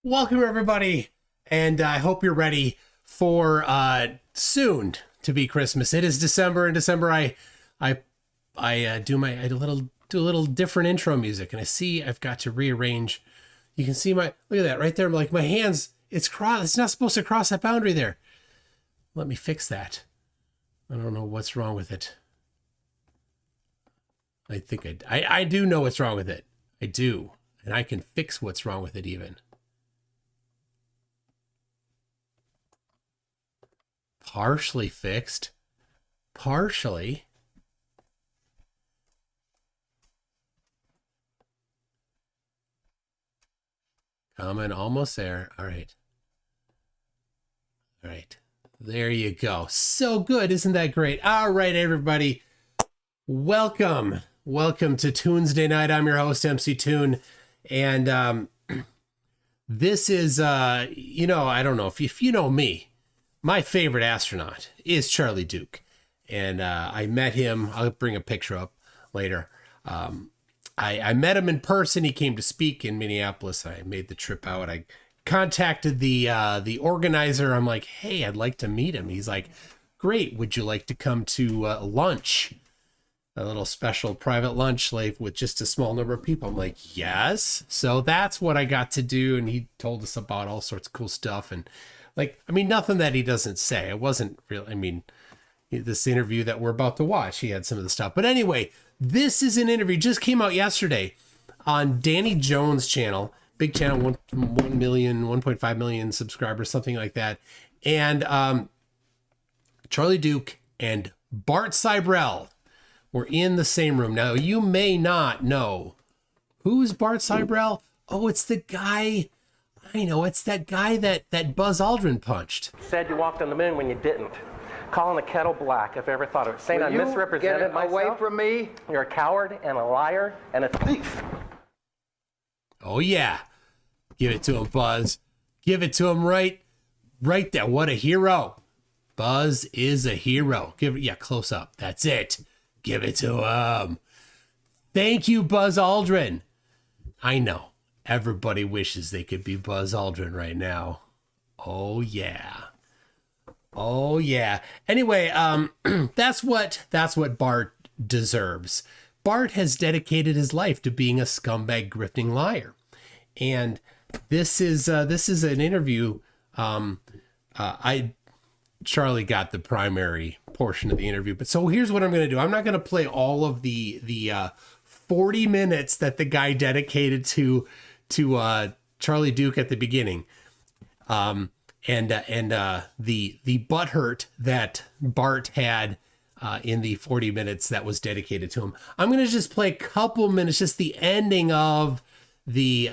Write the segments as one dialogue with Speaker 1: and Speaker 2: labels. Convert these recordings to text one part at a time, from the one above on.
Speaker 1: Welcome everybody, and I hope you're ready for soon to be Christmas. It is December. In December, I do a little different intro music, and I see I've got to rearrange. You can see look at that right there. Like my hands, it's not supposed to cross that boundary there. Let me fix that. I don't know what's wrong with it. I think I do know what's wrong with it. I do, and I can fix what's wrong with it even. Partially fixed. Partially. Coming almost there. All right. All right. There you go. So good. Isn't that great? All right, everybody. Welcome. Welcome to Tuesday Night. I'm your host, MCToon. And this is, I don't know if you know me. My favorite astronaut is Charlie Duke, and I met him. I'll bring a picture up later. I met him in person. He came to speak in Minneapolis. I made the trip out. I contacted the organizer. I'm like, hey, I'd like to meet him. He's like, great. Would you like to come to lunch? A little special private lunch with just a small number of people. I'm like, yes. So that's what I got to do, and he told us about all sorts of cool stuff. And nothing that he doesn't say. It wasn't real. This interview that we're about to watch, he had some of the stuff. But anyway, this is an interview just came out yesterday on Danny Jones' channel, big channel, 1.5 million subscribers, something like that. And Charlie Duke and Bart Sibrel were in the same room. Now, you may not know who's Bart Sibrel. Oh, it's the guy. I know, it's that guy that Buzz Aldrin punched.
Speaker 2: Said you walked on the moon when you didn't. Calling the kettle black, if I ever thought of it. Saying I misrepresented myself. Away from me. You're a coward and a liar and a thief.
Speaker 1: Oh, yeah. Give it to him, Buzz. Give it to him right there. What a hero. Buzz is a hero. Close up. That's it. Give it to him. Thank you, Buzz Aldrin. I know. Everybody wishes they could be Buzz Aldrin right now. Oh, yeah. Oh, yeah. Anyway, that's what Bart deserves. Bart has dedicated his life to being a scumbag, grifting liar. And this is an interview. Charlie got the primary portion of the interview. But so here's what I'm going to do. I'm not going to play all of the 40 minutes that the guy dedicated to Charlie Duke at the beginning, and the butthurt that Bart had in the 40 minutes that was dedicated to him. I'm gonna just play a couple minutes, just the ending of the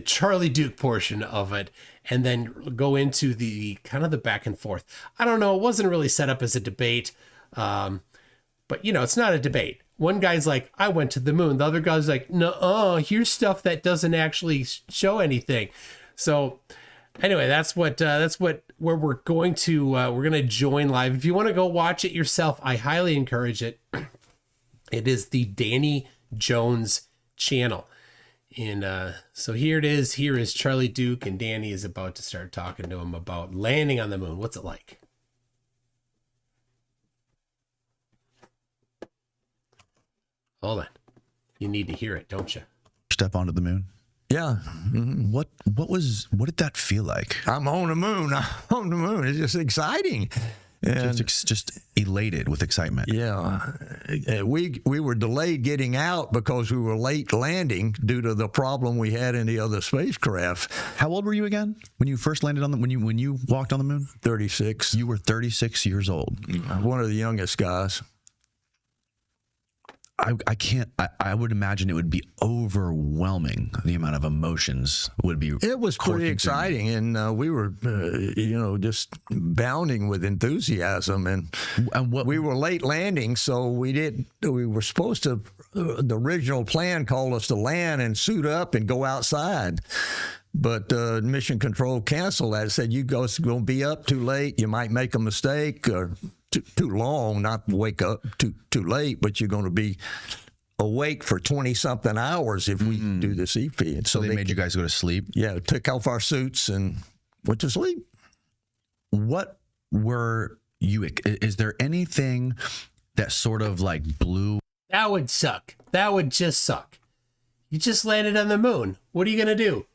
Speaker 1: Charlie Duke portion of it, and then go into the kind of the back and forth. I don't know. It wasn't really set up as a debate, but it's not a debate. one guy's like, I went to the moon. The other guy's like, no, here's stuff that doesn't actually show anything. So anyway, that's where we're going to join live. If you want to go watch it yourself, I highly encourage it. It is the Danny Jones channel. And so here it is. Here is Charlie Duke, and Danny is about to start talking to him about landing on the moon. What's it like? Hold on. You need to hear it, don't you?
Speaker 3: Step onto the moon.
Speaker 4: Yeah.
Speaker 3: Mm-hmm. What did that feel like?
Speaker 4: I'm on the moon. I'm on the moon. It's just exciting. And
Speaker 3: Just elated with excitement.
Speaker 4: yeah, we were delayed getting out because we were late landing due to the problem we had in the other spacecraft.
Speaker 3: How old were you again when you first landed on the when you walked on the moon?
Speaker 4: 36.
Speaker 3: You were 36 years old.
Speaker 4: One of the youngest guys.
Speaker 3: I can't. I would imagine it would be overwhelming. The amount of emotions would be.
Speaker 4: It was pretty exciting, and we were, just bounding with enthusiasm. And
Speaker 3: what
Speaker 4: we were late landing, so we were supposed to. The original plan called us to land and suit up and go outside. But Mission Control canceled that. It said, you guys are going to be up too late. You might make a mistake or too long, not wake up too late, but you're going to be awake for 20-something hours if we do this EP. And
Speaker 3: so they made you guys go to sleep?
Speaker 4: Yeah, took off our suits and went to sleep.
Speaker 3: What were you... Is there anything that sort of like blew...
Speaker 1: That would suck. That would just suck. You just landed on the moon. What are you going to do?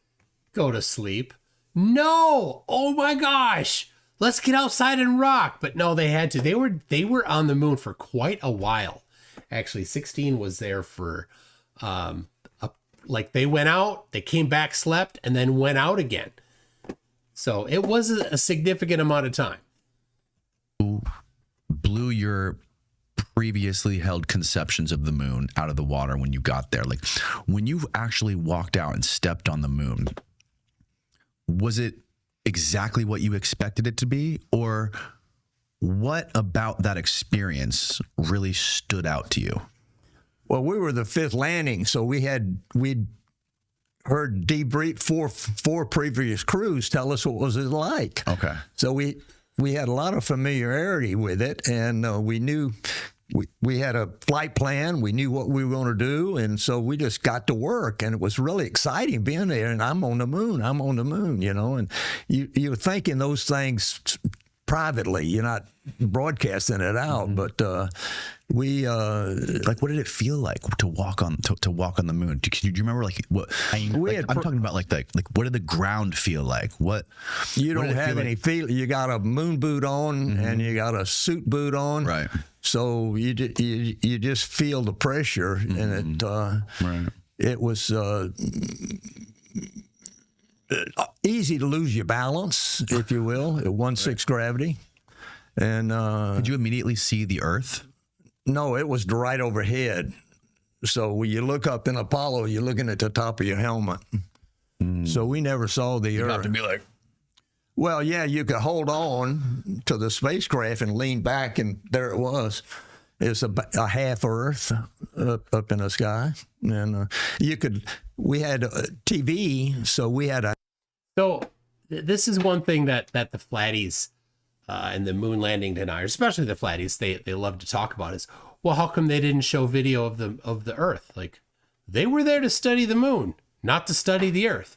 Speaker 1: Go to sleep? No! Oh my gosh! Let's get outside and rock. But no, they had to. They were on the moon for quite a while. Actually, 16 was there for, they went out, they came back, slept, and then went out again. So it was a significant amount of time.
Speaker 3: Blew your previously held conceptions of the moon out of the water when you got there? Like when you actually walked out and stepped on the moon, was it exactly what you expected it to be, or what about that experience really stood out to you?
Speaker 4: Well, we were the fifth landing, so we'd heard debrief four previous crews tell us what was it like.
Speaker 3: Okay.
Speaker 4: So we had a lot of familiarity with it, and we knew we had a flight plan. We knew what we were going to do, and so we just got to work, and it was really exciting being there. And I'm on the moon, and you're thinking those things privately. You're not broadcasting it out, but we
Speaker 3: like, what did it feel like to walk on the moon? Do you remember what? I'm talking about like what did the ground feel like? What
Speaker 4: you don't have any feel. You got a moon boot on and you got a suit boot on,
Speaker 3: right? So
Speaker 4: you just feel the pressure, and it was easy to lose your balance, if you will, at 1/6 gravity. And
Speaker 3: did you immediately see the Earth?
Speaker 4: No, it was right overhead. So when you look up in Apollo, you're looking at the top of your helmet. So we never saw the Earth.
Speaker 3: You have to be like,
Speaker 4: well, yeah, you could hold on to the spacecraft and lean back, and there it was. It's a half Earth up in the sky, and we had TV, so we had a.
Speaker 1: So this is one thing that the flatties and the moon landing deniers, especially the flatties, they love to talk about is, well, how come they didn't show video of the Earth? Like, they were there to study the moon, not to study the Earth.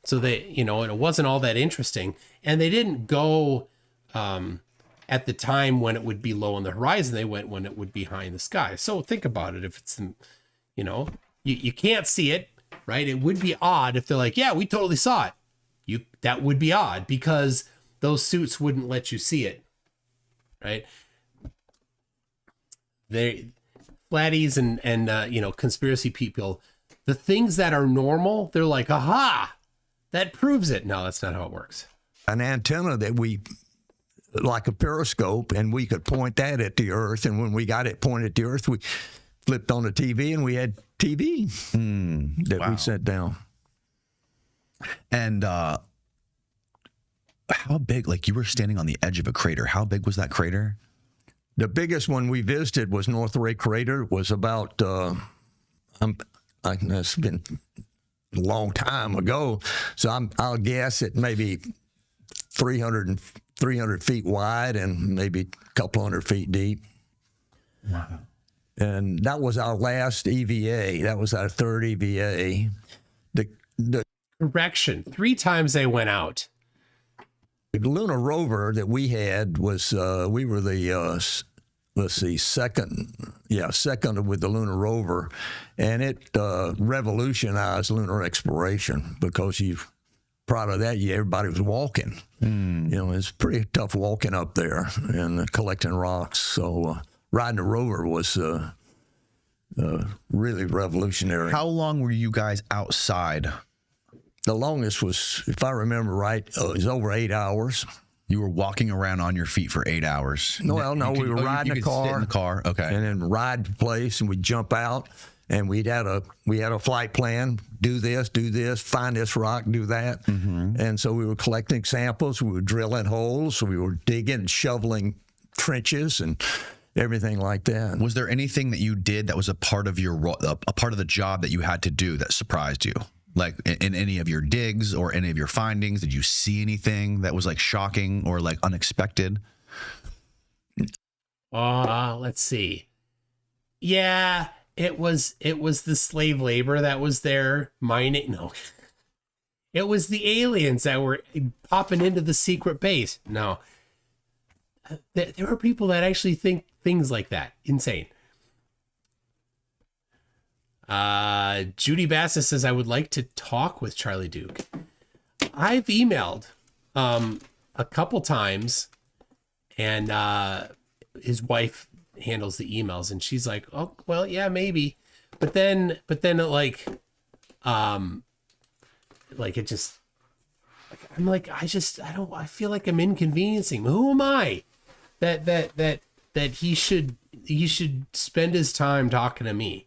Speaker 1: So they, and it wasn't all that interesting. And they didn't go at the time when it would be low on the horizon. They went when it would be high in the sky. So think about it. If it's, you can't see it, right? It would be odd if they're like, yeah, we totally saw it. That would be odd because those suits wouldn't let you see it, right? They flatties and conspiracy people, the things that are normal, they're like, aha, that proves it. No, that's not how it works.
Speaker 4: An antenna that like a periscope, and we could point that at the Earth. And when we got it pointed at the Earth, we flipped on the TV, and we had TV that we sent down.
Speaker 3: And how big, like you were standing on the edge of a crater. How big was that crater?
Speaker 4: The biggest one we visited was North Ray Crater. It was about, it's been a long time ago, so I'll guess it maybe 300 feet wide and maybe a couple hundred feet deep.
Speaker 3: Wow.
Speaker 4: And that was our last EVA. That was our third EVA. The
Speaker 1: Correction, 3 times they went out.
Speaker 4: lunar rover that we had was, we were the, second with the lunar rover. And it revolutionized lunar exploration because prior to that, everybody was walking. You know, it's pretty tough walking up there and collecting rocks. So riding a rover was really revolutionary.
Speaker 3: How long were you guys outside?
Speaker 4: The longest was, if I remember right, it was over 8 hours.
Speaker 3: You were walking around on your feet for 8 hours.
Speaker 4: No, we were riding a car.
Speaker 3: Sit in the car, okay,
Speaker 4: and then ride the place, and we'd jump out, and we had a flight plan: do this, find this rock, do that. And so we were collecting samples, we were drilling holes, we were digging, shoveling trenches, and everything like that.
Speaker 3: Was there anything that you did that was a part of a part of the job that you had to do that surprised you? Like in any of your digs or any of your findings, did you see anything that was like shocking or like unexpected?
Speaker 1: Let's see. Yeah, it was the slave labor that was there mining. No, it was the aliens that were popping into the secret base. No, there are people that actually think things like that. Insane. Judy Bassett says, I would like to talk with Charlie Duke. I've emailed a couple times, and his wife handles the emails, and she's like, oh, well, yeah, maybe. But then it it just, I'm like, I feel like I'm inconveniencing. Who am I that he should spend his time talking to me?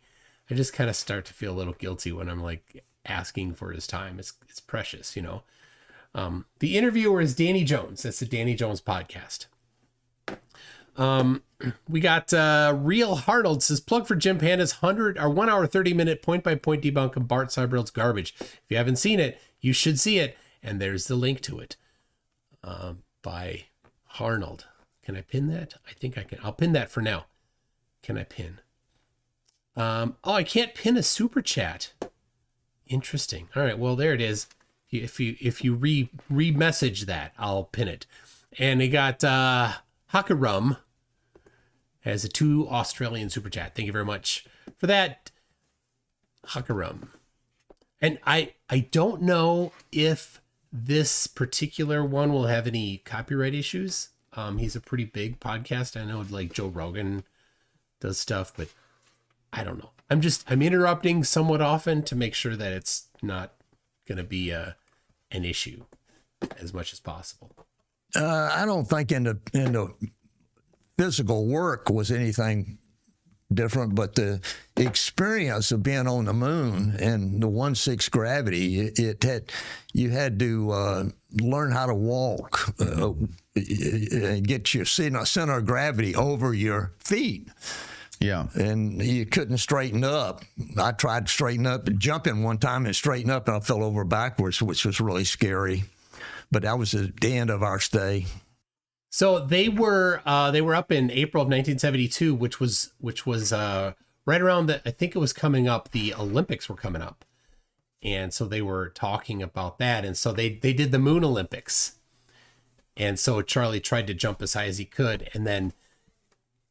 Speaker 1: I just kind of start to feel a little guilty when I'm like asking for his time. It's precious, you know. The interviewer is Danny Jones. That's the Danny Jones podcast. We got Real Harnold says, plug for Jim Panda's 1 hour 30-minute point-by-point debunk of Bart Sibrel's garbage. If you haven't seen it, you should see it. And there's the link to it by Harnold. Can I pin that? I think I can. I'll pin that for now. Can I pin? I can't pin a super chat. Interesting. All right, well, there it is. If you re-message that, I'll pin it. And we got Hakarum has a 2 Australian super chat. Thank you very much for that, Hakarum. And I don't know if this particular one will have any copyright issues. He's a pretty big podcast. I know like Joe Rogan does stuff, but I don't know. I'm interrupting somewhat often to make sure that it's not going to be an issue as much as possible.
Speaker 4: I don't think in the physical work was anything different, but the experience of being on the moon and the 1/6 gravity, you had to learn how to walk, get your center of gravity over your feet.
Speaker 3: Yeah.
Speaker 4: And you couldn't straighten up. I tried to straighten up, jumping one time and straighten up, and I fell over backwards, which was really scary. But that was the end of our stay.
Speaker 1: So they were up in April of 1972, which was right around I think it was coming up. The Olympics were coming up. And so they were talking about that. And so they did the Moon Olympics. And so Charlie tried to jump as high as he could, and then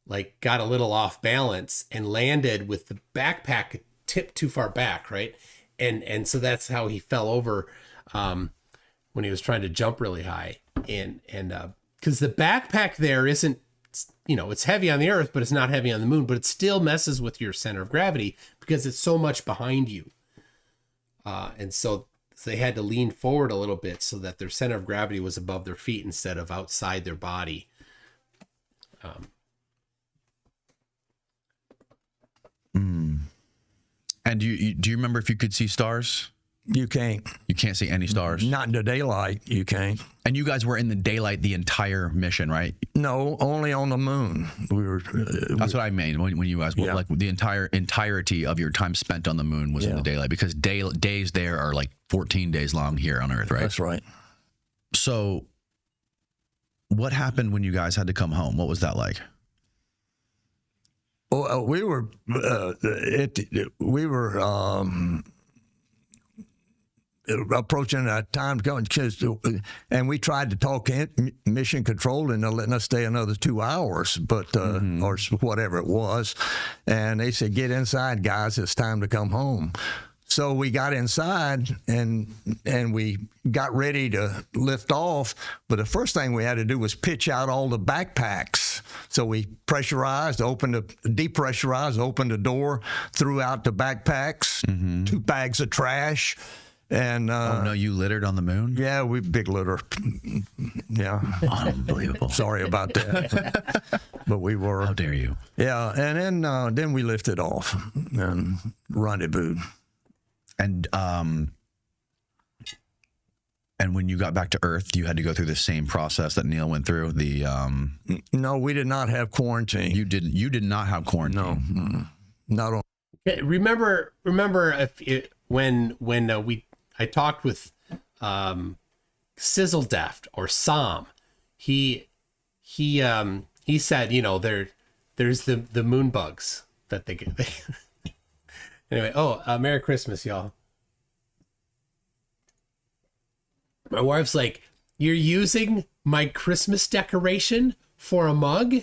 Speaker 1: like got a little off balance and landed with the backpack tipped too far back, right? And so that's how he fell over when he was trying to jump really high. And because the backpack there isn't, you know, it's heavy on the earth, but it's not heavy on the moon, but it still messes with your center of gravity because it's so much behind you. And so they had to lean forward a little bit so that their center of gravity was above their feet instead of outside their body.
Speaker 3: And do you remember if you could see stars
Speaker 4: You can't.
Speaker 3: You can't see any stars?
Speaker 4: Not in the daylight, you can't.
Speaker 3: And you guys were in the daylight the entire mission, right?
Speaker 4: No, only on the moon. We were.
Speaker 3: That's what I mean when you guys, like the entirety of your time spent on the moon was in the daylight, because days there are like 14 days long here on Earth, right?
Speaker 4: That's right.
Speaker 3: So what happened when you guys had to come home? What was that like?
Speaker 4: Well, we were approaching a time to go, and we tried to talk mission control into letting us stay another 2 hours, but or whatever it was, and they said, "Get inside, guys. It's time to come home." So we got inside and we got ready to lift off, but the first thing we had to do was pitch out all the backpacks. So we depressurized, opened the door, threw out the backpacks, 2 bags of trash. And
Speaker 3: oh no, you littered on the moon?
Speaker 4: Yeah, we big litter. Yeah,
Speaker 3: unbelievable.
Speaker 4: Sorry about that, but we were.
Speaker 3: How dare you?
Speaker 4: Yeah, and then we lifted off and rendezvoused.
Speaker 3: And when you got back to Earth, you had to go through the same process that Neil went through.
Speaker 4: No, we did not have quarantine.
Speaker 3: You did not have quarantine.
Speaker 4: No, not on.
Speaker 1: Remember when I talked with Sizzle Deft or Sam, he said, there's the moon bugs that they get. Anyway, Merry Christmas, y'all. My wife's like, "You're using my Christmas decoration for a mug?"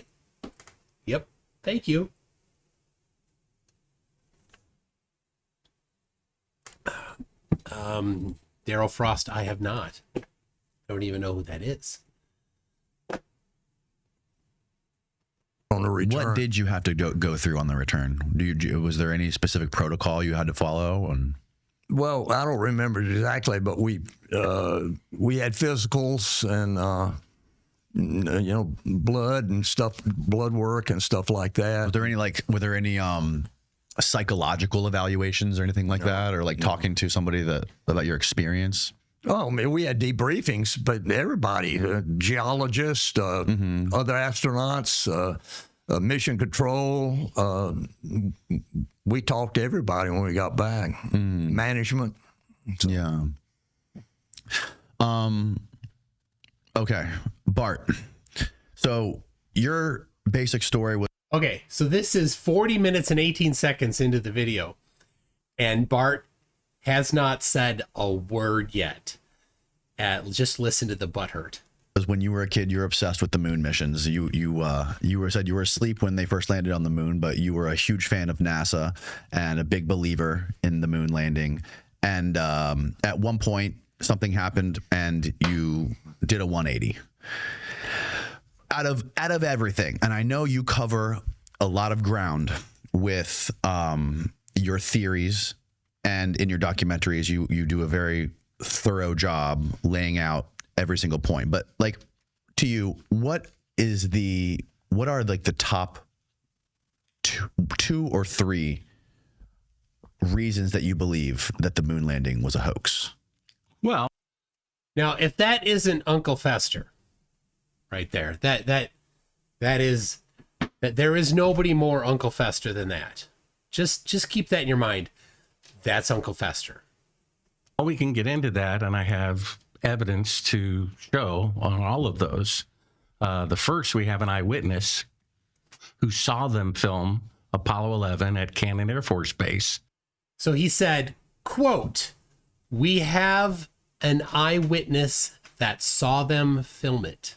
Speaker 1: Yep, thank you. Daryl Frost, I have not. I don't even know who that is.
Speaker 4: On the return.
Speaker 3: What did you have to go through on the return? Was there any specific protocol you had to follow?
Speaker 4: Well, I don't remember exactly, but we had physicals and blood and stuff, blood work and stuff like that.
Speaker 3: Were there any psychological evaluations or anything like that, or talking to somebody about your experience?
Speaker 4: Oh, I mean, we had debriefings, but everybody, geologists, other astronauts, mission control, we talked to everybody when we got back. Management. So.
Speaker 3: Yeah. Okay, Bart. So your basic story was...
Speaker 1: Okay, so this is 40 minutes and 18 seconds into the video, and Bart has not said a word yet. Just listen to the butthurt.
Speaker 3: Because when you were a kid, you were obsessed with the moon missions. You said you were asleep when they first landed on the moon, but you were a huge fan of NASA and a big believer in the moon landing. And at one point, something happened, and you did a 180. Out of everything, and I know you cover a lot of ground with your theories, and in your documentaries, you do a very thorough job laying out every single point. But to you, what are the top two or three reasons that you believe that the moon landing was a hoax?
Speaker 1: Well, now if that isn't Uncle Fester right there, that there is nobody more Uncle Fester than that. Just keep that in your mind. That's Uncle Fester.
Speaker 5: Well, we can get into that, and I have evidence to show on all of those. The first, we have an eyewitness who saw them film Apollo 11 at Cannon Air Force Base.
Speaker 1: So he said, quote, "We have an eyewitness that saw them film it."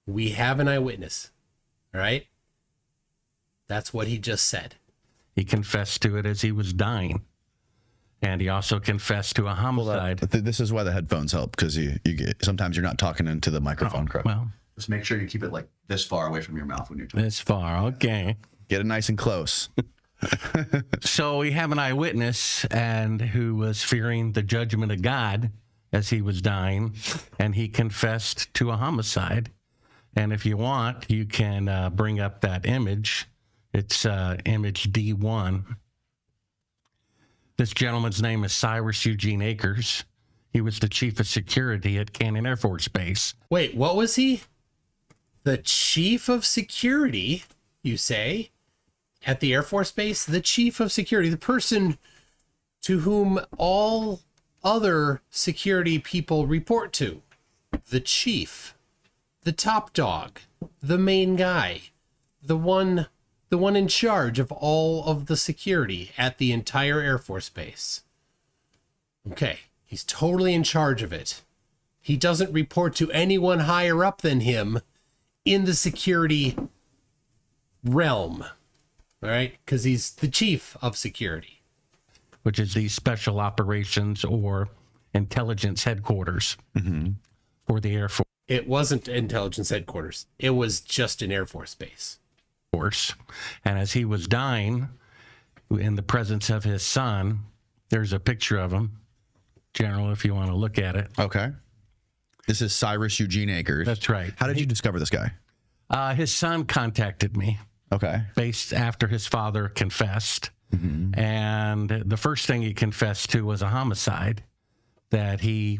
Speaker 1: We have an eyewitness. All right? That's what he just said.
Speaker 5: He confessed to it as he was dying. And he also confessed to a homicide.
Speaker 3: Well, this is why the headphones help, because sometimes you're not talking into the microphone correct.
Speaker 5: Well,
Speaker 3: just make sure you keep it this far away from your mouth when you're talking.
Speaker 5: This far, okay.
Speaker 3: Get it nice and close.
Speaker 5: So we have an eyewitness who was fearing the judgment of God as he was dying, and he confessed to a homicide. And if you want, you can bring up that image. It's image D1. This gentleman's name is Cyrus Eugene Akers. He was the chief of security at Cannon Air Force Base.
Speaker 1: Wait, what was he? The chief of security, you say, at the Air Force Base? The chief of security, the person to whom all other security people report to. The chief, the top dog, the main guy, the one in charge of all of the security at the entire Air Force Base. Okay, he's totally in charge of it. He doesn't report to anyone higher up than him in the security realm, all right? Because he's the chief of security.
Speaker 5: Which is the special operations or intelligence headquarters for the Air
Speaker 1: It wasn't intelligence headquarters. It was just an Air Force base.
Speaker 5: Force. And as he was dying, in the presence of his son, there's a picture of him, General, if you want to look at it.
Speaker 3: Okay. This is Cyrus Eugene Akers.
Speaker 5: That's right.
Speaker 3: How did you discover this guy?
Speaker 5: His son contacted me.
Speaker 3: Okay.
Speaker 5: Based after his father confessed. And the first thing he confessed to was a homicide, that he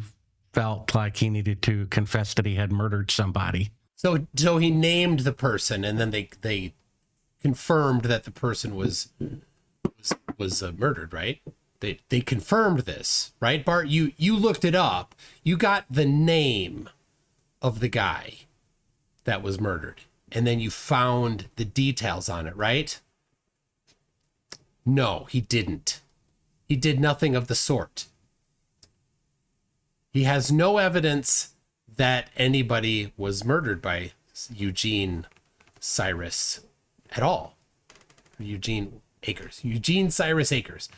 Speaker 5: felt like he needed to confess that he had murdered somebody.
Speaker 1: So he named the person, and then they confirmed that the person was murdered, right? They confirmed this, right, Bart? You looked it up. You got the name of the guy that was murdered, and then you found the details on it, right? No, he didn't. He did nothing of the sort. He has no evidence that anybody was murdered by Eugene Cyrus at all. Eugene Akers. Eugene Cyrus Akers.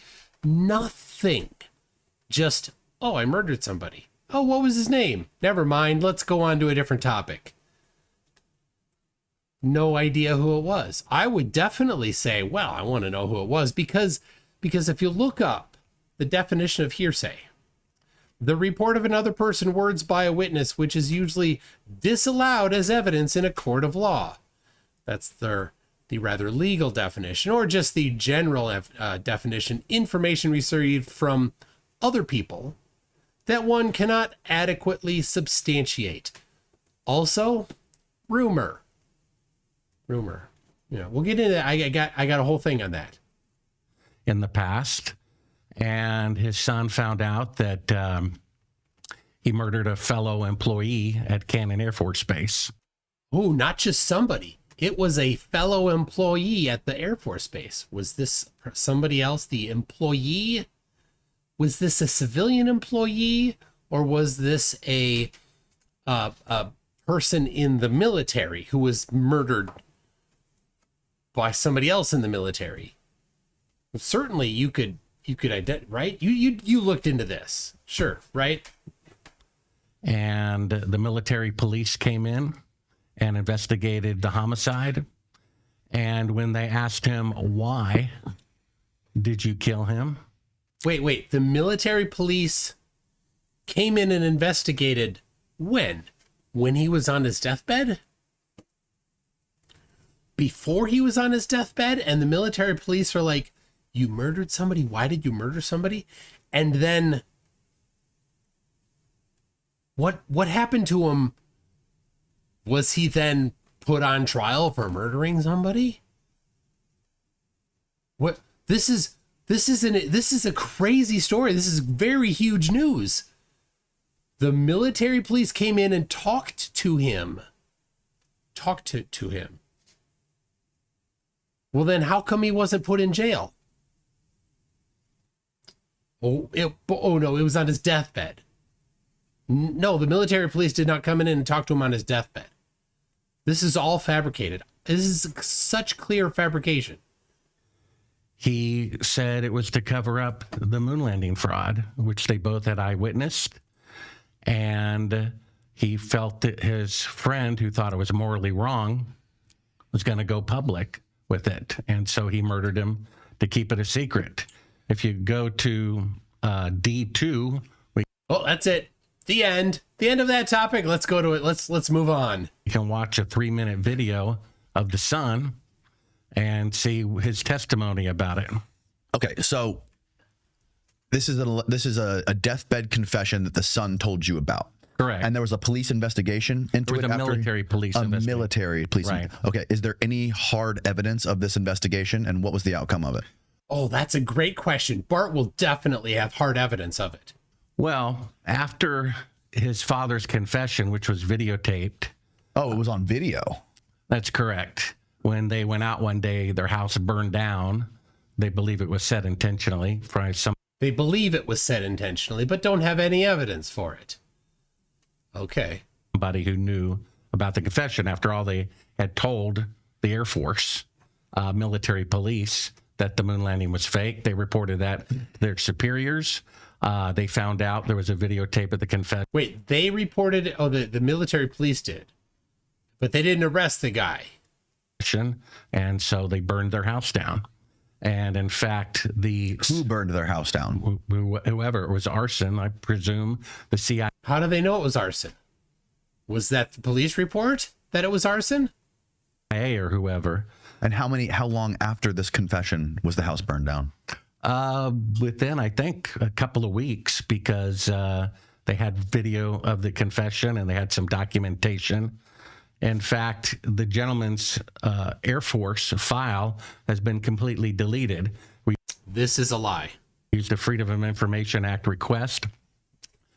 Speaker 1: Nothing. Just, oh, I murdered somebody. Oh, what was his name? Never mind. Let's go on to a different topic. No idea who it was. I would definitely say, well, I want to know who it was, because if you look up the definition of hearsay, the report of another person, words by a witness, which is usually disallowed as evidence in a court of law. That's the rather legal definition, or just the general definition, information received from other people that one cannot adequately substantiate. Also, rumor. You know, we'll get into that. I got a whole thing on that.
Speaker 5: In the past, and his son found out that he murdered a fellow employee at Cannon Air Force Base.
Speaker 1: Oh, not just somebody. It was a fellow employee at the Air Force Base. Was this somebody else? The employee? Was this a civilian employee, or was this a person in the military who was murdered by somebody else in the military? Certainly, you could identify, right? You looked into this, sure, right?
Speaker 5: And the military police came in and investigated the homicide. And when they asked him, why did you kill him?
Speaker 1: Wait, the military police came in and investigated when? When he was on his deathbed? Before he was on his deathbed, and the military police are like, you murdered somebody? Why did you murder somebody? And then what happened to him? Was he then put on trial for murdering somebody? What? This is a crazy story. This is very huge news. The military police came in and talked to him. To him. Well, then how come he wasn't put in jail? Oh no, it was on his deathbed. No, the military police did not come in and talk to him on his deathbed. This is all fabricated. This is such clear fabrication.
Speaker 5: He said it was to cover up the moon landing fraud, which they both had eyewitnessed. And he felt that his friend, who thought it was morally wrong, was going to go public with it. And so he murdered him to keep it a secret. If you go to D2,
Speaker 1: that's it. The end of that topic. Let's go to it. Let's move on.
Speaker 5: You can watch a 3-minute video of the son and see his testimony about it.
Speaker 3: Okay, so This is a deathbed confession that the son told you about.
Speaker 5: Correct.
Speaker 3: And there was a police investigation into it.
Speaker 5: There was a military police investigation.
Speaker 3: Military police.
Speaker 5: Right.
Speaker 3: Okay. Is there any hard evidence of this investigation, and what was the outcome of it?
Speaker 1: Oh, that's a great question. Bart will definitely have hard evidence of it.
Speaker 5: Well, after his father's confession, which was videotaped.
Speaker 3: Oh, it was on video.
Speaker 5: That's correct. When they went out one day, their house burned down. They believe it was set intentionally by
Speaker 1: They believe it was set intentionally, but don't have any evidence for it. Okay.
Speaker 5: somebody who knew about the confession. After all, they had told the Air Force, military police, that the moon landing was fake. They reported that to their superiors. They found out there was a videotape of the confession.
Speaker 1: Wait, they reported it? Oh, the military police did. But they didn't arrest the guy.
Speaker 5: And so they burned their house down. And in fact,
Speaker 3: Who burned their house down?
Speaker 5: whoever, it was arson, I presume, the CIA.
Speaker 1: How do they know it was arson? Was that the police report that it was arson?
Speaker 5: Or whoever.
Speaker 3: And how long after this confession was the house burned down?
Speaker 5: Within, I think, a couple of weeks, because they had video of the confession and they had some documentation. In fact, the gentleman's Air Force file has been completely deleted. We
Speaker 1: This is a lie.
Speaker 5: used the Freedom of Information Act request.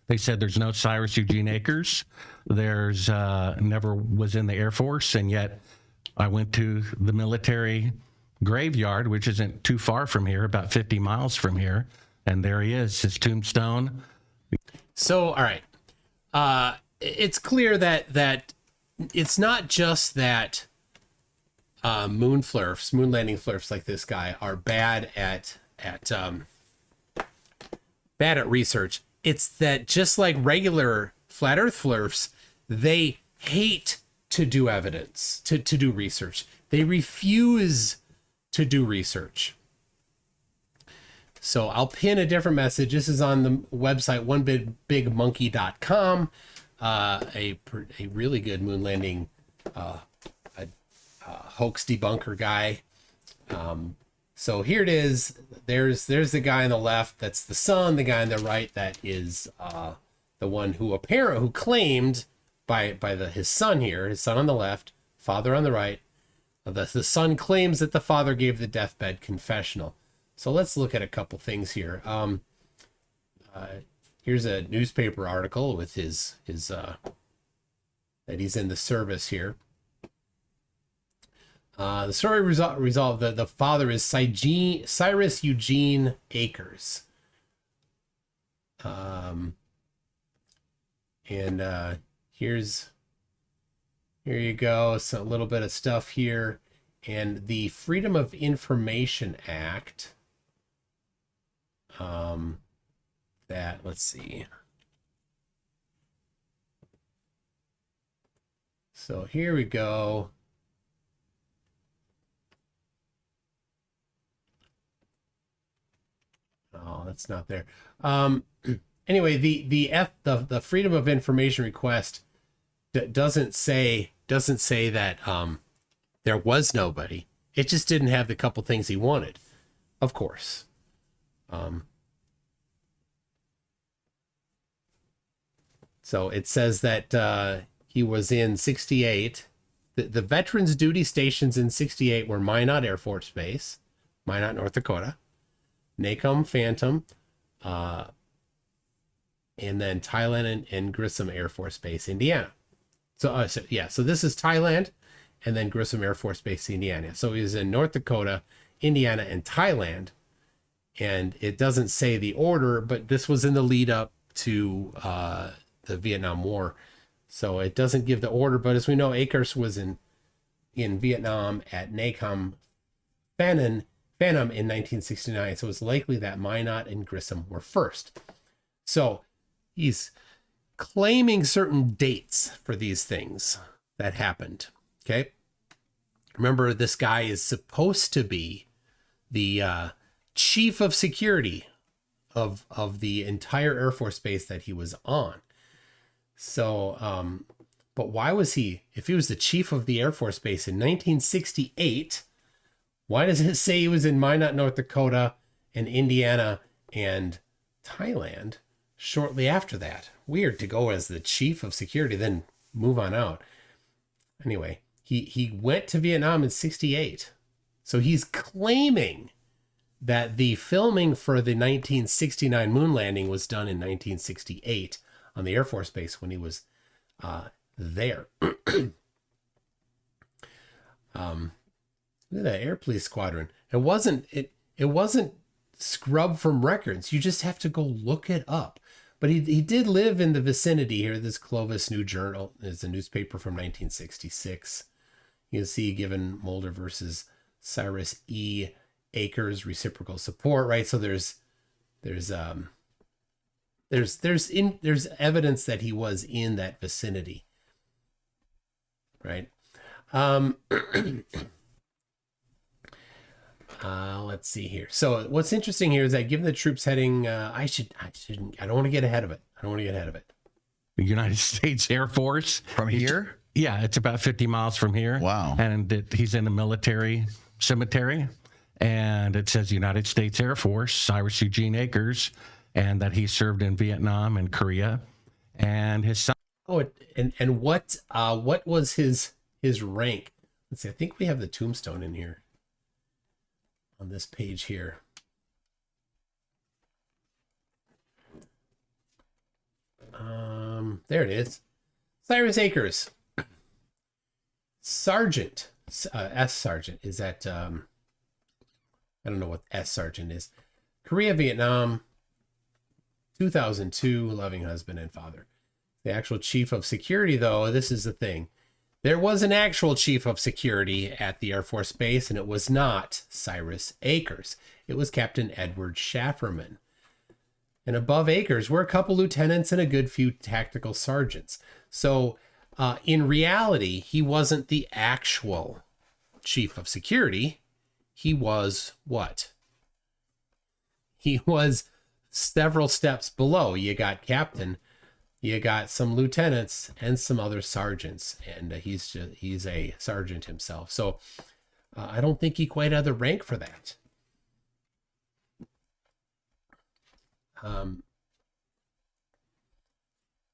Speaker 5: They said there's no Cyrus Eugene Akers. There's never was in the Air Force, and yet I went to the military graveyard, which isn't too far from here, about 50 miles from here, and there he is, his tombstone.
Speaker 1: So, all right. It's clear that it's not just that moon landing flirts like this guy are bad at research. It's that just like regular flat earth flirts, they hate to do evidence, to do research. They refuse to do research. So I'll pin a different message. This is on the website onebigmonkey.com. A really good moon landing hoax debunker guy. So here it is. There's the guy on the left. That's the son. The guy on the right, that is the one who claimed by his son here. His son on the left, father on the right. The son claims that the father gave the deathbed confessional. So let's look at a couple things here. Here's a newspaper article with his that he's in the service here. The story resolved that the father is Cyrus Eugene Akers. Here you go. So a little bit of stuff here. And the Freedom of Information Act. Let's see. So here we go. Oh, that's not there. Anyway, the Freedom of Information request doesn't say that there was nobody. It just didn't have the couple things he wanted, of course. So it says that he was in 68. The veterans duty stations in 68 were Minot Air Force Base, Minot, North Dakota, Nacum Phantom, and then Thailand and Grissom Air Force Base, Indiana. So this is Thailand, and then Grissom Air Force Base, Indiana. So he was in North Dakota, Indiana, and Thailand. And it doesn't say the order, but this was in the lead up to the Vietnam War. So it doesn't give the order, but as we know, Akers was in Vietnam at Nacum Phantom in 1969. So it's likely that Minot and Grissom were first. So he's claiming certain dates for these things that happened. Okay. Remember, this guy is supposed to be the chief of security of the entire Air Force base that he was on. So, but why was he, if he was the chief of the Air Force base in 1968, why does it say he was in Minot, North Dakota, and Indiana, and Thailand shortly after that. Weird to go as the chief of security, then move on out. Anyway, he went to Vietnam in 1968. So he's claiming that the filming for the 1969 moon landing was done in 1968 on the Air Force Base when he was there. Look at that Air Police Squadron. It wasn't scrubbed from records. You just have to go look it up. But he did live in the vicinity here. This Clovis New Journal is a newspaper from 1966. You can see given Mulder versus Cyrus E. Akers reciprocal support, right? So there's evidence that he was in that vicinity, right? Let's see here. So what's interesting here is that given the troops heading, I don't want to get ahead of it.
Speaker 5: The United States Air Force.
Speaker 3: From here?
Speaker 5: Yeah, it's about 50 miles from here.
Speaker 3: Wow.
Speaker 5: And he's in a military cemetery. And it says United States Air Force, Cyrus Eugene Akers, and that he served in Vietnam and Korea. And his son.
Speaker 1: Oh, and what was his rank? Let's see. I think we have the tombstone in here on this page here. There it is. Cyrus Akers, Sergeant, S Sergeant. Is that I don't know what S Sergeant is. Korea, Vietnam, 2002, loving husband and father. The actual chief of security, though, this is the thing. There was an actual chief of security at the Air Force Base, and it was not Cyrus Akers. It was Captain Edward Schafferman. And above Akers were a couple lieutenants and a good few tactical sergeants. So in reality, he wasn't the actual chief of security. He was what? He was several steps below. You got captain, you got some lieutenants and some other sergeants, and he's a sergeant himself. So I don't think he quite had the rank for that.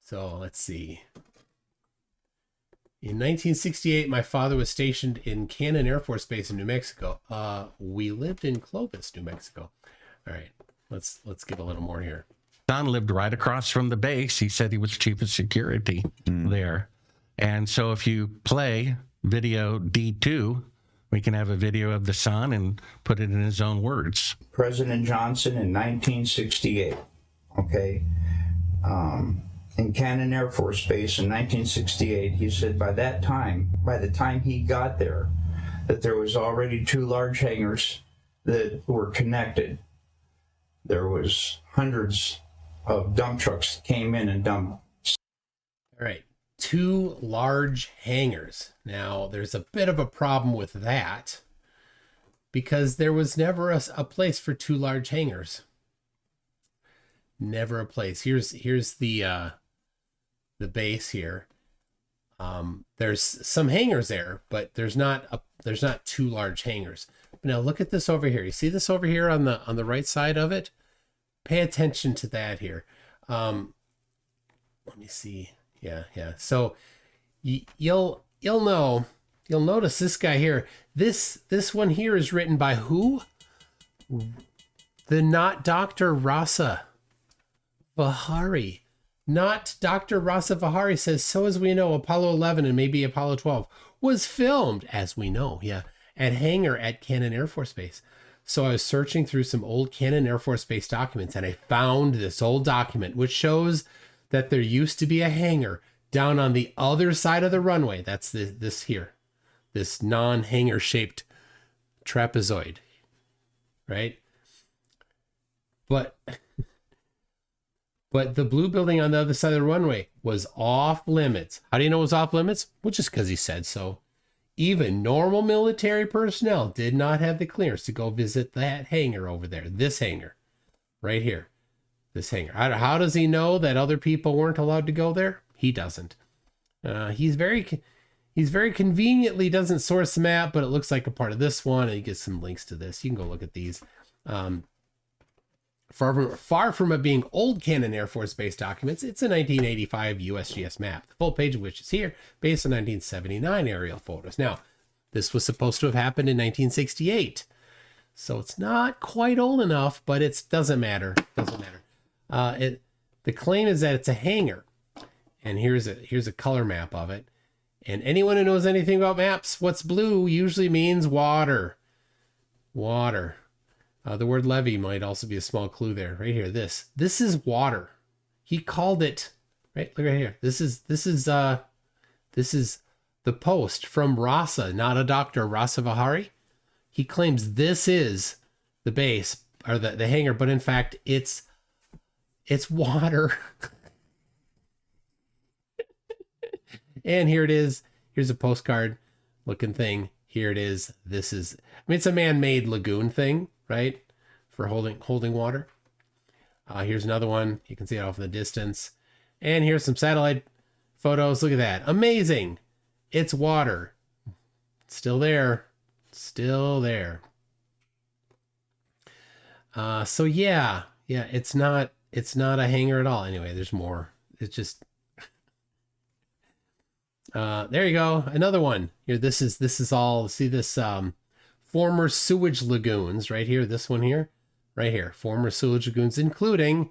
Speaker 1: So let's see. In 1968, my father was stationed in Cannon Air Force Base in New Mexico. We lived in Clovis, New Mexico. All right, let's give a little more here.
Speaker 5: Son lived right across from the base. He said he was chief of security there. And so if you play video D2, we can have a video of the son and put it in his own words.
Speaker 6: President Johnson in 1968, okay? In Cannon Air Force Base in 1968, he said by the time he got there, that there was already 2 large hangars that were connected. There was hundreds of dump trucks that came in and dumped.
Speaker 1: All right, 2 large hangars. Now, there's a bit of a problem with that because there was never a place for 2 large hangars. Never a place. Here's the base here. There's some hangars there, but there's not 2 large hangars. But now look at this over here. You see this over here on the right side of it? Pay attention to that here. Let me see. Yeah. So you'll notice this guy here. This one here is written by who? Not Dr. Rasa Vahari. Not Dr. Rasa Vahari says, so as we know, Apollo 11 and maybe Apollo 12 was filmed, as we know, at hangar at Cannon Air Force Base. So I was searching through some old Cannon Air Force Base documents, and I found this old document, which shows that there used to be a hangar down on the other side of the runway. That's this here, this non-hangar shaped trapezoid, right? But the blue building on the other side of the runway was off limits. How do you know it was off limits? Well, just because he said so. Even normal military personnel did not have the clearance to go visit that hangar over there. This hangar, right here, this hangar. How does he know that other people weren't allowed to go there? He doesn't. He's very conveniently doesn't source the map, but it looks like a part of this one, and he gets some links to this. You can go look at these. Far from it being old Cannon Air Force Base documents, it's a 1985 USGS map, the full page of which is here, based on 1979 aerial photos. Now, this was supposed to have happened in 1968, so it's not quite old enough, but it doesn't matter. The claim is that it's a hangar, and here's a color map of it. And anyone who knows anything about maps, what's blue usually means water. Water. The word levee might also be a small clue there. Right here, this is water. He called it, right? Look right here. This is the post from Rasa, not a doctor, Rasa Vihari. He claims this is the base or the hangar, but in fact, it's water. And here it is. Here's a postcard looking thing. Here it is. It's a man-made lagoon thing, right? For holding water. Here's another one. You can see it off in the distance. And here's some satellite photos. Look at that. Amazing. It's water. Still there. Still there. So yeah, it's not a hangar at all. Anyway, there's more. It's just there you go. Another one. Here, this is all, see this former sewage lagoons right here. This one here, right here. Former sewage lagoons, including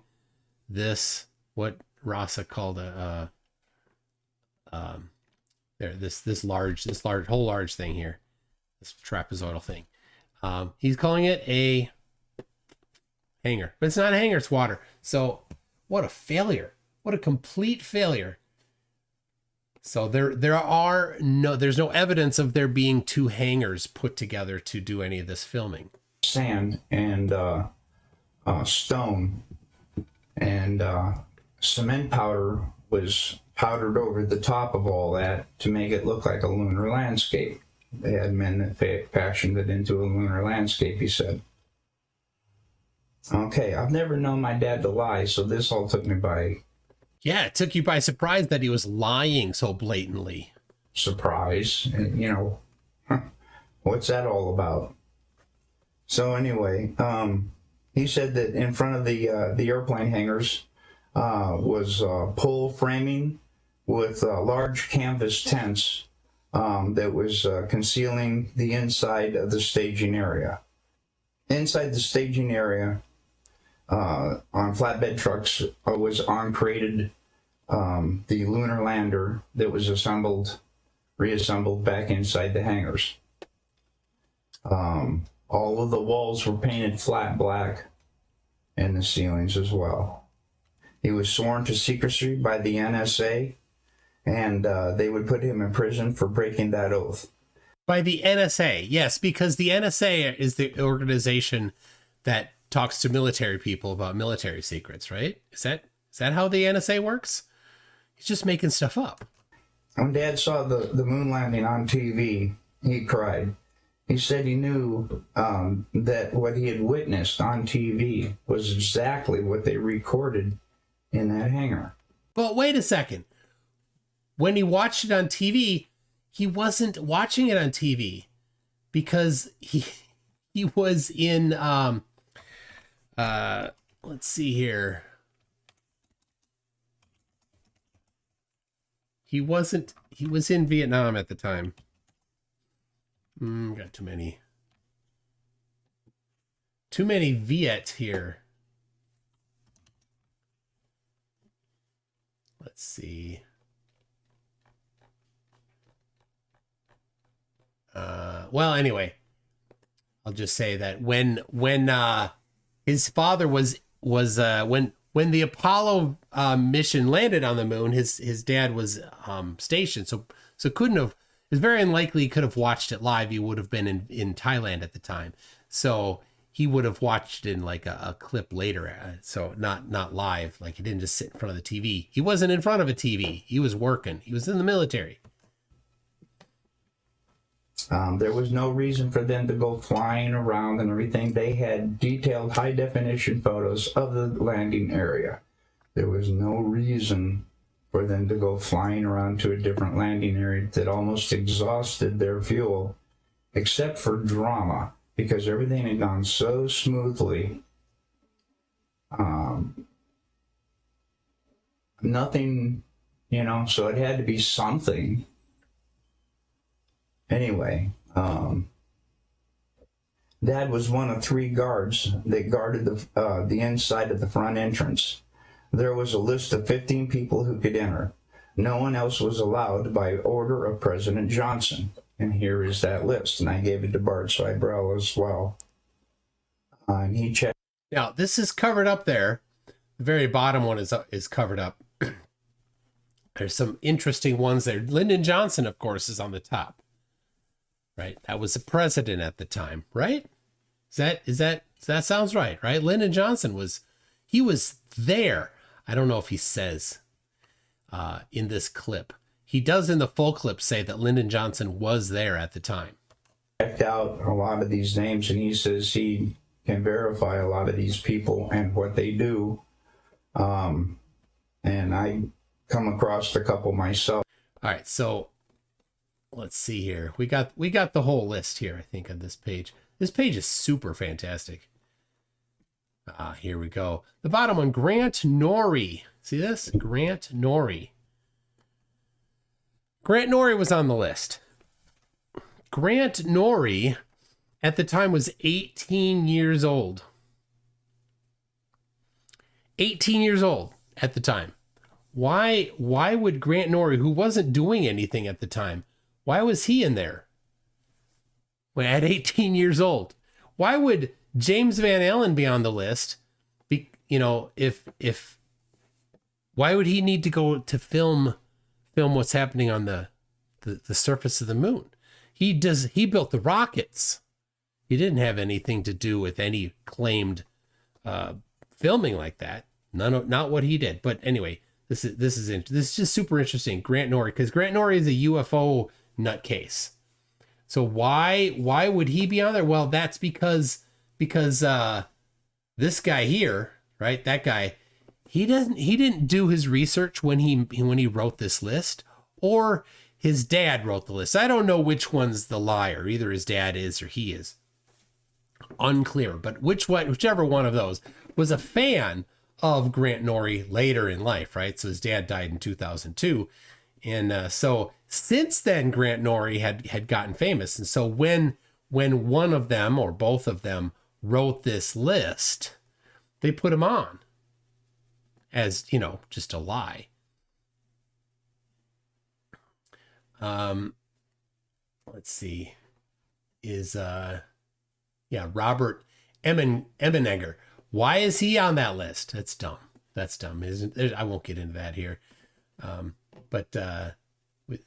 Speaker 1: this, what Rasa called this large whole large thing here, this trapezoidal thing. He's calling it a hangar, but it's not a hangar. It's water. So what a failure! What a complete failure. So there's no evidence of there being two hangars put together to do any of this filming.
Speaker 6: Sand and stone and cement powder was powdered over the top of all that to make it look like a lunar landscape. They had men that fashioned it into a lunar landscape, he said. Okay, I've never known my dad to lie, so this all took me by...
Speaker 1: Yeah, it took you by surprise that he was lying so blatantly.
Speaker 6: Surprise. And, what's that all about? So anyway, he said that in front of the airplane hangars was pole framing with large canvas tents that was concealing the inside of the staging area. Inside the staging area, on flatbed trucks was on-crated the lunar lander that was reassembled back inside the hangars. All of the walls were painted flat black and the ceilings as well. He was sworn to secrecy by the NSA, and they would put him in prison for breaking that oath.
Speaker 1: By the NSA, yes, because the NSA is the organization that talks to military people about military secrets, right? Is that how the NSA works? He's just making stuff up.
Speaker 6: When Dad saw the moon landing on TV, he cried. He said he knew that what he had witnessed on TV was exactly what they recorded in that hangar.
Speaker 1: But wait a second. When he watched it on TV, he wasn't watching it on TV because he was in let's see here. He was in Vietnam at the time. Got too many Viet here. Let's see. Well, anyway, I'll just say that when his father was when the Apollo mission landed on the moon, his dad was stationed, so couldn't have. It's very unlikely he could have watched it live. He would have been in Thailand at the time, so he would have watched it in like a clip later. So not live. Like he didn't just sit in front of the TV. He wasn't in front of a TV. He was working. He was in the military.
Speaker 6: There was no reason for them to go flying around and everything. They had detailed high-definition photos of the landing area. There was no reason for them to go flying around to a different landing area that almost exhausted their fuel, except for drama, because everything had gone so smoothly Nothing, you know, so it had to be something. Anyway, Dad was one of 3 guards that guarded the inside of the front entrance. There was a list of 15 people who could enter. No one else was allowed by order of President Johnson. And here is that list. And I gave it to Bart Sibrel as well. And he checked.
Speaker 1: Now, this is covered up there. The very bottom one is covered up. There's some interesting ones there. Lyndon Johnson, of course, is on the top. Right? That was the president at the time, right? That sounds right, right? Lyndon Johnson was there. I don't know if he says in this clip. He does in the full clip say that Lyndon Johnson was there at the time.
Speaker 6: Checked out a lot of these names, and he says he can verify a lot of these people and what they do. And I come across a couple myself.
Speaker 1: All right, so let's see here. We got the whole list here, I think, on this page. This page is super fantastic. Here we go. The bottom one, Grant Norrie. See this? Grant Norrie. Grant Norrie was on the list. Grant Norrie at the time was 18 years old. 18 years old at the time. Why would Grant Norrie, who wasn't doing anything at the time, why was he in there? Well, at 18 years old. Why would James Van Allen be on the list? Why would he need to go to film what's happening on the surface of the moon? He built the rockets. He didn't have anything to do with any claimed filming like that. Not what he did. But anyway, this is just super interesting. Grant Norrie, because Grant Norrie is a UFO nutcase. So why would he be on there? Well, that's because this guy here, right? That guy, he didn't do his research when he wrote this list, or his dad wrote the list. I don't know which one's the liar. Either his dad is or he is. Unclear, but whichever one of those was a fan of Grant Norrie later in life, right? So his dad died in 2002. And so since then, Grant Norrie had gotten famous. And so when one of them or both of them wrote this list, they put him on as, just a lie. Let's see. Robert Ebenegger. Why is he on that list? That's dumb. I won't get into that here. But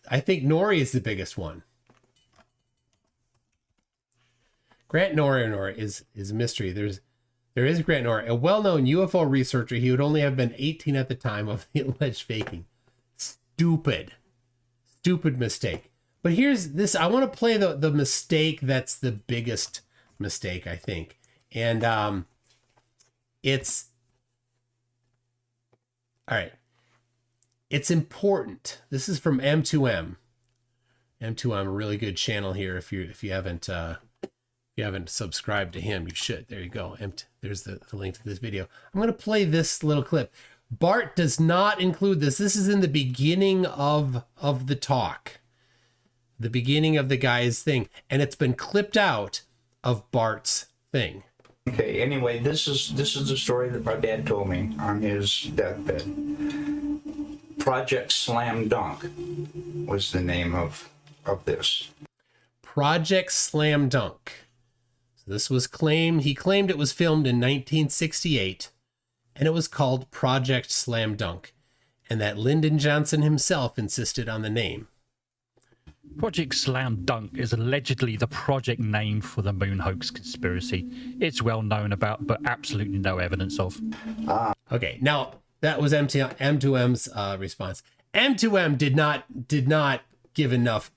Speaker 1: I think Norrie is the biggest one. Grant Norrie is a mystery. There is Grant Norrie, a well-known UFO researcher. He would only have been 18 at the time of the alleged faking. Stupid mistake. But here's this. I want to play the mistake that's the biggest mistake, I think. And it's all right. It's important. This is from M2M. M2M, a really good channel here. If you haven't subscribed to him, you should. There you go. There's the link to this video. I'm going to play this little clip. Bart does not include this. This is in the beginning of the talk, the beginning of the guy's thing, and it's been clipped out of Bart's thing.
Speaker 6: Okay. Anyway, this is the story that my dad told me on his deathbed. Project Slam Dunk was the name of this.
Speaker 1: Project Slam Dunk. So this was he claimed it was filmed in 1968, and it was called Project Slam Dunk, and that Lyndon Johnson himself insisted on the name.
Speaker 7: Project Slam Dunk is allegedly the project name for the moon hoax conspiracy. It's well known about, but absolutely no evidence of.
Speaker 1: Okay, now that was M2M's response. M2M did not give enough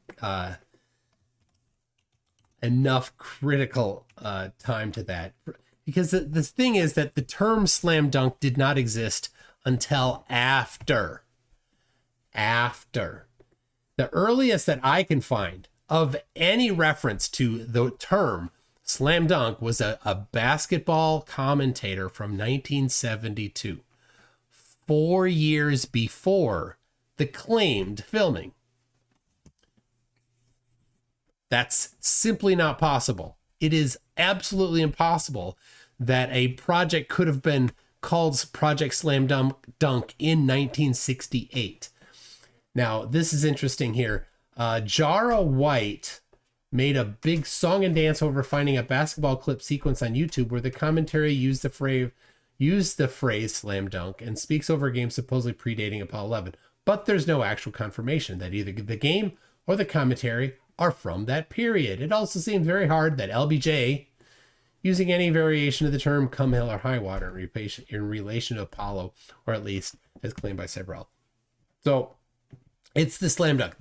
Speaker 1: critical time to that, because the thing is that the term slam dunk did not exist until after. The earliest that I can find of any reference to the term Slam Dunk was a basketball commentator from 1972, 4 years before the claimed filming. That's simply not possible. It is absolutely impossible that a project could have been called Project Slam Dunk in 1968. Now, this is interesting here. Jara White made a big song and dance over finding a basketball clip sequence on YouTube where the commentary used the phrase slam dunk and speaks over a game supposedly predating Apollo 11. But there's no actual confirmation that either the game or the commentary are from that period. It also seems very hard that LBJ, using any variation of the term come hell or high water in relation to Apollo, or at least as claimed by Sibrel. So it's the slam dunk.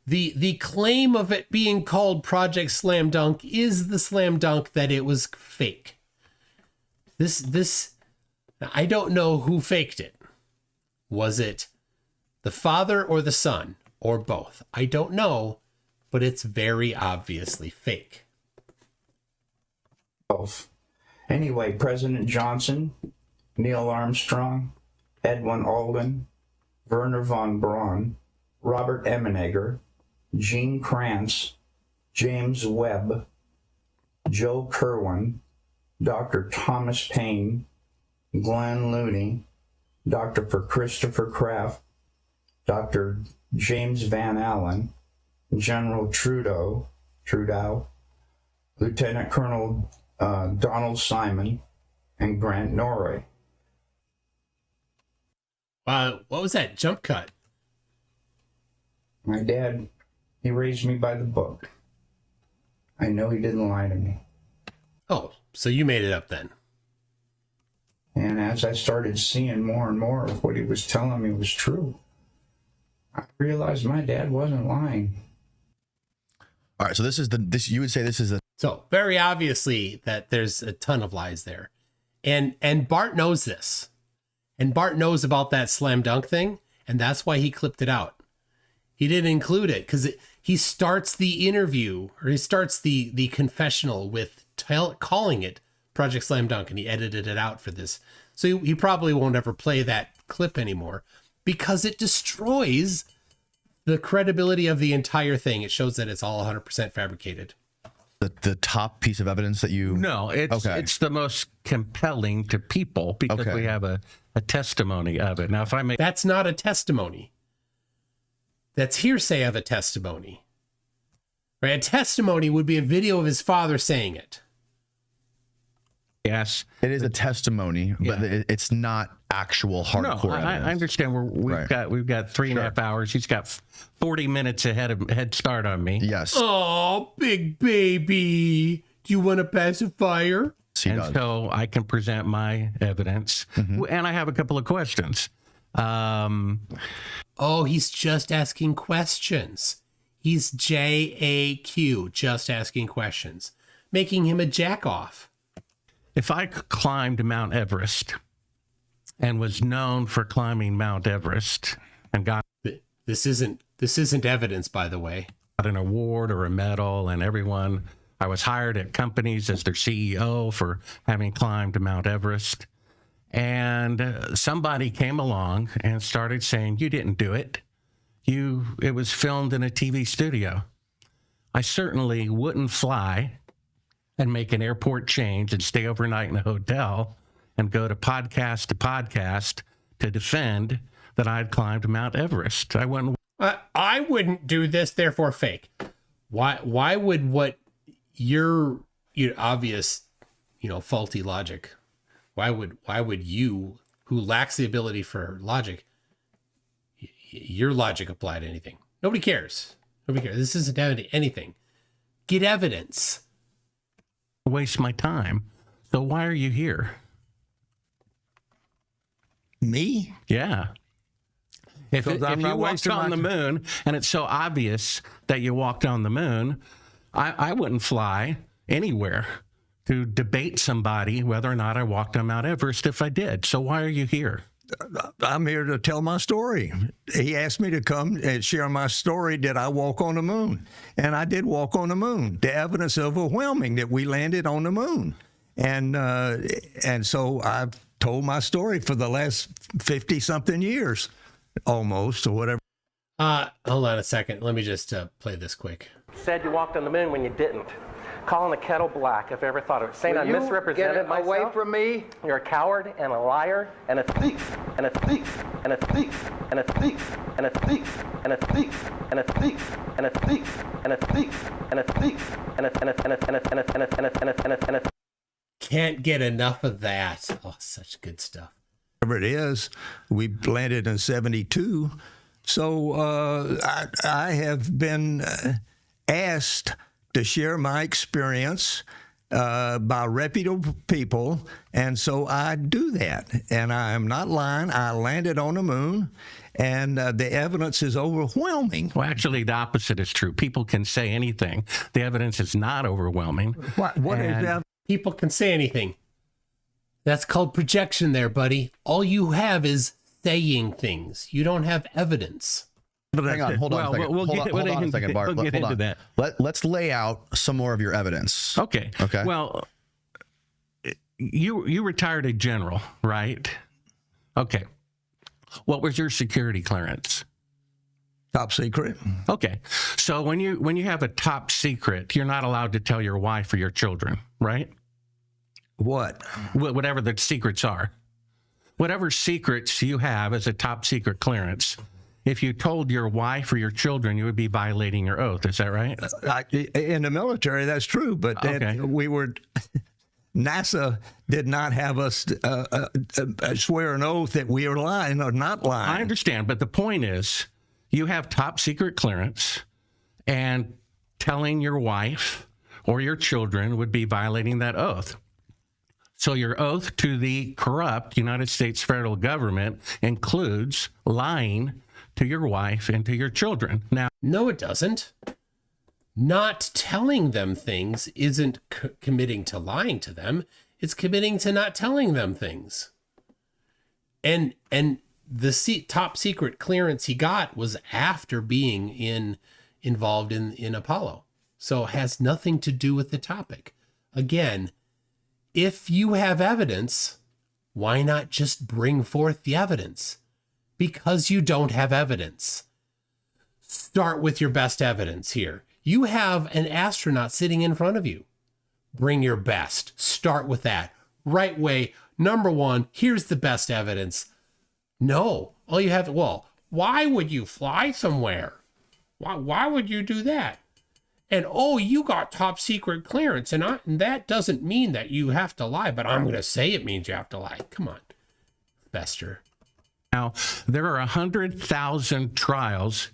Speaker 1: The claim of it being called Project Slam Dunk is the slam dunk that it was fake. This I don't know who faked it. Was it the father or the son or both? I don't know, but it's very obviously fake.
Speaker 6: Both. Anyway, President Johnson, Neil Armstrong, Edwin Aldrin, Werner von Braun, Robert Emenegger, Gene Kranz, James Webb, Joe Kerwin, Dr. Thomas Paine, Glenn Looney, Dr. Christopher Kraft, Dr. James Van Allen, General Trudeau, Lieutenant Colonel Donald Simon, and Grant Norrie.
Speaker 1: What was that jump cut?
Speaker 6: My dad, he raised me by the book. I know he didn't lie to me.
Speaker 1: Oh, so you made it up then.
Speaker 6: And as I started seeing more and more of what he was telling me was true, I realized my dad wasn't lying.
Speaker 3: All right, so you would say this is
Speaker 1: So very obviously that there's a ton of lies there. And Bart knows this. And Bart knows about that slam dunk thing, and that's why he clipped it out. He didn't include it because he starts the interview, or he starts the confessional with calling it Project Slam Dunk, and he edited it out for this. So he probably won't ever play that clip anymore because it destroys the credibility of the entire thing. It shows that it's all 100% fabricated.
Speaker 3: the top piece of evidence that you...
Speaker 5: No, it's the most compelling to people because we have a testimony of it. Now, if I may...
Speaker 1: That's not a testimony. That's hearsay of a testimony. Right? A testimony would be a video of his father saying it.
Speaker 5: Yes.
Speaker 3: It is a testimony, but it's not actual hardcore evidence.
Speaker 5: I understand. We've got 3.5 hours. He's got 40 minutes head start on me.
Speaker 3: Yes.
Speaker 1: Oh, big baby. Do you want a pacifier?
Speaker 5: So I can present my evidence. Mm-hmm. And I have a couple of questions.
Speaker 1: He's just asking questions. He's JAQ, just asking questions, making him a jack-off.
Speaker 5: If I climbed Mount Everest and was known for climbing Mount Everest and got...
Speaker 1: This isn't evidence, by the way.
Speaker 5: An award or a medal, and everyone... I was hired at companies as their CEO for having climbed Mount Everest. And somebody came along and started saying, you didn't do it. It was filmed in a TV studio. I certainly wouldn't fly and make an airport change and stay overnight in a hotel and go to podcast to defend that I'd climbed Mount Everest. I wouldn't
Speaker 1: do this, therefore fake. Why would what your obvious, faulty logic, why would you, who lacks the ability for logic, your logic apply to anything? Nobody cares. This isn't anything. Get evidence.
Speaker 5: Waste my time. So why are you here?
Speaker 4: Me?
Speaker 5: Yeah. If you walked on the moon and it's so obvious that you walked on the moon, I wouldn't fly anywhere to debate somebody whether or not I walked on Mount Everest if I did. So why are you here?
Speaker 4: I'm here to tell my story. He asked me to come and share my story. Did I walk on the moon? And I did walk on the moon. The evidence is overwhelming that we landed on the moon. And so I've told my story for the last 50-something years, almost, or whatever.
Speaker 1: Hold on a second. Let me just play this quick.
Speaker 2: Said you walked on the moon when you didn't. Calling the kettle black if I ever thought of it. Saying I misrepresented myself. Away from me. You're a coward and a liar and a thief and a thief and a thief and a thief and a thief and a thief and a thief and a thief and a thief and a thief and a
Speaker 1: Can't get enough of that. Oh, such good stuff.
Speaker 4: Whatever it is, we landed in 72. So I have been asked to share my experience by reputable people, and so I do that. And I am not lying. I landed on the moon, and the evidence is overwhelming.
Speaker 5: Well, actually, the opposite is true. People can say anything. The evidence is not overwhelming.
Speaker 4: What is that?
Speaker 1: People can say anything. That's called projection there, buddy. All you have is saying things. You don't have evidence.
Speaker 3: Hang on, hold on a second. Hold on a second, Bart.
Speaker 5: We'll get into that.
Speaker 3: Let's lay out some more of your evidence.
Speaker 5: Okay. Well, you retired a general, right? Okay. What was your security clearance?
Speaker 4: Top secret.
Speaker 5: Okay. So when you have a top secret, you're not allowed to tell your wife or your children, right?
Speaker 4: What?
Speaker 5: Whatever the secrets are. Whatever secrets you have as a top secret clearance, if you told your wife or your children, you would be violating your oath. Is that right?
Speaker 4: In the military, that's true. But we were, NASA did not have us swear an oath that we are lying or not lying.
Speaker 5: I understand. But the point is, you have top secret clearance, and telling your wife or your children would be violating that oath. So your oath to the corrupt United States federal government includes lying to your wife and to your children. Now,
Speaker 1: no, it doesn't. Not telling them things isn't committing to lying to them. It's committing to not telling them things. And the top secret clearance he got was after being involved in Apollo. So it has nothing to do with the topic. Again, if you have evidence, why not just bring forth the evidence? Because you don't have evidence. Start with your best evidence here. You have an astronaut sitting in front of you. Bring your best. Start with that. Right way. Number one, here's the best evidence. No. All you have, well, why would you fly somewhere? Why would you do that? And, oh, you got top secret clearance, and that doesn't mean that you have to lie, but I'm going to say it means you have to lie. Come on, Bester.
Speaker 5: Now, there are 100,000 trials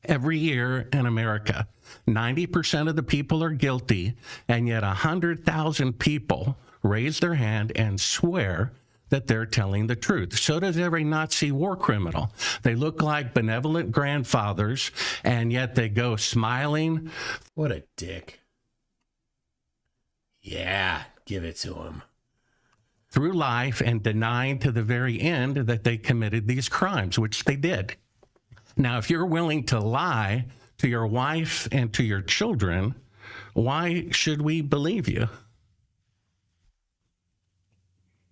Speaker 5: every year in America. 90% of the people are guilty, and yet 100,000 people raise their hand and swear that they're telling the truth. So does every Nazi war criminal. They look like benevolent grandfathers, and yet they go smiling.
Speaker 1: What a dick. Yeah, give it to him.
Speaker 5: Through life and denying to the very end that they committed these crimes, which they did. Now, if you're willing to lie to your wife and to your children, why should we believe you?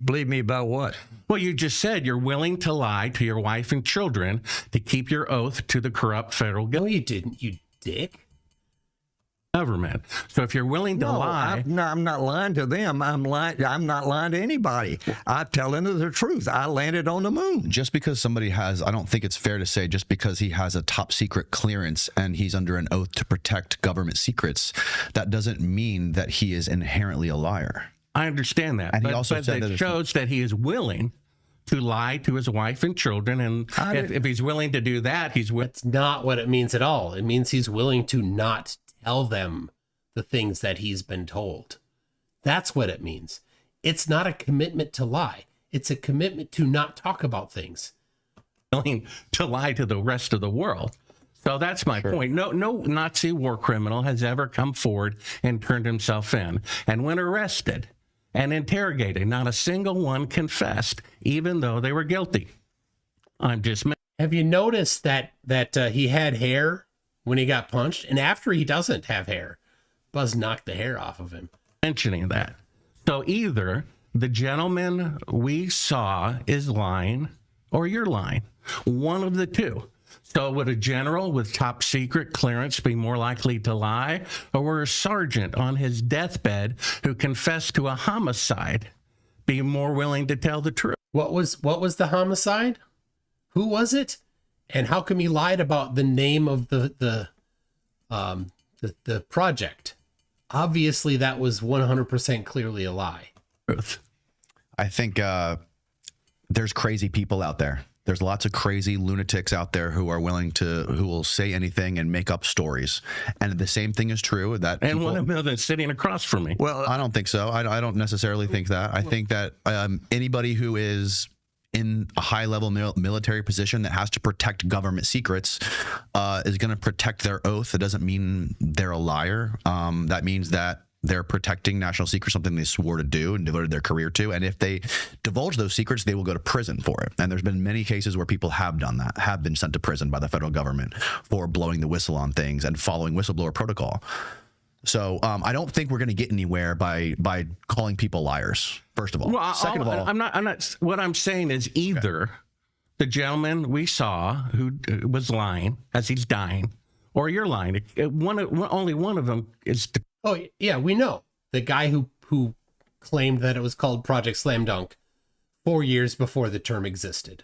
Speaker 4: Believe me about what?
Speaker 5: Well, you just said you're willing to lie to your wife and children to keep your oath to the corrupt federal government.
Speaker 1: No, you didn't, you dick.
Speaker 5: Government. So if you're willing to lie,
Speaker 4: I'm not lying to them. I'm not lying to anybody. I'm telling them the truth. I landed on the moon.
Speaker 3: Just because somebody has, I don't think it's fair to say, just because he has a top secret clearance and he's under an oath to protect government secrets, that doesn't mean that he is inherently a liar.
Speaker 5: I understand that.
Speaker 3: And
Speaker 5: but,
Speaker 3: he also
Speaker 5: but
Speaker 3: said
Speaker 5: it
Speaker 3: that
Speaker 5: shows that he is willing to lie to his wife and children. And if he's willing to do that, he's willing.
Speaker 1: That's not what it means at all. It means he's willing to not tell them the things that he's been told. That's what it means. It's not a commitment to lie. It's a commitment to not talk about things.
Speaker 5: Willing to lie to the rest of the world. So that's my point. No Nazi war criminal has ever come forward and turned himself in. And when arrested, and interrogated. Not a single one confessed, even though they were guilty. I'm just
Speaker 1: Have you noticed that he had hair when he got punched, and after he doesn't have hair, Buzz knocked the hair off of him.
Speaker 5: mentioning that. So either the gentleman we saw is lying or you're lying. One of the two. So would a general with top secret clearance be more likely to lie, or would a sergeant on his deathbed who confessed to a homicide be more willing to tell the truth?
Speaker 1: What was the homicide? Who was it? And how come he lied about the name of the project? Obviously, that was 100% clearly a lie.
Speaker 3: I think there's crazy people out there. There's lots of crazy lunatics out there who will say anything and make up stories. And the same thing is true that
Speaker 5: and one of them is sitting across from me.
Speaker 3: Well, I don't think so. I don't necessarily think that. I think that anybody who is in a high-level military position that has to protect government secrets is going to protect their oath. It doesn't mean they're a liar. That means that they're protecting national secrets, something they swore to do and devoted their career to. And if they divulge those secrets, they will go to prison for it. And there's been many cases where people have done that, have been sent to prison by the federal government for blowing the whistle on things and following whistleblower protocol. So I don't think we're going to get anywhere by calling people liars. First of all,
Speaker 5: well,
Speaker 3: second of all,
Speaker 5: I'm not. What I'm saying is either the gentleman we saw who was lying as he's dying, or you're lying. Only one of them is.
Speaker 1: Oh yeah, we know the guy who claimed that it was called Project Slam Dunk 4 years before the term existed.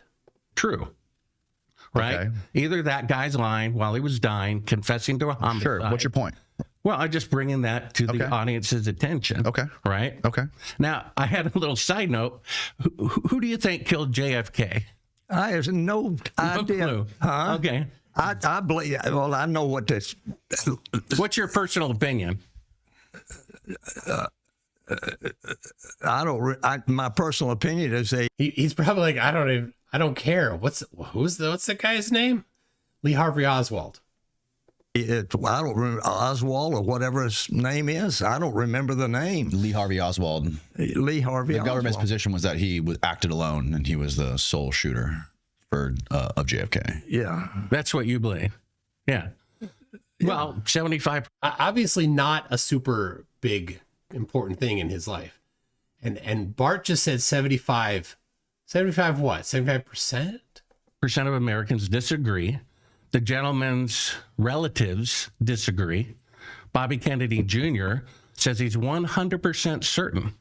Speaker 5: True. Right. Okay. Either that guy's lying while he was dying, confessing to a homicide.
Speaker 3: Sure. What's your point?
Speaker 5: Well, I'm just bringing that to the audience's attention. Okay. Right?
Speaker 3: Okay.
Speaker 5: Now, I had a little side note. Who do you think killed JFK?
Speaker 4: I have no idea.
Speaker 5: Clue.
Speaker 4: Huh?
Speaker 5: Okay.
Speaker 4: I believe, well, I know what this...
Speaker 5: What's your personal opinion?
Speaker 4: My personal opinion is
Speaker 1: he's probably like, I don't care. What's the guy's name? Lee Harvey Oswald.
Speaker 4: I don't remember Oswald or whatever his name is. I don't remember the name.
Speaker 3: Lee Harvey Oswald.
Speaker 4: Lee Harvey
Speaker 3: The
Speaker 4: Oswald.
Speaker 3: government's position was that he acted alone and he was the sole shooter of JFK.
Speaker 4: Yeah.
Speaker 5: That's what you believe. Yeah. Well, 75.
Speaker 1: Obviously not a super big important thing in his life. And Bart just said 75. 75 what? 75%?
Speaker 5: Percent of Americans disagree. The gentleman's relatives disagree. Bobby Kennedy Jr. says he's 100% certain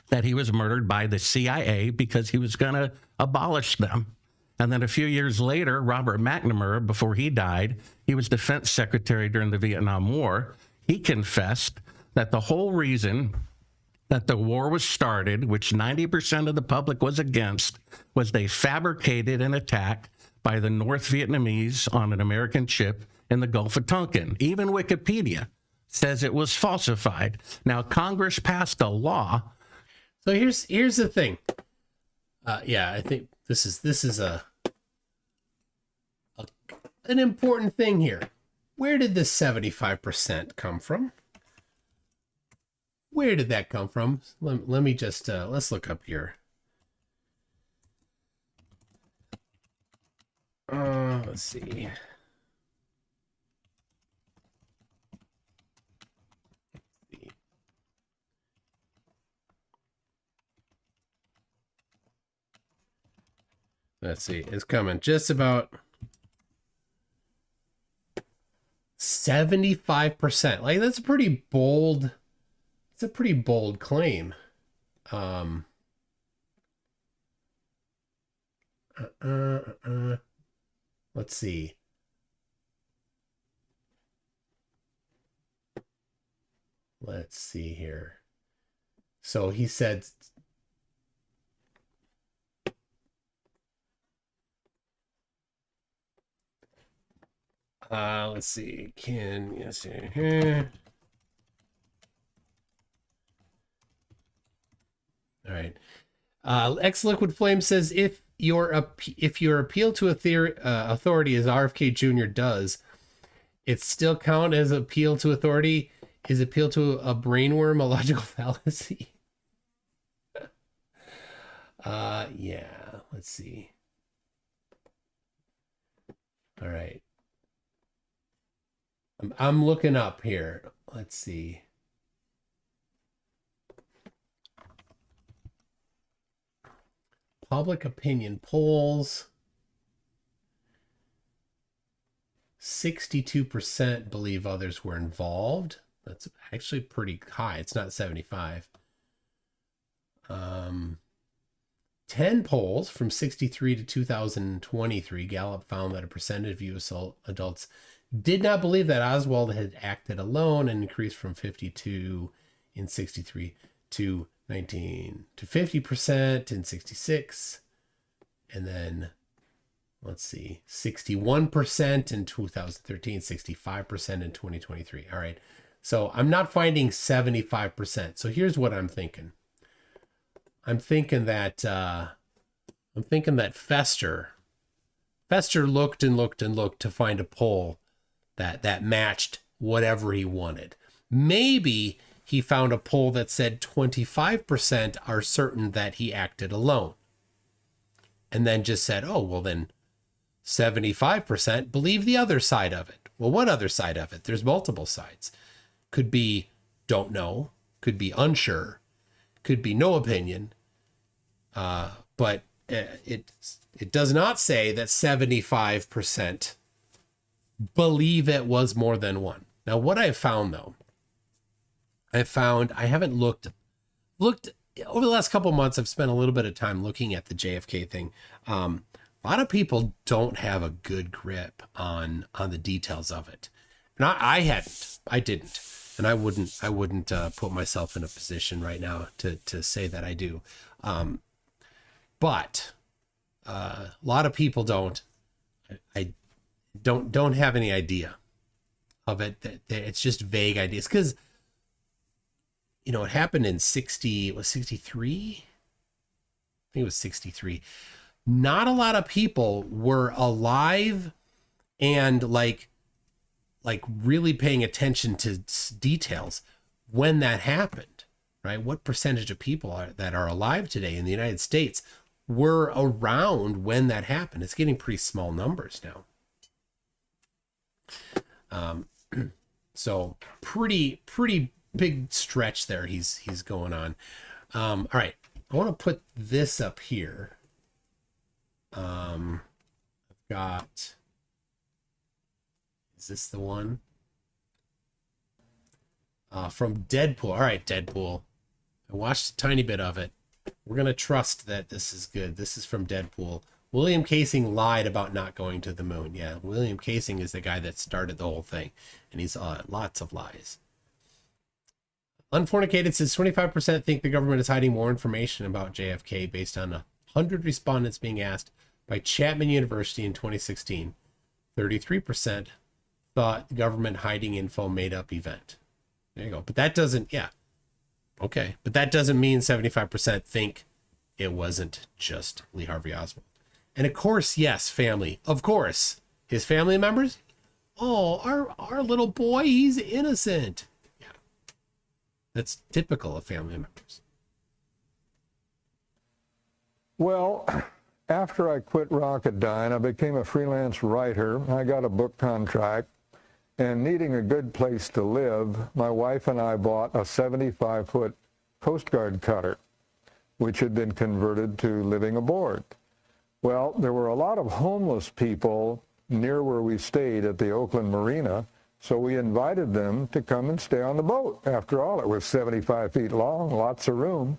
Speaker 5: that he was murdered by the CIA because he was going to abolish them. And then a few years later, Robert McNamara, before he died, he was defense secretary during the Vietnam War. He confessed that the whole reason that the war was started, which 90% of the public was against, was they fabricated an attack by the North Vietnamese on an American ship in the Gulf of Tonkin. Even Wikipedia says it was falsified. Now, Congress passed a law.
Speaker 1: So here's the thing. Yeah, I think this is an important thing here. Where did this 75% come from? Where did that come from? Let me just let's look up here. Let's see. Let's see. It's coming. Just about 75%. Like that's a pretty bold. It's a pretty bold claim. Let's see. Let's see here. So he said let's see. Yes here. All right. Ex Liquid Flame says if your appeal to authority as RFK Jr. does, it still count as appeal to authority? Is appeal to a brainworm a logical fallacy? Yeah, let's see. All right. I'm looking up here. Let's see. Public opinion polls. 62% believe others were involved. That's actually pretty high. It's not 75. 10 polls from 63 to 2023, Gallup found that a percentage of U.S. adults did not believe that Oswald had acted alone, and increased from 52 in 63 to 19 to 50% in 66. And then, let's see, 61% in 2013, 65% in 2023. All right. So I'm not finding 75%. So here's what I'm thinking. I'm thinking that Fester looked and looked and looked to find a poll that matched whatever he wanted. Maybe he found a poll that said 25% are certain that he acted alone. And then just said, oh, well then 75% believe the other side of it. Well, what other side of it? There's multiple sides. Could be don't know, could be unsure, could be no opinion. But it does not say that 75% believe it was more than one. Now, what I've found though, I haven't looked over the last couple of months. I've spent a little bit of time looking at the JFK thing. A lot of people don't have a good grip on the details of it. And I didn't. And I wouldn't put myself in a position right now to say that I do. But a lot of people don't. I don't have any idea of it. It's just vague ideas because, you know, it happened in 63. I think it was 63. Not a lot of people were alive and like really paying attention to details when that happened, right? What percentage of people that are alive today in the United States were around when that happened? It's getting pretty small numbers now. So pretty big stretch there he's going on. All right, I want to put this up here. I've got, is this the one? From Deadpool. All right, Deadpool. I watched a tiny bit of it. We're going to trust that this is good. This is from Deadpool. William Casing lied about not going to the moon. Yeah, William Casing is the guy that started the whole thing. And he's lots of lies. Unfornicated says 25% think the government is hiding more information about JFK based on 100 respondents being asked by Chapman University in 2016. 33% thought the government hiding info made up event. There you go. But that doesn't, yeah. Okay. But that doesn't mean 75% think it wasn't just Lee Harvey Oswald. And of course, yes, family. Of course. His family members? Oh, our little boy, he's innocent. Yeah. That's typical of family members.
Speaker 8: Well, after I quit Rocketdyne, I became a freelance writer. I got a book contract. And needing a good place to live, my wife and I bought a 75-foot Coast Guard cutter, which had been converted to living aboard. Well, there were a lot of homeless people near where we stayed at the Oakland Marina, so we invited them to come and stay on the boat. After all, it was 75 feet long, lots of room.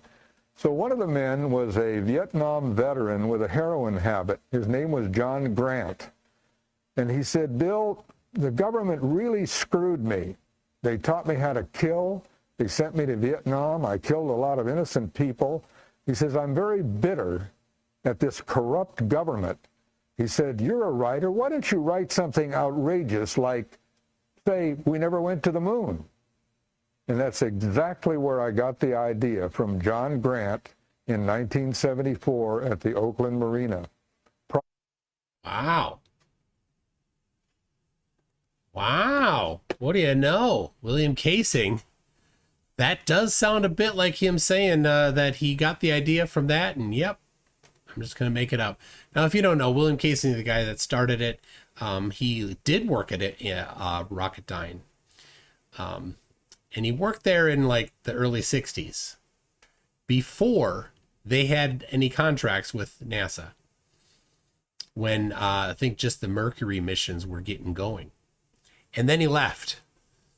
Speaker 8: So one of the men was a Vietnam veteran with a heroin habit. His name was John Grant. And he said, Bill, the government really screwed me. They taught me how to kill. They sent me to Vietnam. I killed a lot of innocent people. He says, I'm very bitter at this corrupt government. He said, you're a writer. Why don't you write something outrageous like, say, we never went to the moon? And that's exactly where I got the idea from John Grant in 1974 at the Oakland Marina.
Speaker 1: Wow. Wow. What do you know? William Casing. That does sound a bit like him saying that he got the idea from that. And yep, I'm just going to make it up. Now, if you don't know, William Casey, the guy that started it, he did work at it, Rocketdyne. And he worked there in like the early 60s before they had any contracts with NASA. When I think just the Mercury missions were getting going. And then he left.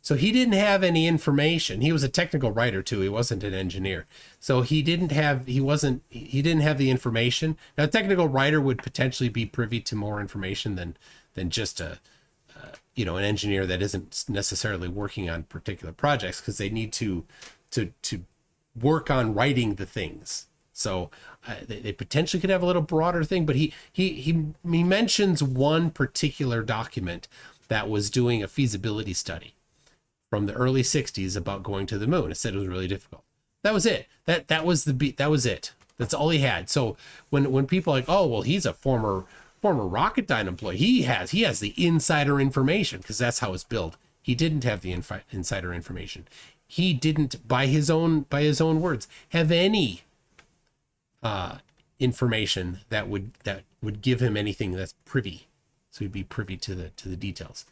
Speaker 1: So he didn't have any information. He was a technical writer too. He wasn't an engineer. So he didn't have the information. Now, a technical writer would potentially be privy to more information than just an engineer that isn't necessarily working on particular projects, because they need to work on writing the things. So they potentially could have a little broader thing, but he mentions one particular document that was doing a feasibility study from the early 60s about going to the moon. It said it was really difficult. That was it. That was it. That's all he had. So when people are like, oh, well, he's a former Rocketdyne employee, he has the insider information, because that's how it's built. He didn't have the insider information. He didn't, by his own words, have any information that would give him anything that's privy, so he'd be privy to the details.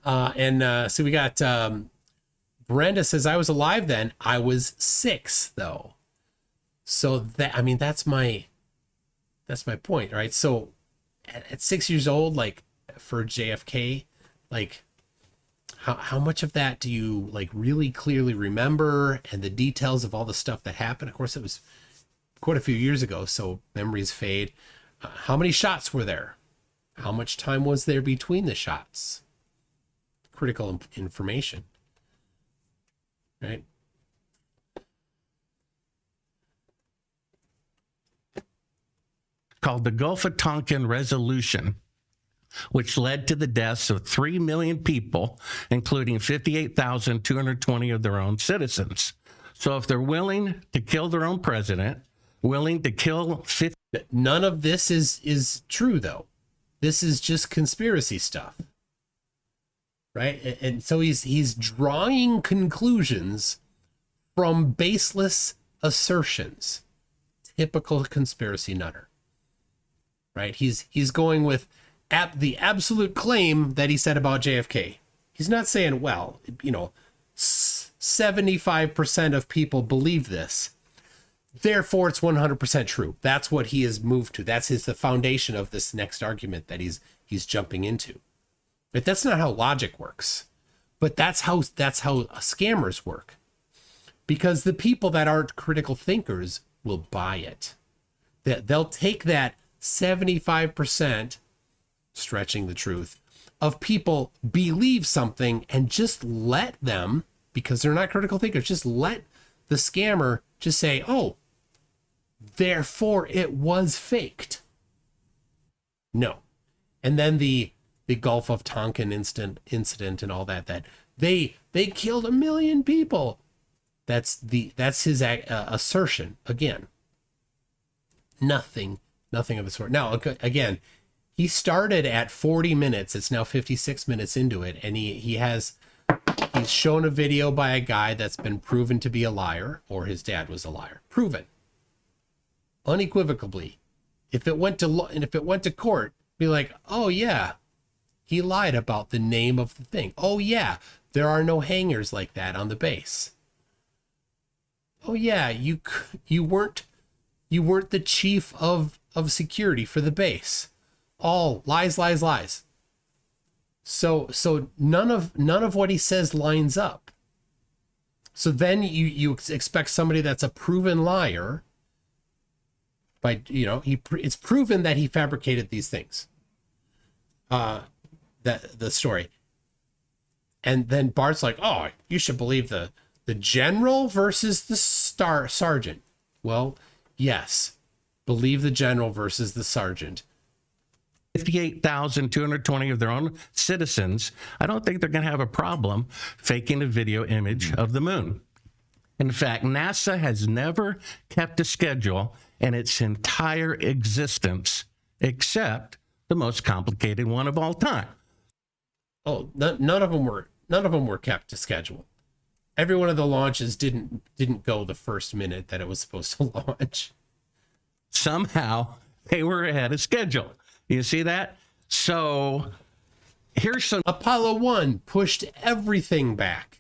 Speaker 1: So we got Brenda says, I was alive then. I was 6 though. So that's my point, right? So at 6 years old, like for JFK, like how much of that do you like really clearly remember, and the details of all the stuff that happened? Of course, it was quite a few years ago, so memories fade. How many shots were there? How much time was there between the shots? Critical information, right?
Speaker 5: Called the Gulf of Tonkin Resolution, which led to the deaths of 3 million people, including 58,220 of their own citizens. So if they're willing to kill their own president, willing to kill 50...
Speaker 1: None of this is true, though. This is just conspiracy stuff, right? And so he's drawing conclusions from baseless assertions. Typical conspiracy nutter, right? He's going with the absolute claim that he said about JFK. He's not saying, well, 75% of people believe this, therefore it's 100% true. That's what he has moved to. That's the foundation of this next argument that he's jumping into. But that's not how logic works. But that's how scammers work. Because the people that aren't critical thinkers will buy it. They'll take that 75%, stretching the truth, of people believe something and just let them, because they're not critical thinkers, just let the scammer just say, oh, therefore it was faked. No. And then the Gulf of Tonkin incident and all that they killed 1 million people. That's his assertion. Again, nothing of the sort. Now, again, he started at 40 minutes. It's now 56 minutes into it. And he's shown a video by a guy that's been proven to be a liar, or his dad was a liar. Proven. Unequivocally. If it went to court, be like, oh yeah, he lied about the name of the thing. Oh yeah, there are no hangars like that on the base. Oh yeah, you weren't the chief of security for the base. All lies. So none of what he says lines up. So then you expect somebody that's a proven liar, by it's proven that he fabricated these things. The story. And then Bart's like, oh, you should believe the general versus the sergeant. Well, yes, believe the general versus the sergeant.
Speaker 5: 58,220 of their own citizens, I don't think they're going to have a problem faking a video image of the moon. In fact, NASA has never kept a schedule in its entire existence, except the most complicated one of all time.
Speaker 1: Oh, none of them were kept to schedule. Every one of the launches didn't go the first minute that it was supposed to launch.
Speaker 5: somehow they were ahead of schedule. You see that? So here's some
Speaker 1: Apollo 1 pushed everything back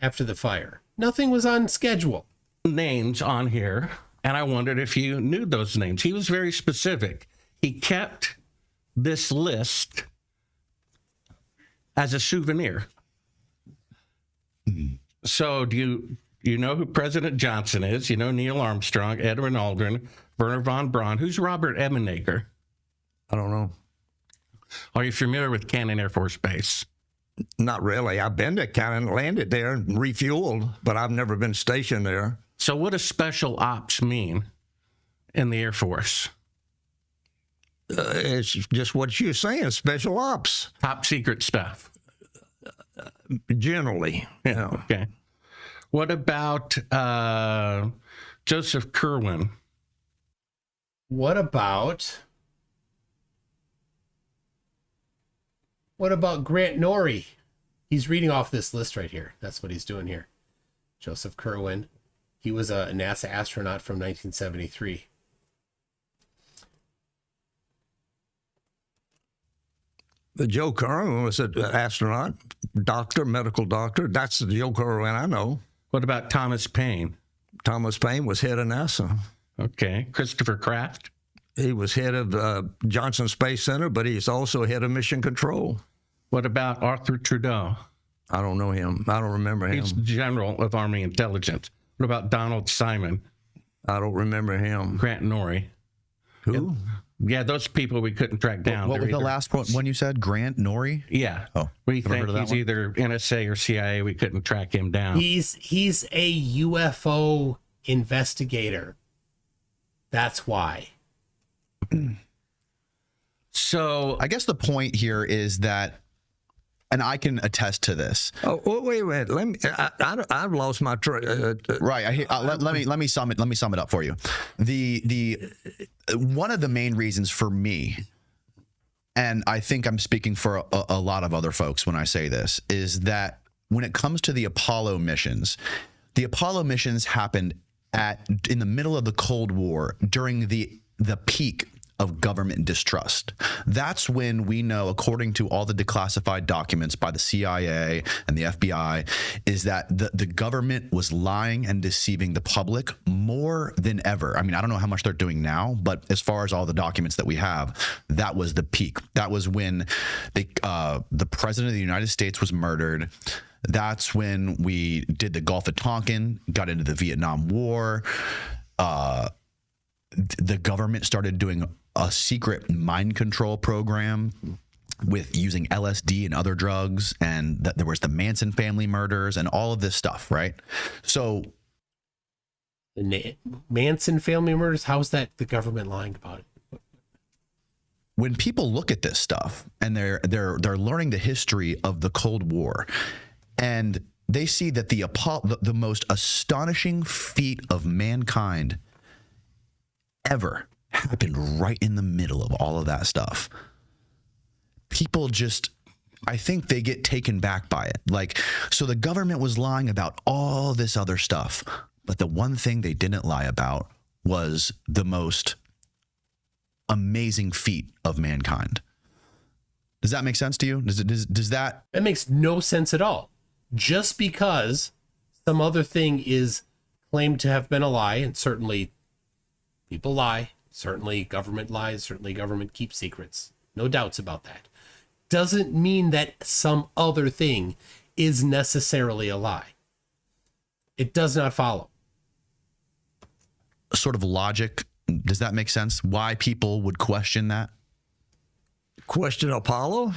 Speaker 1: after the fire. Nothing was on schedule.
Speaker 5: names on here, and I wondered if you knew those names. He was very specific. He kept this list as a souvenir. So do you know who President Johnson is? You know Neil Armstrong, Edwin Aldrin, Werner von Braun. Who's Robert Ebenezer?
Speaker 4: I don't know.
Speaker 5: Are you familiar with Cannon Air Force Base?
Speaker 4: Not really. I've been to Cannon, landed there, and refueled, but I've never been stationed there.
Speaker 5: So what does special ops mean in the Air Force?
Speaker 4: It's just what you're saying, special ops.
Speaker 5: Top secret stuff.
Speaker 4: Generally. You know.
Speaker 5: Okay. What about Joseph Kerwin?
Speaker 1: What about Grant Norrie? He's reading off this list right here. That's what he's doing here. Joseph Kerwin. He was a NASA astronaut from 1973.
Speaker 4: Joe Kerwin was an astronaut, doctor, medical doctor. That's the Joe Kerwin I know.
Speaker 5: What about Thomas Paine?
Speaker 4: Thomas Paine was head of NASA.
Speaker 5: Okay. Christopher Kraft?
Speaker 4: He was head of Johnson Space Center, but he's also head of Mission Control.
Speaker 5: What about Arthur Trudeau?
Speaker 4: I don't know him. I don't remember him.
Speaker 5: He's General of Army Intelligence. What about Donald Simon?
Speaker 4: I don't remember him.
Speaker 5: Grant Norrie?
Speaker 4: Who?
Speaker 5: Yeah, those people we couldn't track down.
Speaker 3: What was the last one you said? Grant Norrie?
Speaker 5: Yeah.
Speaker 3: Oh,
Speaker 5: we
Speaker 3: haven't
Speaker 5: think
Speaker 3: heard of that
Speaker 5: he's
Speaker 3: one.
Speaker 5: either NSA or CIA. We couldn't track him down.
Speaker 1: He's a UFO investigator. That's why.
Speaker 5: So
Speaker 3: I guess the point here is that, and I can attest to this.
Speaker 4: Oh, wait a minute. Let me. I've lost my train.
Speaker 3: Right. Let me sum it up for you. The one of the main reasons for me, and I think I'm speaking for a lot of other folks when I say this, is that when it comes to the Apollo missions happened in the middle of the Cold War during the peak of government distrust. That's when we know, according to all the declassified documents by the CIA and the FBI, is that the government was lying and deceiving the public more than ever. I mean, I don't know how much they're doing now, but as far as all the documents that we have, that was the peak. That was when the president of the United States was murdered. That's when we did the Gulf of Tonkin, got into the Vietnam War. The government started doing a secret mind control program with using LSD and other drugs, and there was the Manson family murders and all of this stuff, right? So
Speaker 1: The Manson family murders, how's that the government lying about it?
Speaker 3: when people look at this stuff and they're learning the history of the Cold War, and they see that the most astonishing feat of mankind ever happened right in the middle of all of that stuff, people just, I think they get taken back by it. Like, so the government was lying about all this other stuff, but the one thing they didn't lie about was the most amazing feat of mankind. Does that make sense to you? Does that?
Speaker 1: That makes no sense at all. Just because some other thing is claimed to have been a lie, and certainly people lie, certainly government lies, certainly government keeps secrets, no doubts about that, doesn't mean that some other thing is necessarily a lie. It does not follow.
Speaker 3: Sort of logic. Does that make sense? Why people would question that?
Speaker 4: Question Apollo?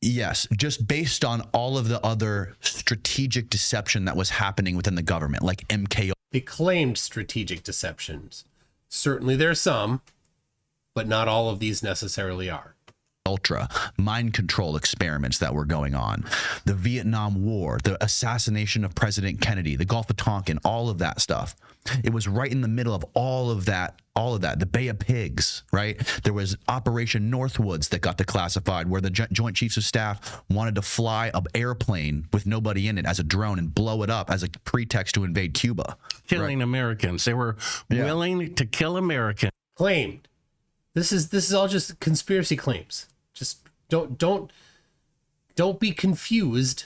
Speaker 3: Yes, just based on all of the other strategic deception that was happening within the government, like MK.
Speaker 1: The claimed strategic deceptions. Certainly there's some, but not all of these necessarily are.
Speaker 3: Ultra, mind control experiments that were going on, the Vietnam War, the assassination of President Kennedy, the Gulf of Tonkin, all of that stuff. It was right in the middle of all of that, the Bay of Pigs, right? There was Operation Northwoods that got declassified, where the Joint Chiefs of Staff wanted to fly an airplane with nobody in it as a drone and blow it up as a pretext to invade Cuba.
Speaker 5: Killing Americans. They were willing to kill Americans.
Speaker 1: Claimed. This is all just conspiracy claims. Just don't be confused.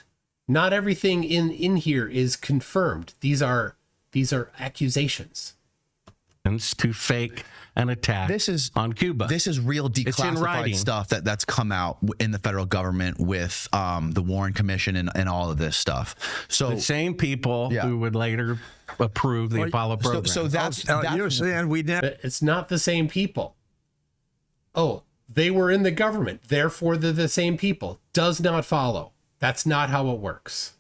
Speaker 1: Not everything in here is confirmed. These are accusations.
Speaker 5: To fake an attack on Cuba.
Speaker 3: This is real declassified stuff that's come out in the federal government with the Warren Commission and all of this stuff. So
Speaker 5: the same people who would later approve the Apollo program.
Speaker 3: So that's
Speaker 4: you're saying we didn't.
Speaker 1: It's not the same people. Oh, they were in the government, therefore they're the same people. Does not follow. That's not how it works.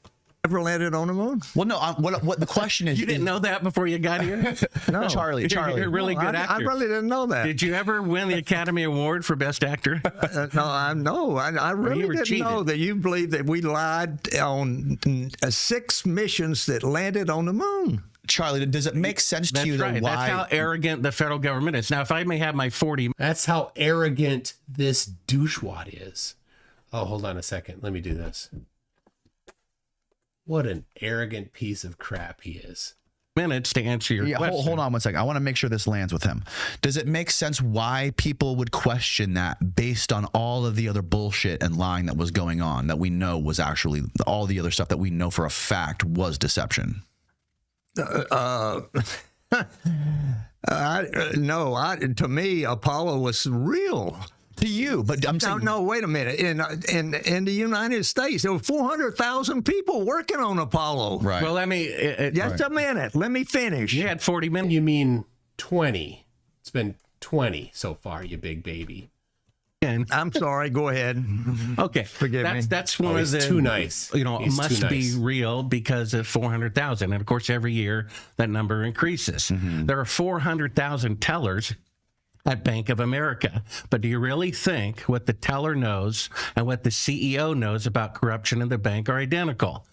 Speaker 4: Ever landed on the moon?
Speaker 3: Well, no. What the question is?
Speaker 5: You didn't know that before you got here?
Speaker 4: No,
Speaker 3: Charlie.
Speaker 5: You're a really good actor.
Speaker 4: I really didn't know that.
Speaker 5: Did you ever win the Academy Award for Best Actor?
Speaker 4: I really
Speaker 5: you were
Speaker 4: didn't know
Speaker 5: cheated.
Speaker 4: that you believe that we lied on 6 missions that landed on the moon.
Speaker 3: Charlie, does it make sense to you
Speaker 5: Right.
Speaker 3: why?
Speaker 5: That's how arrogant the federal government is. Now, if I may have my 40.
Speaker 1: That's how arrogant this douchewad is. Oh, hold on a second. Let me do this. What an arrogant piece of crap he is.
Speaker 5: Minutes to answer your question.
Speaker 3: Hold on one second. I want to make sure this lands with him. Does it make sense why people would question that based on all of the other bullshit and lying that was going on that we know was actually all the other stuff that we know for a fact was deception?
Speaker 4: To me, Apollo was real.
Speaker 3: To you, but I'm saying
Speaker 4: No, wait a minute. In the United States, there were 400,000 people working on Apollo.
Speaker 3: right.
Speaker 5: Well, let me.
Speaker 4: Just a minute. Let me finish.
Speaker 5: You had 40 minutes.
Speaker 1: You mean 20? It's been 20 so far, you big baby.
Speaker 4: I'm sorry. Go ahead.
Speaker 5: Okay,
Speaker 4: Forgive me.
Speaker 5: That's one of
Speaker 1: He's
Speaker 5: the
Speaker 1: too nice.
Speaker 5: You know,
Speaker 1: He's
Speaker 5: must
Speaker 1: too
Speaker 5: be
Speaker 1: nice.
Speaker 5: real because of 400,000, and of course, every year that number increases. There are 400,000 tellers at Bank of America, but do you really think what the teller knows and what the CEO knows about corruption in the bank are identical?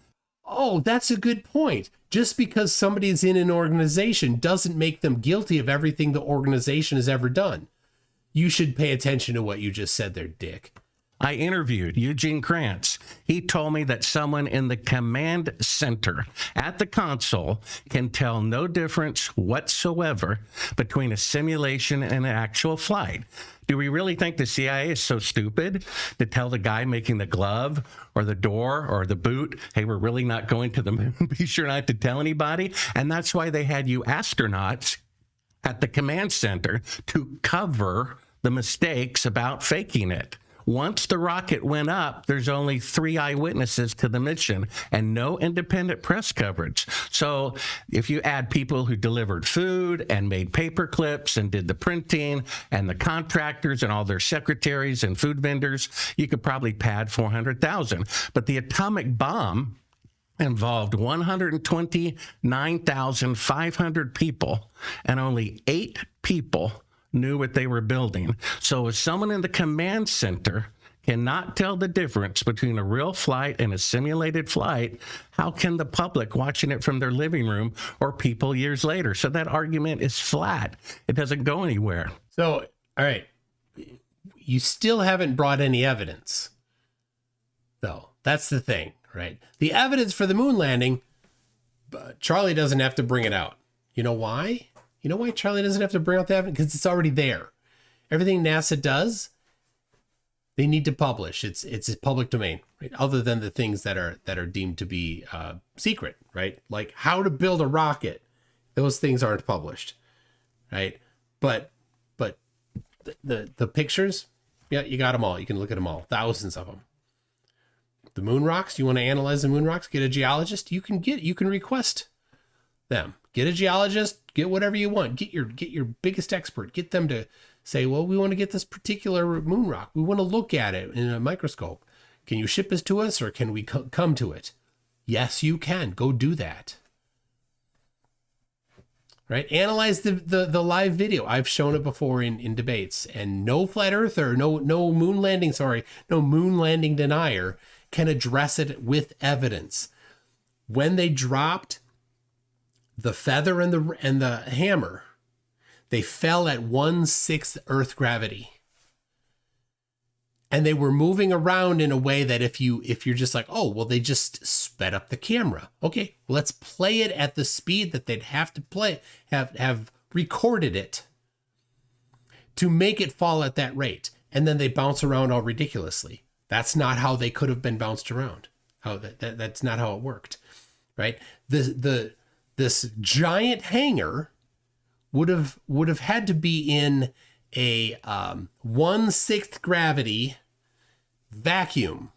Speaker 1: Oh, that's a good point. Just because somebody is in an organization doesn't make them guilty of everything the organization has ever done. You should pay attention to what you just said there, Dick.
Speaker 5: I interviewed Eugene Krantz. He told me that someone in the command center at the console can tell no difference whatsoever between a simulation and an actual flight. Do we really think the CIA is so stupid to tell the guy making the glove or the door or the boot, hey, we're really not going to the moon, be sure not to tell anybody? And that's why they had you astronauts at the command center to cover the mistakes about faking it. Once the rocket went up, there's only 3 eyewitnesses to the mission and no independent press coverage. So if you add people who delivered food and made paper clips and did the printing and the contractors and all their secretaries and food vendors, you could probably pad 400,000. But the atomic bomb involved 129,500 people, and only 8 people knew what they were building. So if someone in the command center cannot tell the difference between a real flight and a simulated flight, how can the public watching it from their living room or people years later? So that argument is flat. It doesn't go anywhere.
Speaker 1: So, all right. You still haven't brought any evidence, though. That's the thing, right? The evidence for the moon landing, Charlie doesn't have to bring it out. You know why? You know why Charlie doesn't have to bring out the evidence? Because it's already there. Everything NASA does, they need to publish. It's a public domain, right? Other than the things that are deemed to be secret, right? Like how to build a rocket. Those things aren't published, right? But the pictures, yeah, you got them all. You can look at them all. Thousands of them. The moon rocks. You want to analyze the moon rocks? Get a geologist. You can request them. Get a geologist, get whatever you want. Get your biggest expert. Get them to say, well, we want to get this particular moon rock. We want to look at it in a microscope. Can you ship this to us or can we come to it? Yes, you can. Go do that. right? Analyze the live video. I've shown it before in debates, and no flat earther, no moon landing denier can address it with evidence. When they dropped the feather and the hammer, they fell at 1/6 Earth gravity. And they were moving around in a way that if you're just like, oh, well, they just sped up the camera. Okay, well, let's play it at the speed that they'd have to have recorded it to make it fall at that rate. And then they bounce around all ridiculously. That's not how they could have been bounced around. That's not how it worked, right? This giant hangar would have had to be in a 1/6 gravity vacuum.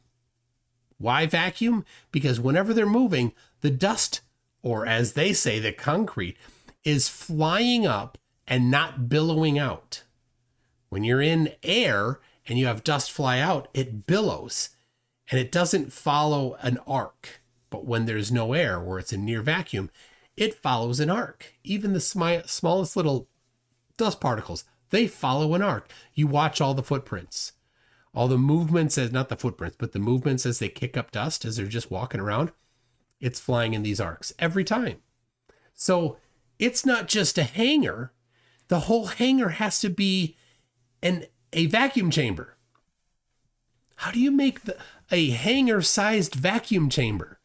Speaker 1: Why vacuum? Because whenever they're moving, the dust, or as they say, the concrete, is flying up and not billowing out. When you're in air and you have dust fly out, it billows and it doesn't follow an arc. But when there's no air, or it's a near vacuum, it follows an arc. Even the smallest little dust particles, they follow an arc. You watch all the footprints. All the movements, not the footprints, but the movements as they kick up dust, as they're just walking around, it's flying in these arcs every time. So it's not just a hangar. The whole hangar has to be a vacuum chamber. How do you make a hangar-sized vacuum chamber?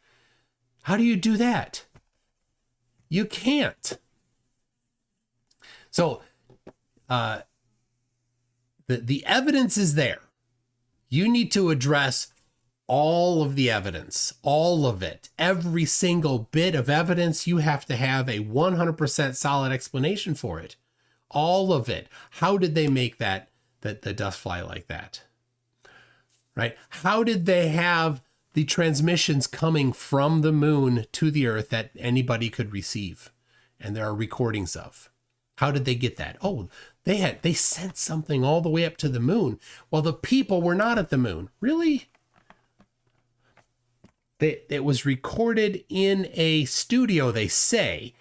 Speaker 1: How do you do that? You can't. So the evidence is there. You need to address all of the evidence, all of it, every single bit of evidence. You have to have a 100% solid explanation for it. All of it. How did they make the dust fly like that? Right? How did they have the transmissions coming from the moon to the Earth that anybody could receive? And there are recordings of. How did they get that? Oh, they sent something all the way up to the moon while the people were not at the moon. Really? It was recorded in a studio, they say,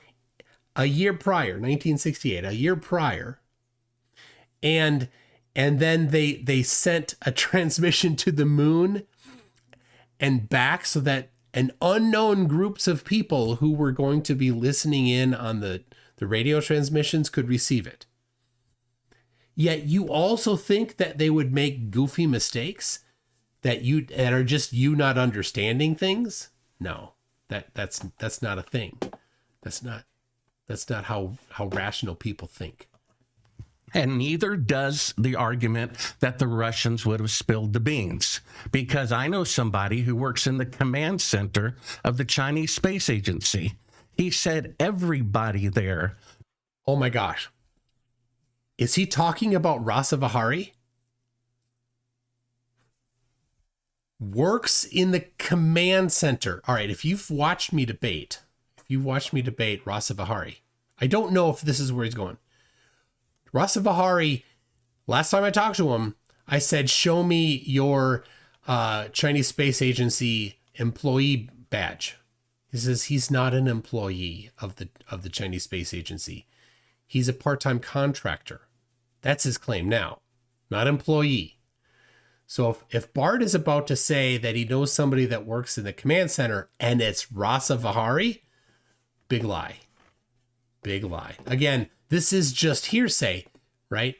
Speaker 1: a year prior, 1968, a year prior. And then they sent a transmission to the moon and back so that an unknown groups of people who were going to be listening in on the radio transmissions could receive it. Yet you also think that they would make goofy mistakes that are just you not understanding things? No, that's not a thing. That's not how rational people think.
Speaker 5: And neither does the argument that the Russians would have spilled the beans, because I know somebody who works in the command center of the Chinese Space Agency. He said everybody there.
Speaker 1: Oh my gosh. Is he talking about Rasa Vihari? Works in the command center. All right, if you've watched me debate Rasa Vihari, I don't know if this is where he's going. Rasa Vihari, last time I talked to him, I said, show me your Chinese Space Agency employee badge. He says he's not an employee of the Chinese Space Agency. He's a part-time contractor. That's his claim now, not employee. So if Bart is about to say that he knows somebody that works in the command center and it's Rasa Vihari, big lie. Big lie. Again, this is just hearsay, right?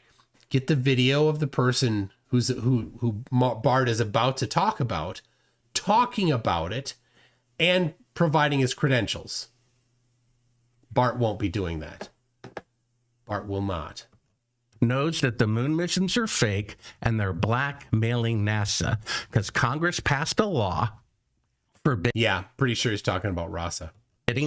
Speaker 1: Get the video of the person who Bart is about to talk about, talking about it, and providing his credentials. Bart won't be doing that. Bart will not.
Speaker 5: Knows that the moon missions are fake and they're blackmailing NASA because Congress passed a law forbidding.
Speaker 1: Yeah, pretty sure he's talking about Rasa.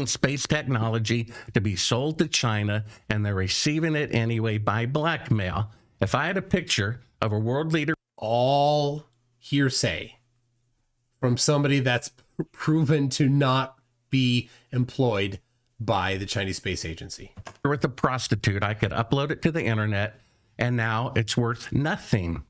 Speaker 5: Space technology to be sold to China, and they're receiving it anyway by blackmail. If I had a picture of a world leader.
Speaker 1: All hearsay from somebody that's proven to not be employed by the Chinese Space Agency.
Speaker 5: With a prostitute, I could upload it to the internet, and now it's worth nothing.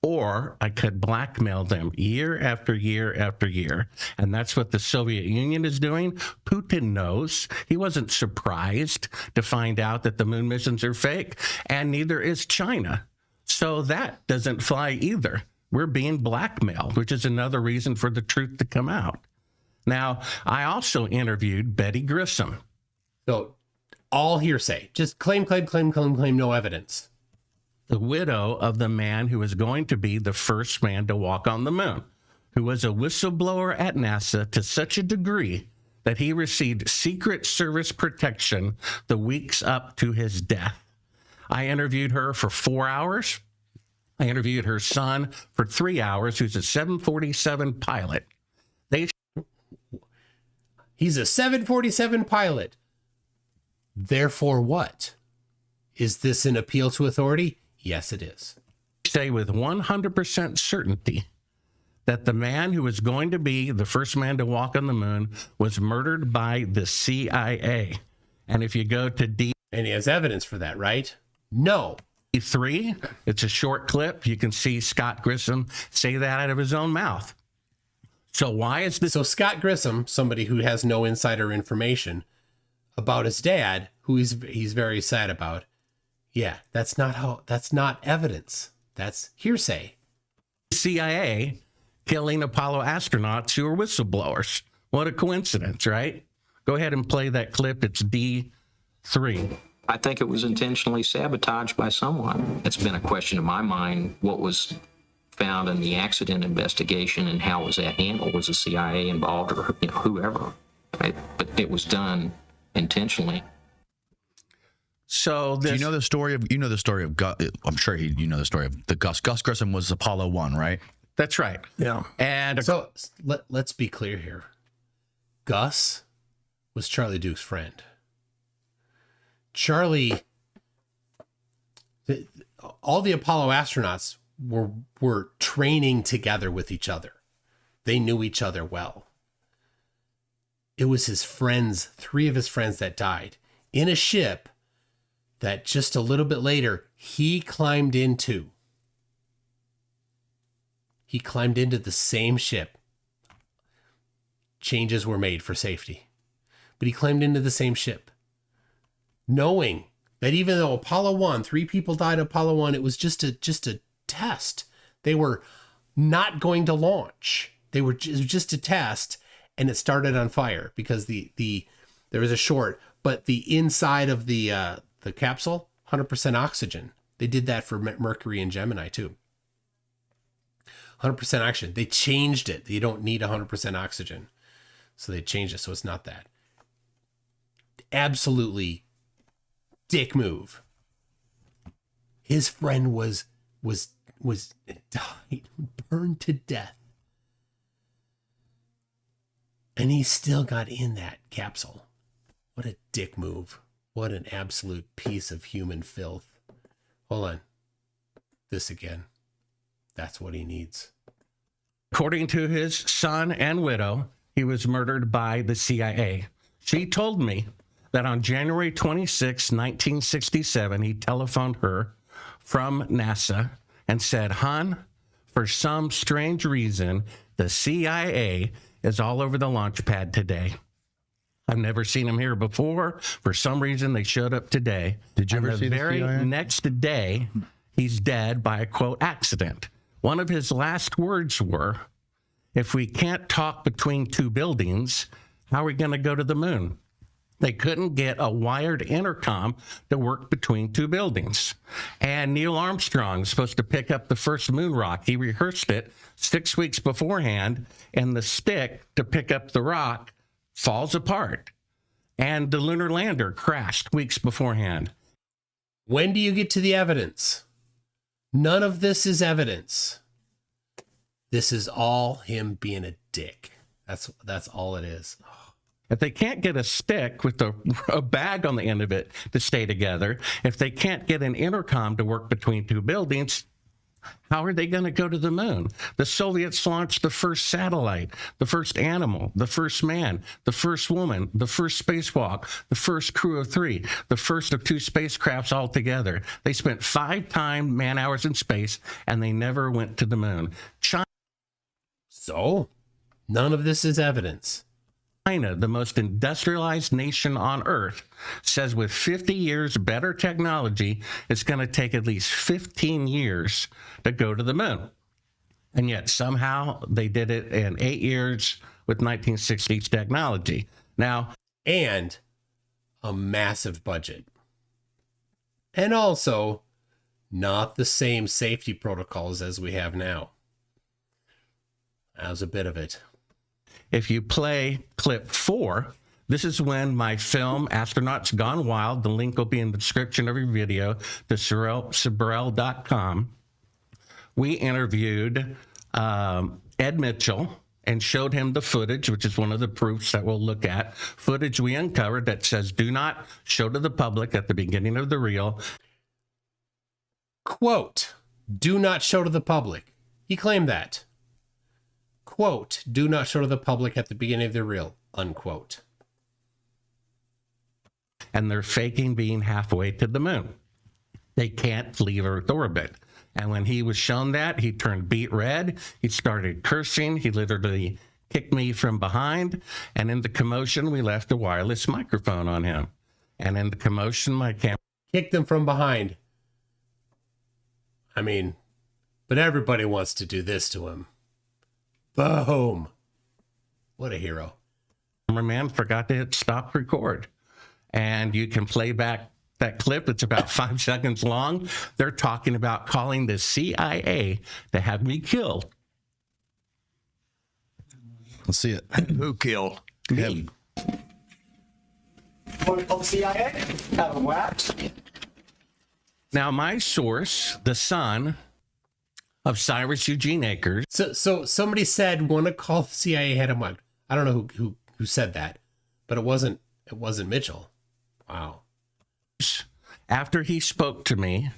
Speaker 5: or I could blackmail them year after year after year. And that's what the Soviet Union is doing. Putin knows. He wasn't surprised to find out that the moon missions are fake, and neither is China. So that doesn't fly either. We're being blackmailed, which is another reason for the truth to come out. Now, I also interviewed Betty Grissom.
Speaker 1: So all hearsay, just claim, no evidence.
Speaker 5: The widow of the man who was going to be the first man to walk on the moon, who was a whistleblower at NASA to such a degree that he received Secret Service protection the weeks up to his death. I interviewed her for 4 hours. I interviewed her son for 3 hours, who's a 747 pilot.
Speaker 1: He's a 747 pilot. Therefore what? Is this an appeal to authority? Yes, it is.
Speaker 5: Say with 100% certainty that the man who was going to be the first man to walk on the moon was murdered by the CIA. And if you go to
Speaker 1: And he has evidence for that, right? No.
Speaker 5: D3, it's a short clip. You can see Scott Grissom say that out of his own mouth. So why is this?
Speaker 1: So Scott Grissom, somebody who has no insider information about his dad, who he's very sad about. Yeah, that's not evidence. That's hearsay.
Speaker 5: CIA killing Apollo astronauts who are whistleblowers. What a coincidence, right? Go ahead and play that clip. It's D3.
Speaker 9: I think it was intentionally sabotaged by someone. It's been a question in my mind, what was found in the accident investigation and how was that handled? Was the CIA involved or whoever? Right? But it was done intentionally.
Speaker 3: So do you know the story of Gus? I'm sure you know the story of the Gus. Gus Grissom was Apollo 1, right?
Speaker 5: That's right.
Speaker 4: Yeah.
Speaker 5: And
Speaker 1: so let's be clear here. Gus was Charlie Duke's friend. Charlie, all the Apollo astronauts were training together with each other. They knew each other well. It was his friends, 3 of his friends that died in a ship that just a little bit later he climbed into. He climbed into the same ship. Changes were made for safety, but he climbed into the same ship, knowing that even though Apollo 1, 3 people died at Apollo 1, it was just a test. They were not going to launch. It was just a test, and it started on fire because there was a short, but the inside of the capsule, 100% oxygen. They did that for Mercury and Gemini too. 100% oxygen. They changed it. You don't need 100% oxygen. So they changed it so it's not that. Absolutely dick move. His friend was died, burned to death. And he still got in that capsule. What a dick move. What an absolute piece of human filth. Hold on. This again. That's what he needs.
Speaker 5: According to his son and widow, he was murdered by the CIA. She told me that on January 26, 1967, he telephoned her from NASA and said, "Hon, for some strange reason, the CIA is all over the launch pad today. I've never seen them here before. For some reason, they showed up today."
Speaker 3: Did you ever see
Speaker 5: the
Speaker 3: the CIA?
Speaker 5: very next day, he's dead by a, quote, accident. One of his last words were, "If we can't talk between 2 buildings, how are we going to go to the moon?" They couldn't get a wired intercom to work between 2 buildings. And Neil Armstrong is supposed to pick up the first moon rock. He rehearsed it 6 weeks beforehand, and the stick to pick up the rock falls apart. And the lunar lander crashed weeks beforehand.
Speaker 1: When do you get to the evidence? None of this is evidence. This is all him being a dick. That's all it is.
Speaker 5: If they can't get a stick with a bag on the end of it to stay together, if they can't get an intercom to work between 2 buildings, How are they going to go to the moon? The Soviets launched the first satellite, the first animal, the first man, the first woman, the first spacewalk, the first crew of 3, the first of 2 spacecrafts altogether. They spent 5 time man hours in space, and they never went to the moon.
Speaker 1: So, none of this is evidence.
Speaker 5: China, the most industrialized nation on Earth, says with 50 years better technology, it's going to take at least 15 years to go to the moon. And yet somehow they did it in 8 years with 1960s technology. Now,
Speaker 1: and a massive budget. And also, not the same safety protocols as we have now. That was a bit of it.
Speaker 5: If you play clip 4, this is when my film, Astronauts Gone Wild, the link will be in the description of your video, to Sibrel.com. We interviewed Ed Mitchell and showed him the footage, which is one of the proofs that we'll look at. Footage we uncovered that says, do not show to the public at the beginning of the reel.
Speaker 1: Quote, do not show to the public. He claimed that. Quote, do not show to the public at the beginning of the reel, unquote.
Speaker 5: And they're faking being halfway to the moon. They can't leave Earth orbit. And when he was shown that, he turned beet red. He started cursing. He literally kicked me from behind. And in the commotion, we left a wireless microphone on him. And in the commotion, my camera
Speaker 1: kicked him from behind. I mean, but everybody wants to do this to him. Boom. What a hero.
Speaker 5: Cameraman forgot to hit stop record. And you can play back that clip. It's about 5 seconds long. They're talking about calling the CIA to have me killed.
Speaker 3: Let's see it.
Speaker 4: Who killed?
Speaker 5: Me.
Speaker 10: Want to call the CIA? Have them waxed?
Speaker 5: Now, my source, the son of Cyrus Eugene Akers.
Speaker 1: So somebody said, want to call the CIA, had him whacked. I don't know who said that, but it wasn't Mitchell. Wow.
Speaker 5: After he spoke to me,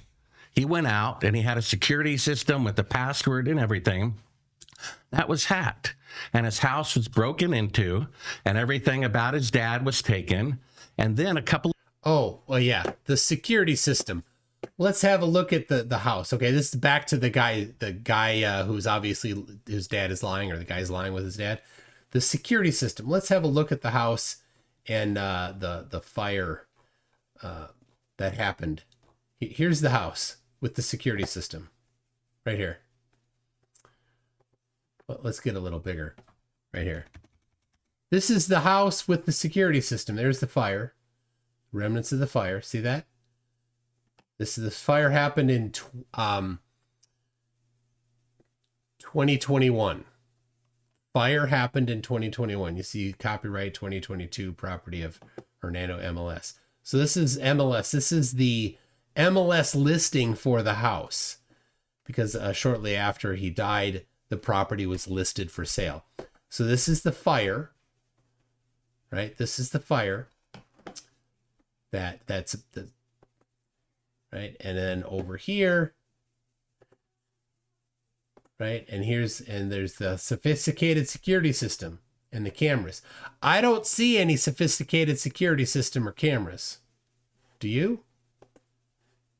Speaker 5: he went out and he had a security system with the password and everything. That was hacked. And his house was broken into and everything about his dad was taken. And then a couple.
Speaker 1: Oh, well, yeah. The security system. Let's have a look at the house. Okay, this is back to the guy who's obviously his dad is lying, or the guy's lying with his dad. The security system. Let's have a look at the house and the fire that happened. Here's the house with the security system, right here. Well, let's get a little bigger, right here. This is the house with the security system. There's the fire, remnants of the fire. See that? This fire happened in 2021. Fire happened in 2021. You see copyright 2022, property of Hernando MLS. So this is MLS. This is the MLS listing for the house, because shortly after he died, the property was listed for sale. So this is the fire, right? This is the fire. That's the right, and then over here, right, and there's the sophisticated security system and the cameras. I don't see any sophisticated security system or cameras. Do you?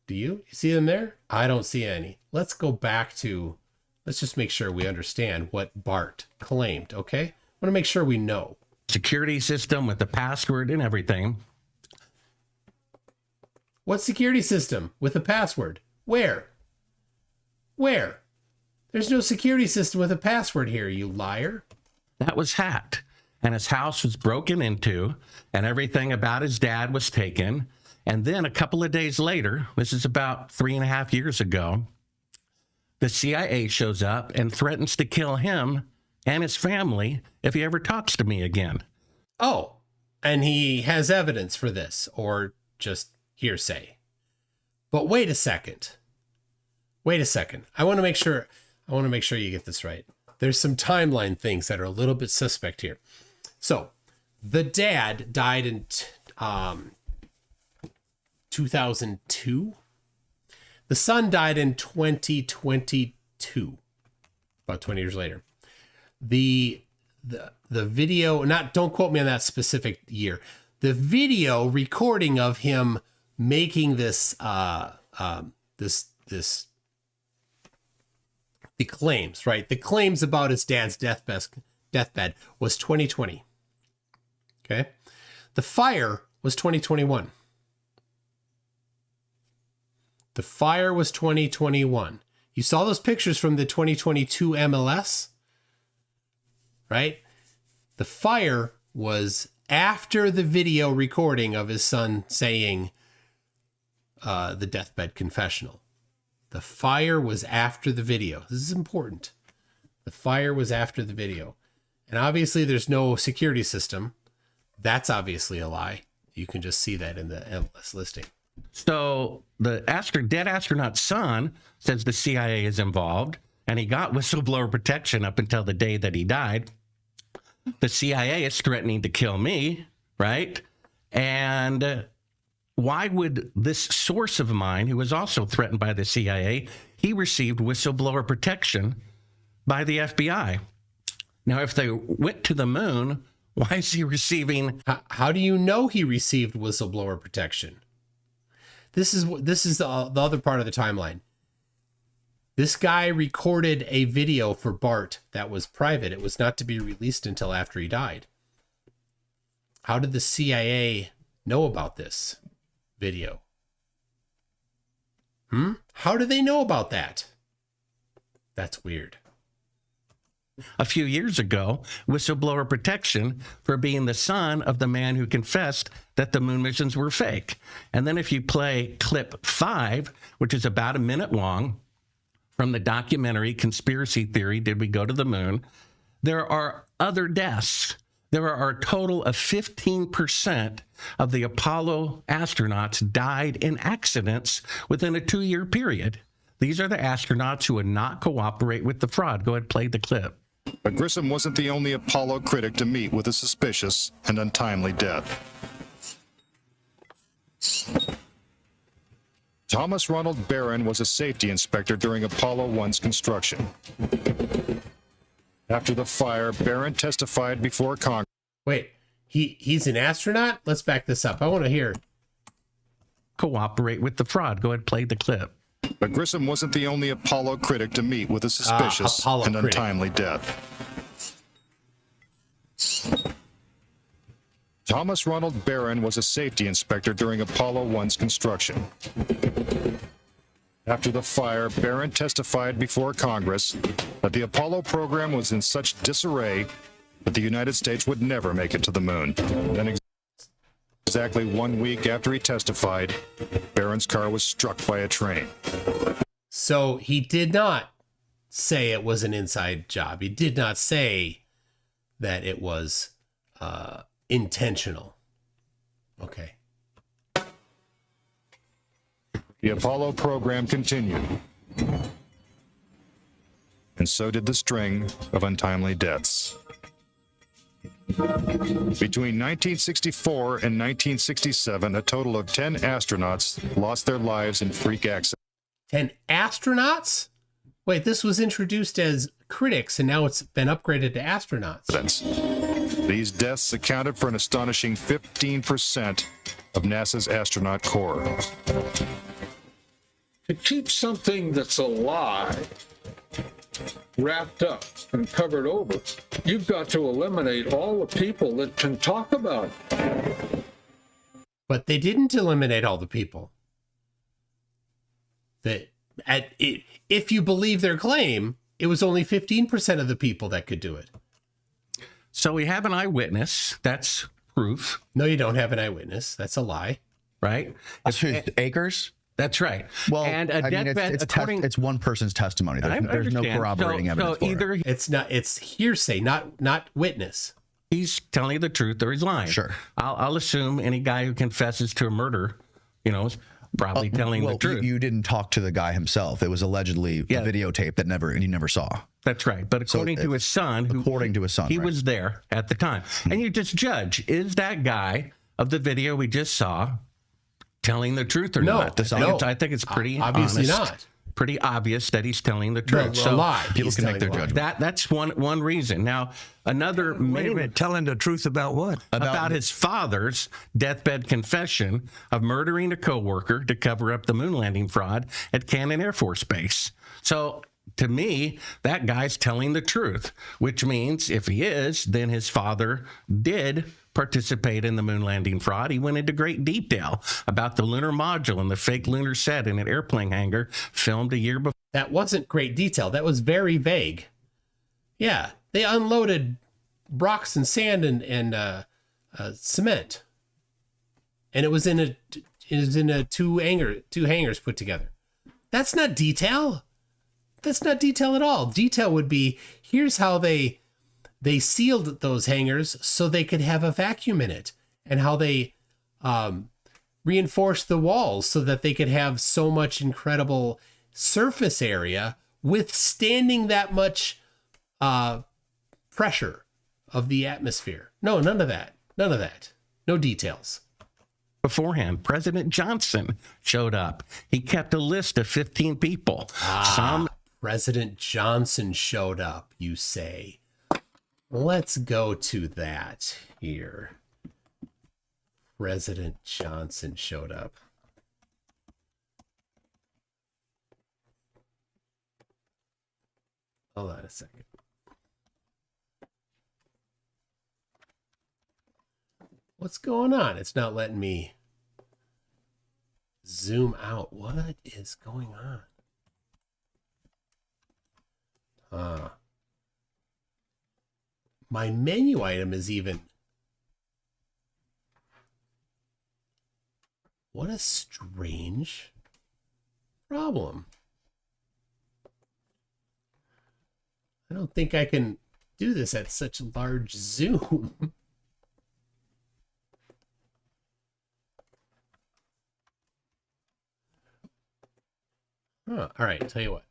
Speaker 1: Do you see them there? I don't see any. Let's go back to, let's just make sure we understand what Bart claimed, okay? I want to make sure we know.
Speaker 5: Security system with the password and everything.
Speaker 1: What security system with a password? Where? Where? There's no security system with a password here, you liar.
Speaker 5: That was hacked. And his house was broken into and everything about his dad was taken. And then a couple of days later, this is about 3.5 years ago, the CIA shows up and threatens to kill him and his family if he ever talks to me again.
Speaker 1: Oh, and he has evidence for this, or just hearsay. But wait a second. Wait a second. I want to make sure you get this right. There's some timeline things that are a little bit suspect here. So, the dad died in 2002. The son died in 2022, about 20 years later. The video, don't quote me on that specific year. The video recording of him making the claims, right? The claims about his dad's deathbed was 2020. Okay. The fire was 2021. The fire was 2021. You saw those pictures from the 2022 MLS, right? The fire was after the video recording of his son saying the deathbed confessional. The fire was after the video. This is important. The fire was after the video. And obviously there's no security system. That's obviously a lie. You can just see that in the MLS listing.
Speaker 5: So the dead astronaut's son says the CIA is involved, and he got whistleblower protection up until the day that he died. The CIA is threatening to kill me, right? And why would this source of mine, who was also threatened by the CIA, he received whistleblower protection by the FBI? Now, if they went to the moon, why is he receiving?
Speaker 1: How do you know he received whistleblower protection? This is the other part of the timeline. This guy recorded a video for Bart that was private. It was not to be released until after he died. How did the CIA know about this video? How do they know about that? That's weird.
Speaker 5: A few years ago, whistleblower protection for being the son of the man who confessed that the moon missions were fake. And then if you play clip 5, which is about a minute long, from the documentary Conspiracy Theory, Did We Go to the Moon? There are other deaths. There are a total of 15% of the Apollo astronauts died in accidents within a 2-year period. These are the astronauts who would not cooperate with the fraud. Go ahead, play the clip.
Speaker 11: But Grissom wasn't the only Apollo critic to meet with a suspicious and untimely death. Thomas Ronald Barron was a safety inspector during Apollo 1's construction. After the fire, Barron testified before Congress.
Speaker 1: Wait, he's an astronaut? Let's back this up. I want to hear.
Speaker 5: Cooperate with the fraud. Go ahead, play the clip.
Speaker 11: But Grissom wasn't the only Apollo critic to meet with a suspicious and untimely death. Thomas Ronald Barron was a safety inspector during Apollo 1's construction. After the fire, Barron testified before Congress that the Apollo program was in such disarray that the United States would never make it to the moon. Then exactly 1 week after he testified, Barron's car was struck by a train.
Speaker 1: So he did not say it was an inside job. He did not say that it was intentional. Okay.
Speaker 11: The Apollo program continued. And so did the string of untimely deaths. Between 1964 and 1967, a total of 10 astronauts lost their lives in freak accidents.
Speaker 1: 10 astronauts? Wait, this was introduced as critics and now it's been upgraded to astronauts.
Speaker 11: These deaths accounted for an astonishing 15% of NASA's astronaut corps.
Speaker 12: To keep something that's a lie wrapped up and covered over, you've got to eliminate all the people that can talk about it.
Speaker 1: But they didn't eliminate all the people. If you believe their claim, it was only 15% of the people that could do it.
Speaker 5: So we have an eyewitness. That's proof.
Speaker 1: No, you don't have an eyewitness. That's a lie.
Speaker 5: Right?
Speaker 3: Akers?
Speaker 5: That's right.
Speaker 3: Well,
Speaker 5: and a deathbed,
Speaker 3: it's one person's testimony. There's no corroborating evidence for
Speaker 5: either
Speaker 3: it.
Speaker 1: It's hearsay, not witness.
Speaker 5: He's telling you the truth or he's lying.
Speaker 3: Sure.
Speaker 5: I'll assume any guy who confesses to a murder, is probably telling the truth.
Speaker 3: You didn't talk to the guy himself. It was allegedly a videotape that you never saw.
Speaker 5: That's right. But according to his son, he was there at the time. And you just judge, is that guy of the video we just saw telling the truth or
Speaker 1: No,
Speaker 5: not. I think it's pretty
Speaker 1: obviously
Speaker 5: honest,
Speaker 1: not.
Speaker 5: pretty obvious that he's telling the truth.
Speaker 1: A lie.
Speaker 3: People
Speaker 1: He's
Speaker 3: can make their
Speaker 1: telling a lie.
Speaker 3: judgment.
Speaker 5: That's one reason. Now, another
Speaker 4: Wait a
Speaker 5: main
Speaker 4: minute, telling the truth about what?
Speaker 5: about his father's deathbed confession of murdering a coworker to cover up the moon landing fraud at Cannon Air Force Base. So, to me, that guy's telling the truth, which means if he is, then his father did participate in the moon landing fraud. He went into great detail about the lunar module and the fake lunar set in an airplane hangar filmed a year before.
Speaker 1: That wasn't great detail. That was very vague. Yeah, they unloaded rocks and sand and cement, and it was in a two hangars put together. That's not detail. That's not detail at all. Detail would be, here's how they sealed those hangars so they could have a vacuum in it, and how they reinforced the walls so that they could have so much incredible surface area withstanding that much pressure of the atmosphere. No, none of that. None of that. No details.
Speaker 5: Beforehand, President Johnson showed up. He kept a list of 15 people.
Speaker 1: President Johnson showed up, you say. Let's go to that here. President Johnson showed up. Hold on a second. What's going on? It's not letting me zoom out. What is going on? My menu item is even... What a strange problem. I don't think I can do this at such large zoom. All right, tell you what.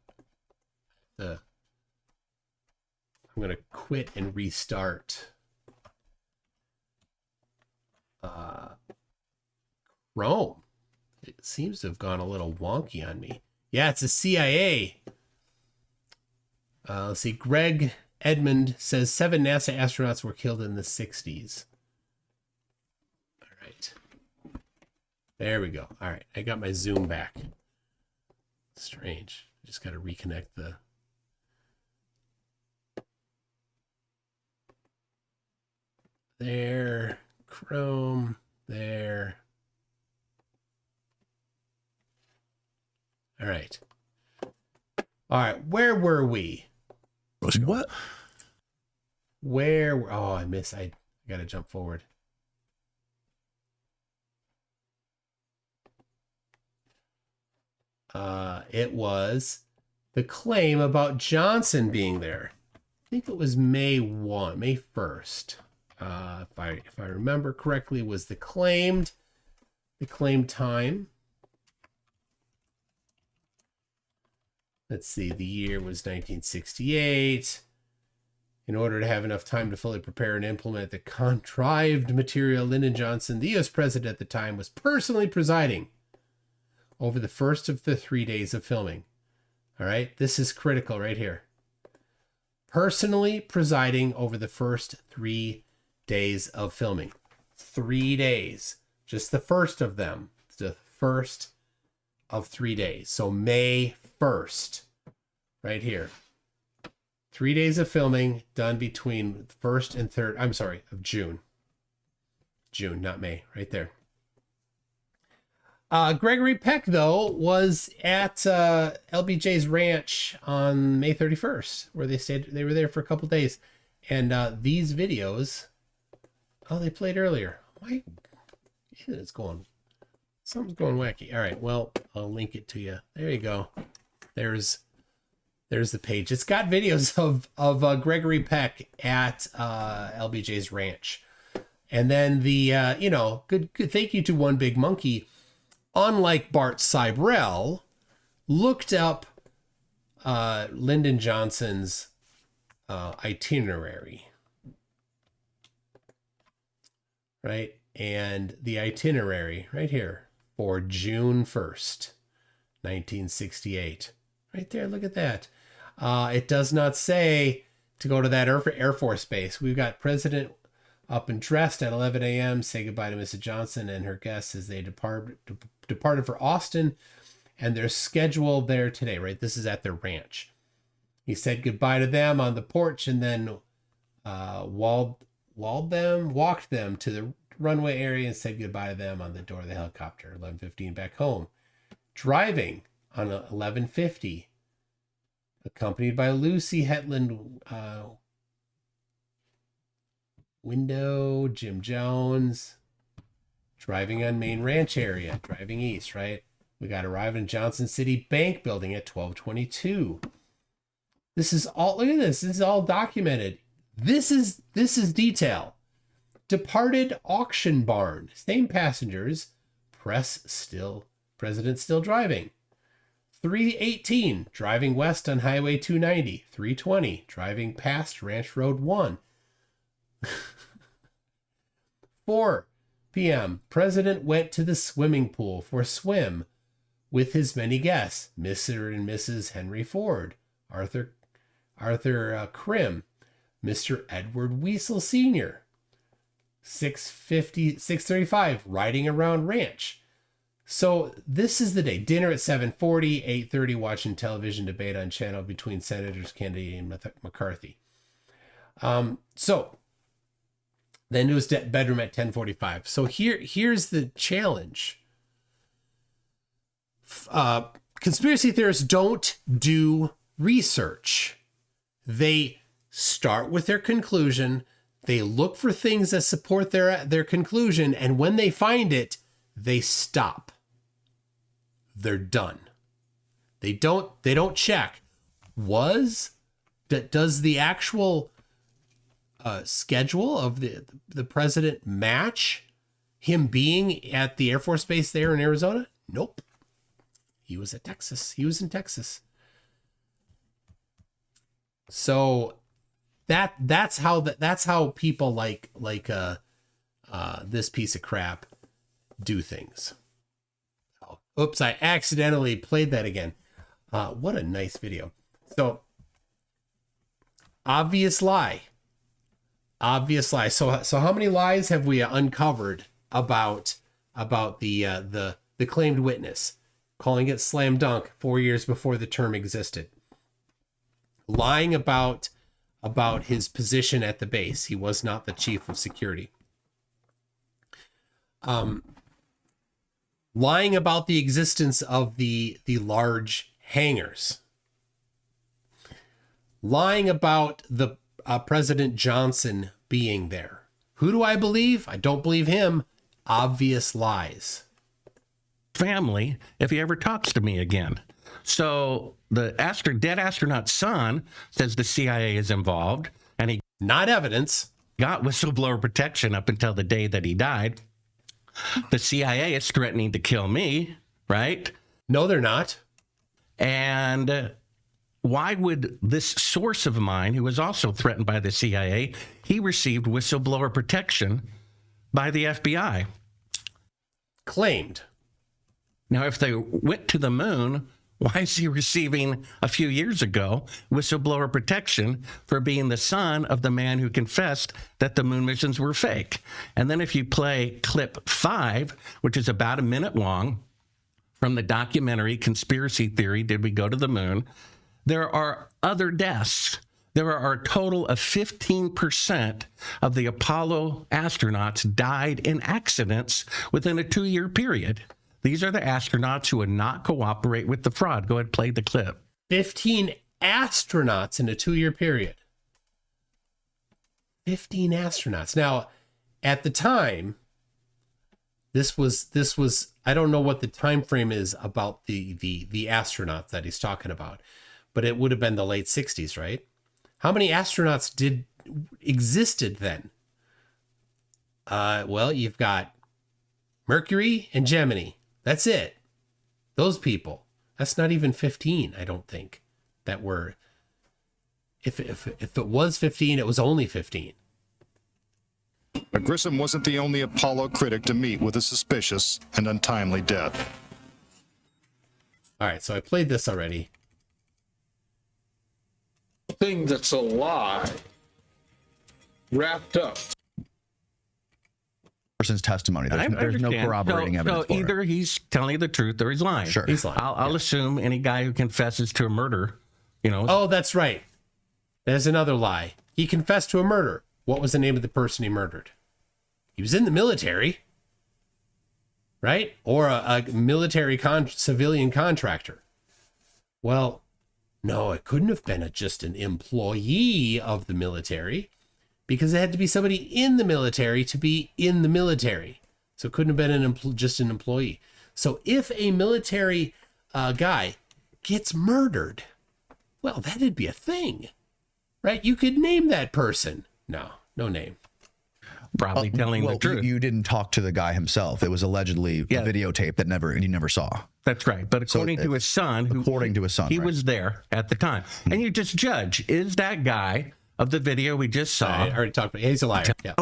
Speaker 1: I'm going to quit and restart Chrome. It seems to have gone a little wonky on me. Yeah, it's the CIA. Let's see. Greg Edmond says 7 NASA astronauts were killed in the 60s. All right. There we go. All right. I got my zoom back. Strange. Just got to reconnect the... There. Chrome. There. All right. All right. Where were we?
Speaker 3: What?
Speaker 1: Where? Oh, I missed. I got to jump forward. It was the claim about Johnson being there. I think it was May 1st. If I remember correctly, was the claimed time. Let's see, the year was 1968. In order to have enough time to fully prepare and implement the contrived material, Lyndon Johnson, the U.S. president at the time, was personally presiding over the first of the 3 days of filming. All right, this is critical right here. Personally presiding over the first 3 days of filming. 3 days. Just the first of them. The first of 3 days. So May 1st. Right here. 3 days of filming done between 1st and 3rd. I'm sorry, of June. June, not May. Right there. Gregory Peck, though, was at LBJ's ranch on May 31st, where they stayed. They were there for a couple days. And these videos... Oh, they played earlier. Why? Yeah, it's going... Something's going wacky. All right, well, I'll link it to you. There you go. There's the page. It's got videos of Gregory Peck at LBJ's ranch. And then the, good thank you to One Big Monkey, unlike Bart Sibrel, looked up Lyndon Johnson's itinerary. Right? And the itinerary, right here, for June 1st, 1968. Right there, look at that. It does not say to go to that Air Force Base. We've got President up and dressed at 11 a.m. Say goodbye to Mrs. Johnson and her guests as they departed for Austin, and they're scheduled there today, right? This is at their ranch. He said goodbye to them on the porch and then walked them to the runway area and said goodbye to them on the door of the helicopter. 11:15 back home. Driving on 11:50, accompanied by Lucy Hetland, Window, Jim Jones, driving on Main Ranch area, driving east, right? We got arrived in Johnson City Bank building at 12:22. This is all, look at this. This is all documented. This is detail. Departed auction barn, same passengers, president still driving. 3:18, driving west on Highway 290. 3:20, driving past Ranch Road 1. 4 p.m., president went to the swimming pool for a swim with his many guests, Mr. and Mrs. Henry Ford, Arthur Krim, Mr. Edward Weasel Sr. 6:35, riding around ranch. So this is the day. Dinner at 7:40, 8:30, watching television debate on channel between Senators Kennedy and McCarthy. So then to his bedroom at 10:45. So here's the challenge. Conspiracy theorists don't do research. They start with their conclusion. They look for things that support their conclusion, and when they find it, they stop. They're done. They don't check. Does the actual schedule of the president match him being at the Air Force Base there in Arizona? Nope. He was at Texas. He was in Texas. So that's how people like this piece of crap do things. Oh, oops, I accidentally played that again. What a nice video. So obvious lie. So how many lies have we uncovered about the claimed witness, calling it slam dunk 4 years before the term existed? Lying about his position at the base. He was not the chief of security. Lying about the existence of the large hangars. Lying about the President Johnson being there. Who do I believe? I don't believe him. Obvious lies.
Speaker 5: Family, if he ever talks to me again. So the dead astronaut's son says the CIA is involved, and he
Speaker 1: not evidence.
Speaker 5: Got whistleblower protection up until the day that he died. The CIA is threatening to kill me, right?
Speaker 1: No, they're not.
Speaker 5: And why would this source of mine, who was also threatened by the CIA, he received whistleblower protection by the FBI?
Speaker 1: Claimed.
Speaker 5: Now, if they went to the moon, why is he receiving a few years ago whistleblower protection for being the son of the man who confessed that the moon missions were fake? And then if you play clip 5, which is about a minute long, from the documentary Conspiracy Theory, Did We Go to the Moon? There are other deaths. There are a total of 15% of the Apollo astronauts died in accidents within a 2-year period. These are the astronauts who would not cooperate with the fraud. Go ahead, play the clip. 15
Speaker 1: astronauts in a 2-year period. 15 astronauts. Now, at the time, this was I don't know what the time frame is about the astronauts that he's talking about, but it would have been the late 60s, right? How many astronauts existed then? Well, you've got Mercury and Gemini. That's it. Those people. That's not even 15, I don't think. That were. If it was 15, it was only 15.
Speaker 11: But Grissom wasn't the only Apollo critic to meet with a suspicious and untimely death.
Speaker 1: All right, so I played this already.
Speaker 12: Thing that's a lie wrapped up.
Speaker 3: Person's testimony. There's no corroborating evidence.
Speaker 5: So either he's telling you the truth or he's lying.
Speaker 3: Sure.
Speaker 1: He's lying.
Speaker 5: I'll assume any guy who confesses to a murder,
Speaker 1: Oh, that's right. There's another lie. He confessed to a murder. What was the name of the person he murdered? He was in the military, right? Or a military civilian contractor. Well, no, it couldn't have been just an employee of the military, because it had to be somebody in the military to be in the military. So it couldn't have been just an employee. So if a military guy gets murdered, well, that'd be a thing, right? You could name that person. No name.
Speaker 5: probably telling the truth.
Speaker 3: You didn't talk to the guy himself. It was allegedly a videotape that you never saw.
Speaker 5: That's right. But according to his son, he was there at the time. And you just judge, is that guy of the video we just saw?
Speaker 1: I already talked about. He's a liar. Yeah.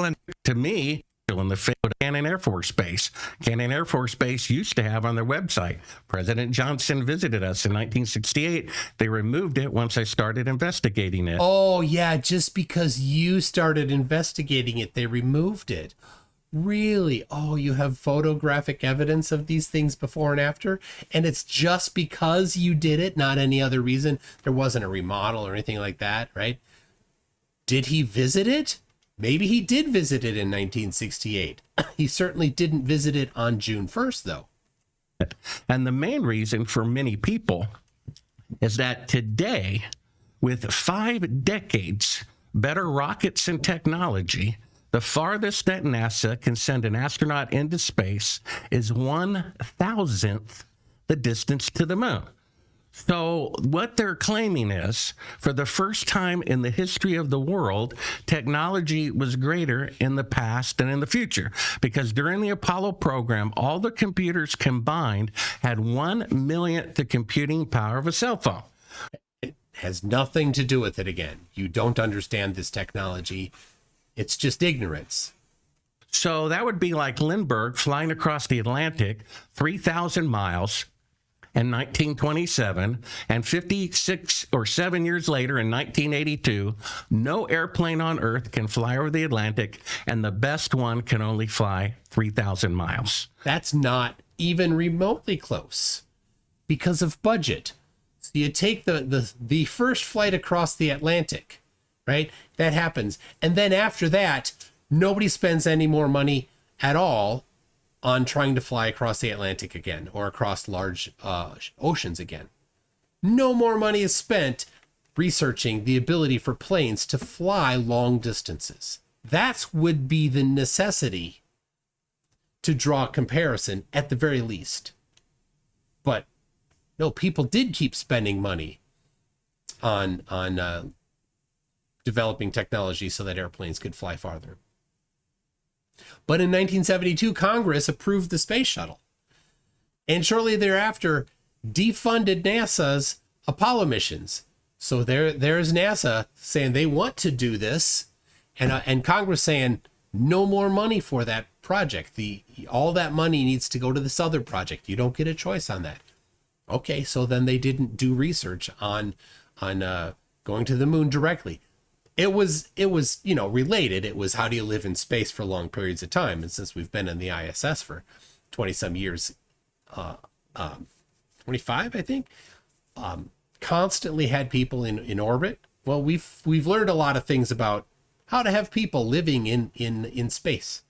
Speaker 5: To me, in the field of Cannon Air Force Base. Cannon Air Force Base used to have on their website. President Johnson visited us in 1968. They removed it once I started investigating it.
Speaker 1: Oh, yeah. Just because you started investigating it, they removed it. Really? Oh, you have photographic evidence of these things before and after? And it's just because you did it, not any other reason? There wasn't a remodel or anything like that, right? Did he visit it? Maybe he did visit it in 1968. He certainly didn't visit it on June 1st, though.
Speaker 5: And the main reason for many people is that today, with 5 decades, better rockets and technology, the farthest that NASA can send an astronaut into space is 1,000th the distance to the moon. So what they're claiming is, for the first time in the history of the world, technology was greater in the past than in the future. Because during the Apollo program, all the computers combined had 1/1,000,000th the computing power of a cell phone.
Speaker 1: It has nothing to do with it again. You don't understand this technology. It's just ignorance.
Speaker 5: So that would be like Lindbergh flying across the Atlantic 3,000 miles in 1927, and 56 or 7 years later in 1982, no airplane on Earth can fly over the Atlantic, and the best one can only fly 3,000 miles.
Speaker 1: That's not even remotely close because of budget. So you take the first flight across the Atlantic, right? That happens. And then after that, nobody spends any more money at all on trying to fly across the Atlantic again or across large oceans again. No more money is spent researching the ability for planes to fly long distances. That would be the necessity to draw a comparison at the very least. But no, people did keep spending money on developing technology so that airplanes could fly farther. But in 1972, Congress approved the space shuttle. And shortly thereafter, defunded NASA's Apollo missions. So there's NASA saying they want to do this, and Congress saying no more money for that project. All that money needs to go to this other project. You don't get a choice on that. Okay, so then they didn't do research on going to the moon directly. It was related. It was, how do you live in space for long periods of time? And since we've been in the ISS for 20 some years, 25, I think, constantly had people in orbit. Well, we've learned a lot of things about how to have people living in space.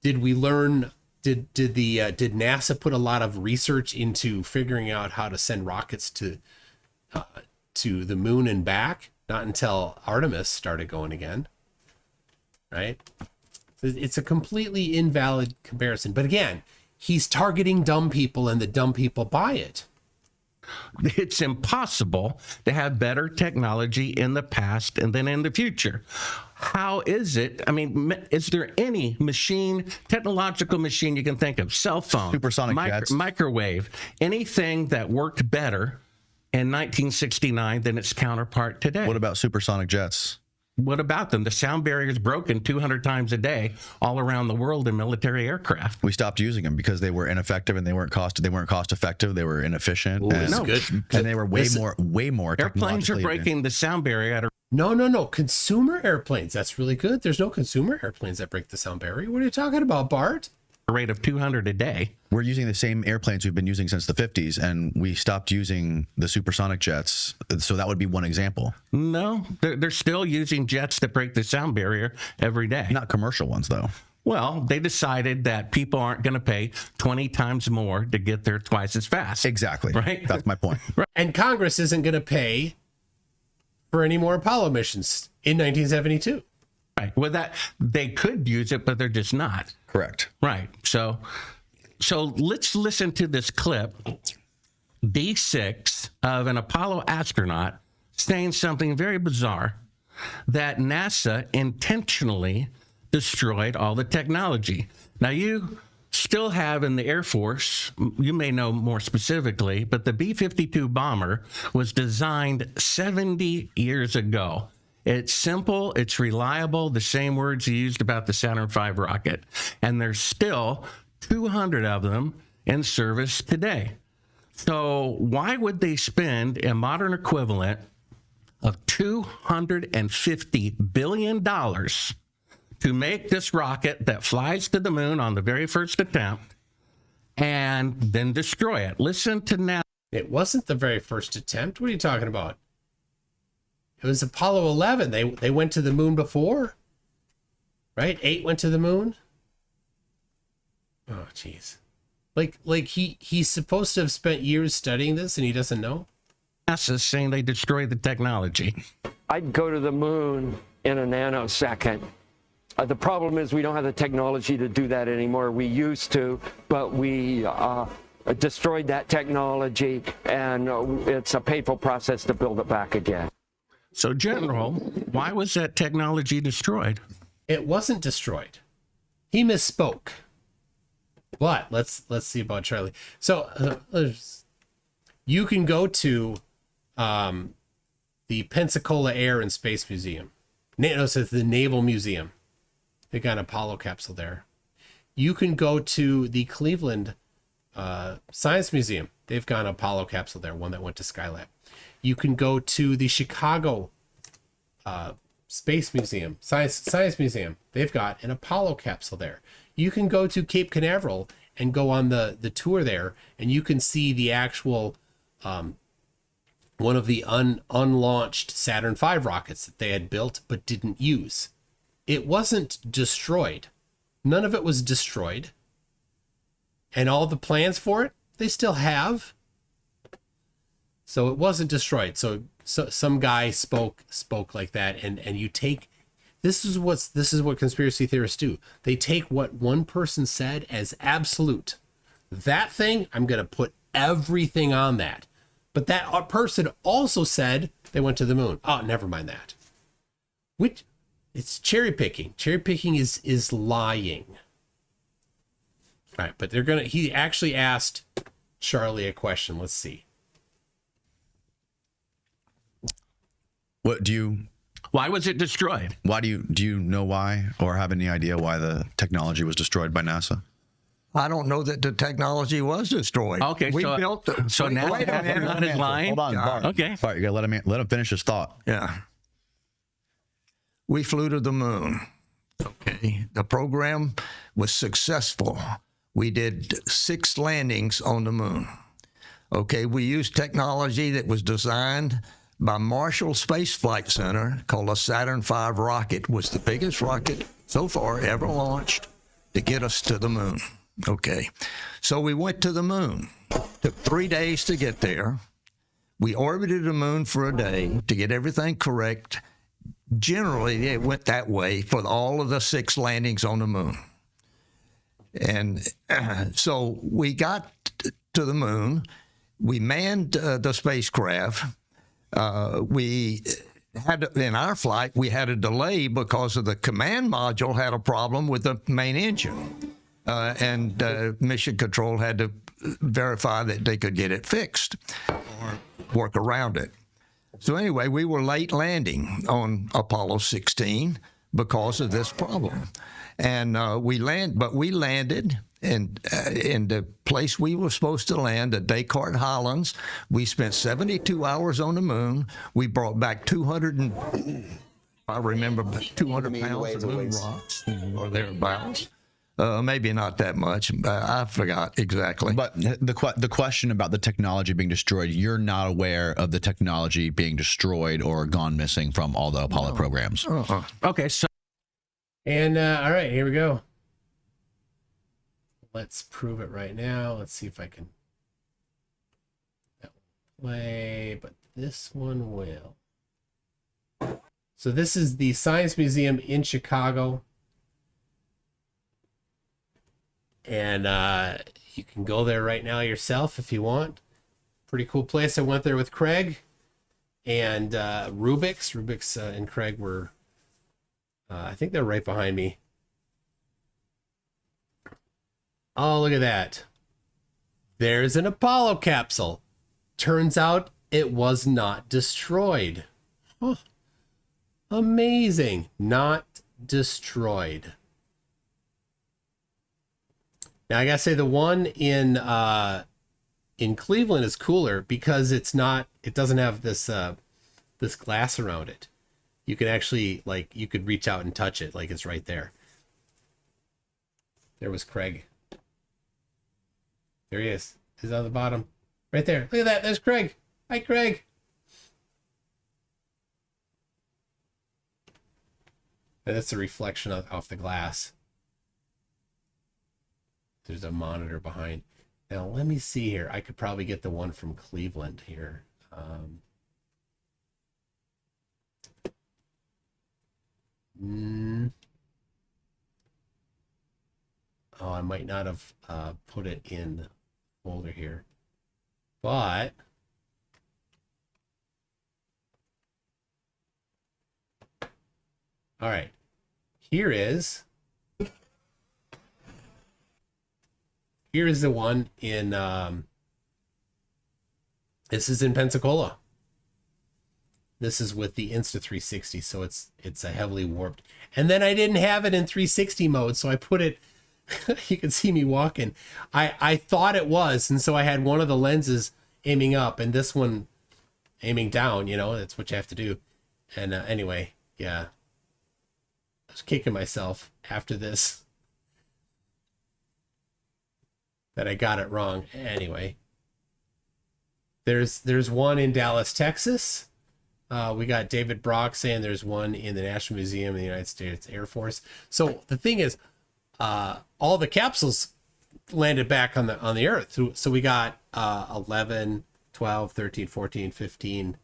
Speaker 1: Did we learn? Did NASA put a lot of research into figuring out how to send rockets to the moon and back? Not until Artemis started going again, right? It's a completely invalid comparison. But again, he's targeting dumb people, and the dumb people buy it.
Speaker 5: It's impossible to have better technology in the past and then in the future. How is it? I mean, is there any technological machine you can think of, cell phone,
Speaker 3: supersonic jets,
Speaker 5: microwave, anything that worked better in 1969 than its counterpart today?
Speaker 3: What about supersonic jets?
Speaker 5: What about them? The sound barrier is broken 200 times a day all around the world in military aircraft.
Speaker 3: We stopped using them because they were ineffective and they weren't cost effective. They were inefficient.
Speaker 1: Ooh,
Speaker 3: and,
Speaker 1: good.
Speaker 3: And they were way more.
Speaker 5: Airplanes are breaking the sound barrier at a
Speaker 1: No. Consumer airplanes. That's really good. There's no consumer airplanes that break the sound barrier. What are you talking about, Bart?
Speaker 5: rate of 200 a day.
Speaker 3: We're using the same airplanes we've been using since the 50s, and we stopped using the supersonic jets. So that would be one example.
Speaker 5: No, they're still using jets that break the sound barrier every day.
Speaker 3: Not commercial ones, though.
Speaker 5: Well, they decided that people aren't going to pay 20 times more to get there twice as fast.
Speaker 3: Exactly.
Speaker 5: Right?
Speaker 3: That's my point.
Speaker 1: Right. And Congress isn't going to pay for any more Apollo missions in 1972.
Speaker 5: Right. Well, that they could use it, but they're just not.
Speaker 3: Correct.
Speaker 5: Right. So let's listen to this clip, D6, of an Apollo astronaut saying something very bizarre, that NASA intentionally destroyed all the technology. Now, you still have in the Air Force, you may know more specifically, but the B-52 bomber was designed 70 years ago. It's simple, it's reliable, the same words you used about the Saturn V rocket. And there's still 200 of them in service today. So why would they spend a modern equivalent of $250 billion to make this rocket that flies to the moon on the very first attempt and then destroy it? Listen to now.
Speaker 1: It wasn't the very first attempt. What are you talking about? It was Apollo 11. They went to the moon before, right? 8 went to the moon. Oh, jeez. Like he's supposed to have spent years studying this and he doesn't know?
Speaker 5: NASA's saying they destroyed the technology.
Speaker 13: I'd go to the moon in a nanosecond. The problem is we don't have the technology to do that anymore. We used to, but we destroyed that technology, and it's a painful process to build it back again.
Speaker 5: So, General, why was that technology destroyed?
Speaker 1: It wasn't destroyed. He misspoke. But let's see about Charlie. So you can go to the Pensacola Air and Space Museum. No, so it's the Naval Museum. They got an Apollo capsule there. You can go to the Cleveland Science Museum. They've got an Apollo capsule there, one that went to Skylab. You can go to the Chicago Space Museum, Science Museum. They've got an Apollo capsule there. You can go to Cape Canaveral and go on the tour there, and you can see the actual one of the unlaunched Saturn V rockets that they had built but didn't use. It wasn't destroyed. None of it was destroyed. And all the plans for it, they still have. So it wasn't destroyed. So some guy spoke like that, and you take this is what conspiracy theorists do. They take what one person said as absolute. That thing, I'm going to put everything on that. But that person also said they went to the moon. Oh, never mind that. Which it's cherry picking. Cherry picking is lying. All right, but he actually asked Charlie a question. Let's see.
Speaker 5: Why was it destroyed?
Speaker 3: Why do you know why, or have any idea why the technology was destroyed by NASA?
Speaker 4: I don't know that the technology was destroyed.
Speaker 5: Okay,
Speaker 4: we built it.
Speaker 5: So NASA not his line.
Speaker 3: Hold on, Bart.
Speaker 5: Okay.
Speaker 3: Bart, you gotta let him finish his thought.
Speaker 4: Yeah. We flew to the moon. Okay. The program was successful. We did 6 landings on the moon. Okay. We used technology that was designed by Marshall Space Flight Center, called a Saturn V rocket. Was the biggest rocket so far ever launched to get us to the moon. Okay. So we went to the moon. Took 3 days to get there. We orbited the moon for a day to get everything correct. Generally, it went that way for all of the 6 landings on the moon. And so we got to the moon. We manned the spacecraft. We had, in our flight, we had a delay because of the command module had a problem with the main engine. And Mission Control had to verify that they could get it fixed or work around it. So anyway, we were late landing on Apollo 16 because of this problem. And we landed in the place we were supposed to land at Descartes Highlands. We spent 72 hours on the moon. We brought back 200 pounds of moon rocks or thereabouts. Maybe not that much. I forgot exactly.
Speaker 3: But the question about the technology being destroyed, you're not aware of the technology being destroyed or gone missing from all the Apollo programs.
Speaker 5: Okay, so.
Speaker 1: And all right, here we go. Let's prove it right now. Let's see if I can play, but this one will. So this is the Science Museum in Chicago. And you can go there right now yourself if you want. Pretty cool place. I went there with Craig and Rubik's. Rubik's and Craig were, I think they're right behind me. Oh, look at that. There's an Apollo capsule. Turns out it was not destroyed. Huh. Amazing. Not destroyed. Now I gotta say the one in Cleveland is cooler because it doesn't have this this glass around it. You can actually, like, you could reach out and touch it like it's right there. There was Craig. There he is. He's on the bottom. Right there. Look at that. There's Craig. Hi, Craig. And that's a reflection off the glass. There's a monitor behind. Now, let me see here. I could probably get the one from Cleveland here. Oh, I might not have put it in the folder here. But all right. Here is the one in this is in Pensacola. This is with the Insta360, so it's a heavily warped. And then I didn't have it in 360 mode, so I put it you can see me walking. I thought it was, and so I had one of the lenses aiming up and this one aiming down, you know, that's what you have to do. And anyway, yeah. I was kicking myself after this that I got it wrong. Anyway, there's one in Dallas, Texas. We got David Brock saying there's one in the National Museum of the United States Air Force. So the thing is, all the capsules landed back on the Earth. So we got 11, 12, 13, 14, 15,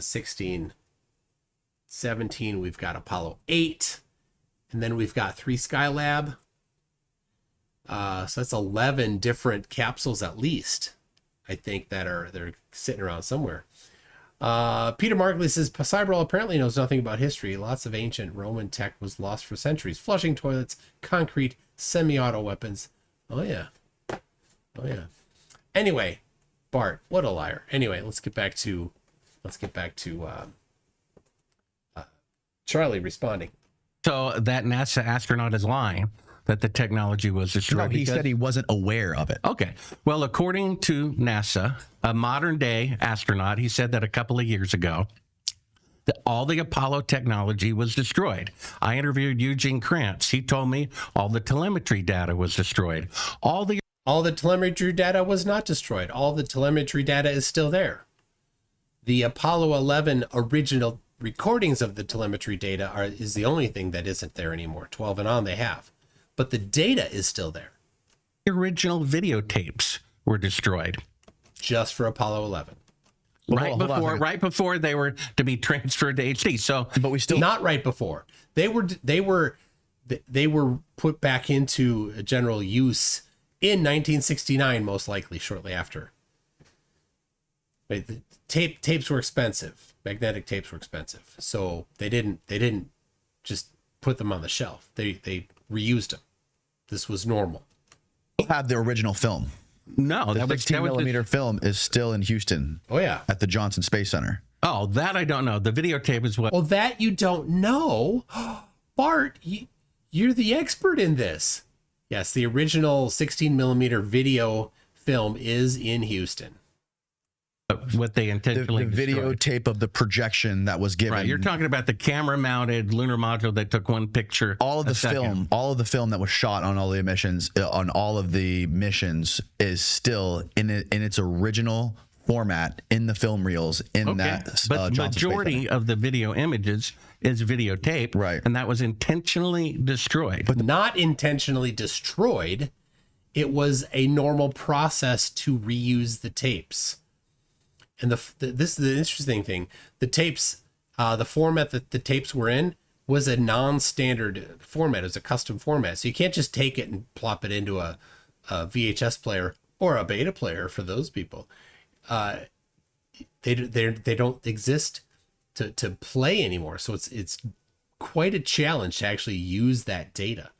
Speaker 1: 16, 17. We've got Apollo 8. And then we've got 3 Skylab. So that's 11 different capsules at least, I think, they're sitting around somewhere. Peter Markley says, Sibrel apparently knows nothing about history. Lots of ancient Roman tech was lost for centuries. Flushing toilets, concrete, semi-auto weapons. Oh, yeah. Oh, yeah. Anyway, Bart, what a liar. Anyway, let's get back to Charlie responding.
Speaker 5: So that NASA astronaut is lying that the technology was destroyed.
Speaker 3: No, he said he wasn't aware of it.
Speaker 5: Okay. Well, according to NASA, a modern day astronaut, he said that a couple of years ago, that all the Apollo technology was destroyed. I interviewed Eugene Krantz. He told me all the telemetry data was destroyed. All the
Speaker 1: telemetry data was not destroyed. All the telemetry data is still there. The Apollo 11 original recordings of the telemetry data is the only thing that isn't there anymore. 12 and on they have. But the data is still there.
Speaker 5: The original videotapes were destroyed.
Speaker 1: Just for Apollo 11.
Speaker 5: Right before they were to be transferred to HD. So,
Speaker 3: but we still
Speaker 1: not right before. They were put back into general use in 1969, most likely shortly after. But the tapes were expensive. Magnetic tapes were expensive, so they didn't just put them on the shelf. They reused them. This was normal.
Speaker 3: Have the original film.
Speaker 5: No,
Speaker 3: the 16 millimeter film is still in Houston.
Speaker 1: Oh yeah,
Speaker 3: at the Johnson Space Center.
Speaker 5: Oh, that I don't know. The videotape is what.
Speaker 1: Well, that you don't know. Bart, you're the expert in this. Yes, the original 16 millimeter video film is in Houston.
Speaker 5: What they intentionally
Speaker 3: the videotape of the projection that was given.
Speaker 5: Right, you're talking about the camera-mounted lunar module that took one picture.
Speaker 3: All of the film, all of the film that was shot on all the emissions, on all of the missions, is still in its original format in the film reels in that.
Speaker 5: But the majority of the video images is videotape,
Speaker 3: right?
Speaker 5: And that was intentionally destroyed.
Speaker 1: But not intentionally destroyed. It was a normal process to reuse the tapes. And this is the interesting thing. The tapes, the format that the tapes were in was a non-standard format. It was a custom format. So you can't just take it and plop it into a VHS player or a beta player for those people. They don't exist to play anymore. So it's quite a challenge to actually use that data.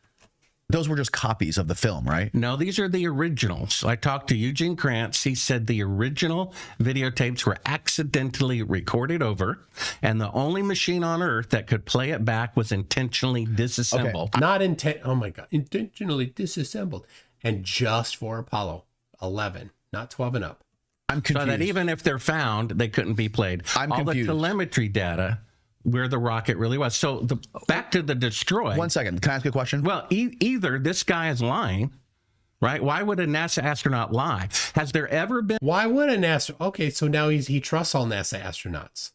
Speaker 3: Those were just copies of the film, right?
Speaker 5: No, these are the originals. I talked to Eugene Krantz. He said the original videotapes were accidentally recorded over, and the only machine on Earth that could play it back was intentionally disassembled.
Speaker 1: Okay. Oh my God, intentionally disassembled, and just for Apollo 11, not 12 and up.
Speaker 3: I'm confused.
Speaker 5: So that even if they're found, they couldn't be played.
Speaker 3: I'm
Speaker 5: All
Speaker 3: confused.
Speaker 5: the telemetry data where the rocket really was. So back to the destroy.
Speaker 3: 1 second. Can I ask you a question?
Speaker 5: Well, either this guy is lying, right? Why would a NASA astronaut lie? Has there ever been?
Speaker 1: Why would a NASA? Okay, so now he trusts all NASA astronauts.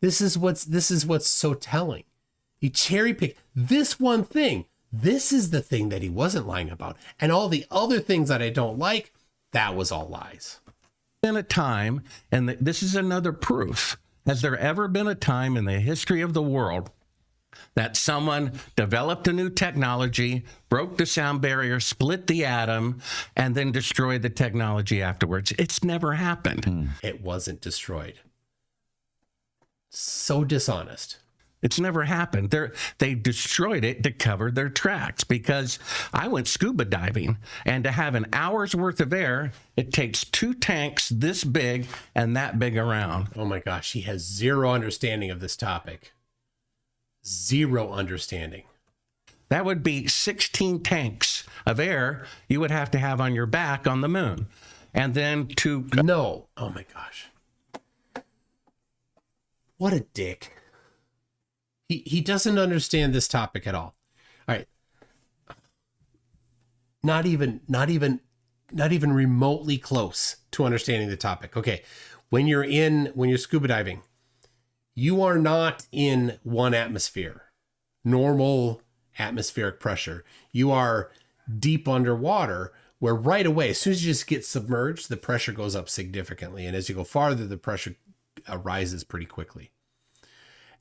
Speaker 1: This is what's so telling. He cherry picked this one thing. This is the thing that he wasn't lying about, and all the other things that I don't like, that was all lies.
Speaker 5: Been a time, and this is another proof. Has there ever been a time in the history of the world that someone developed a new technology, broke the sound barrier, split the atom, and then destroyed the technology afterwards? It's never happened.
Speaker 1: It wasn't destroyed. So dishonest.
Speaker 5: It's never happened. They destroyed it to cover their tracks, because I went scuba diving, and to have an hour's worth of air, it takes 2 tanks this big and that big around.
Speaker 1: Oh my gosh, he has zero understanding of this topic. Zero understanding.
Speaker 5: That would be 16 tanks of air you would have to have on your back on the moon. And then to...
Speaker 1: No. Oh my gosh. What a dick. He doesn't understand this topic at all. All right. Not even remotely close to understanding the topic. Okay. When you're scuba diving, you are not in 1 atmosphere, normal atmospheric pressure. You are deep underwater, where right away, as soon as you just get submerged, the pressure goes up significantly. And as you go farther, the pressure rises pretty quickly.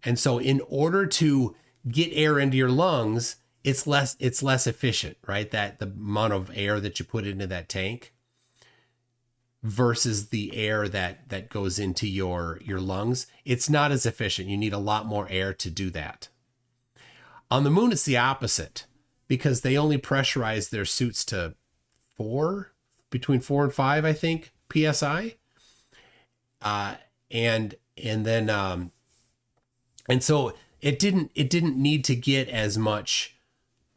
Speaker 1: And so in order to get air into your lungs, it's less efficient, right? That the amount of air that you put into that tank versus the air that goes into your lungs, it's not as efficient. You need a lot more air to do that. On the moon, it's the opposite, because they only pressurize their suits to between 4 and 5, I think, PSI. And so it didn't need to get as much,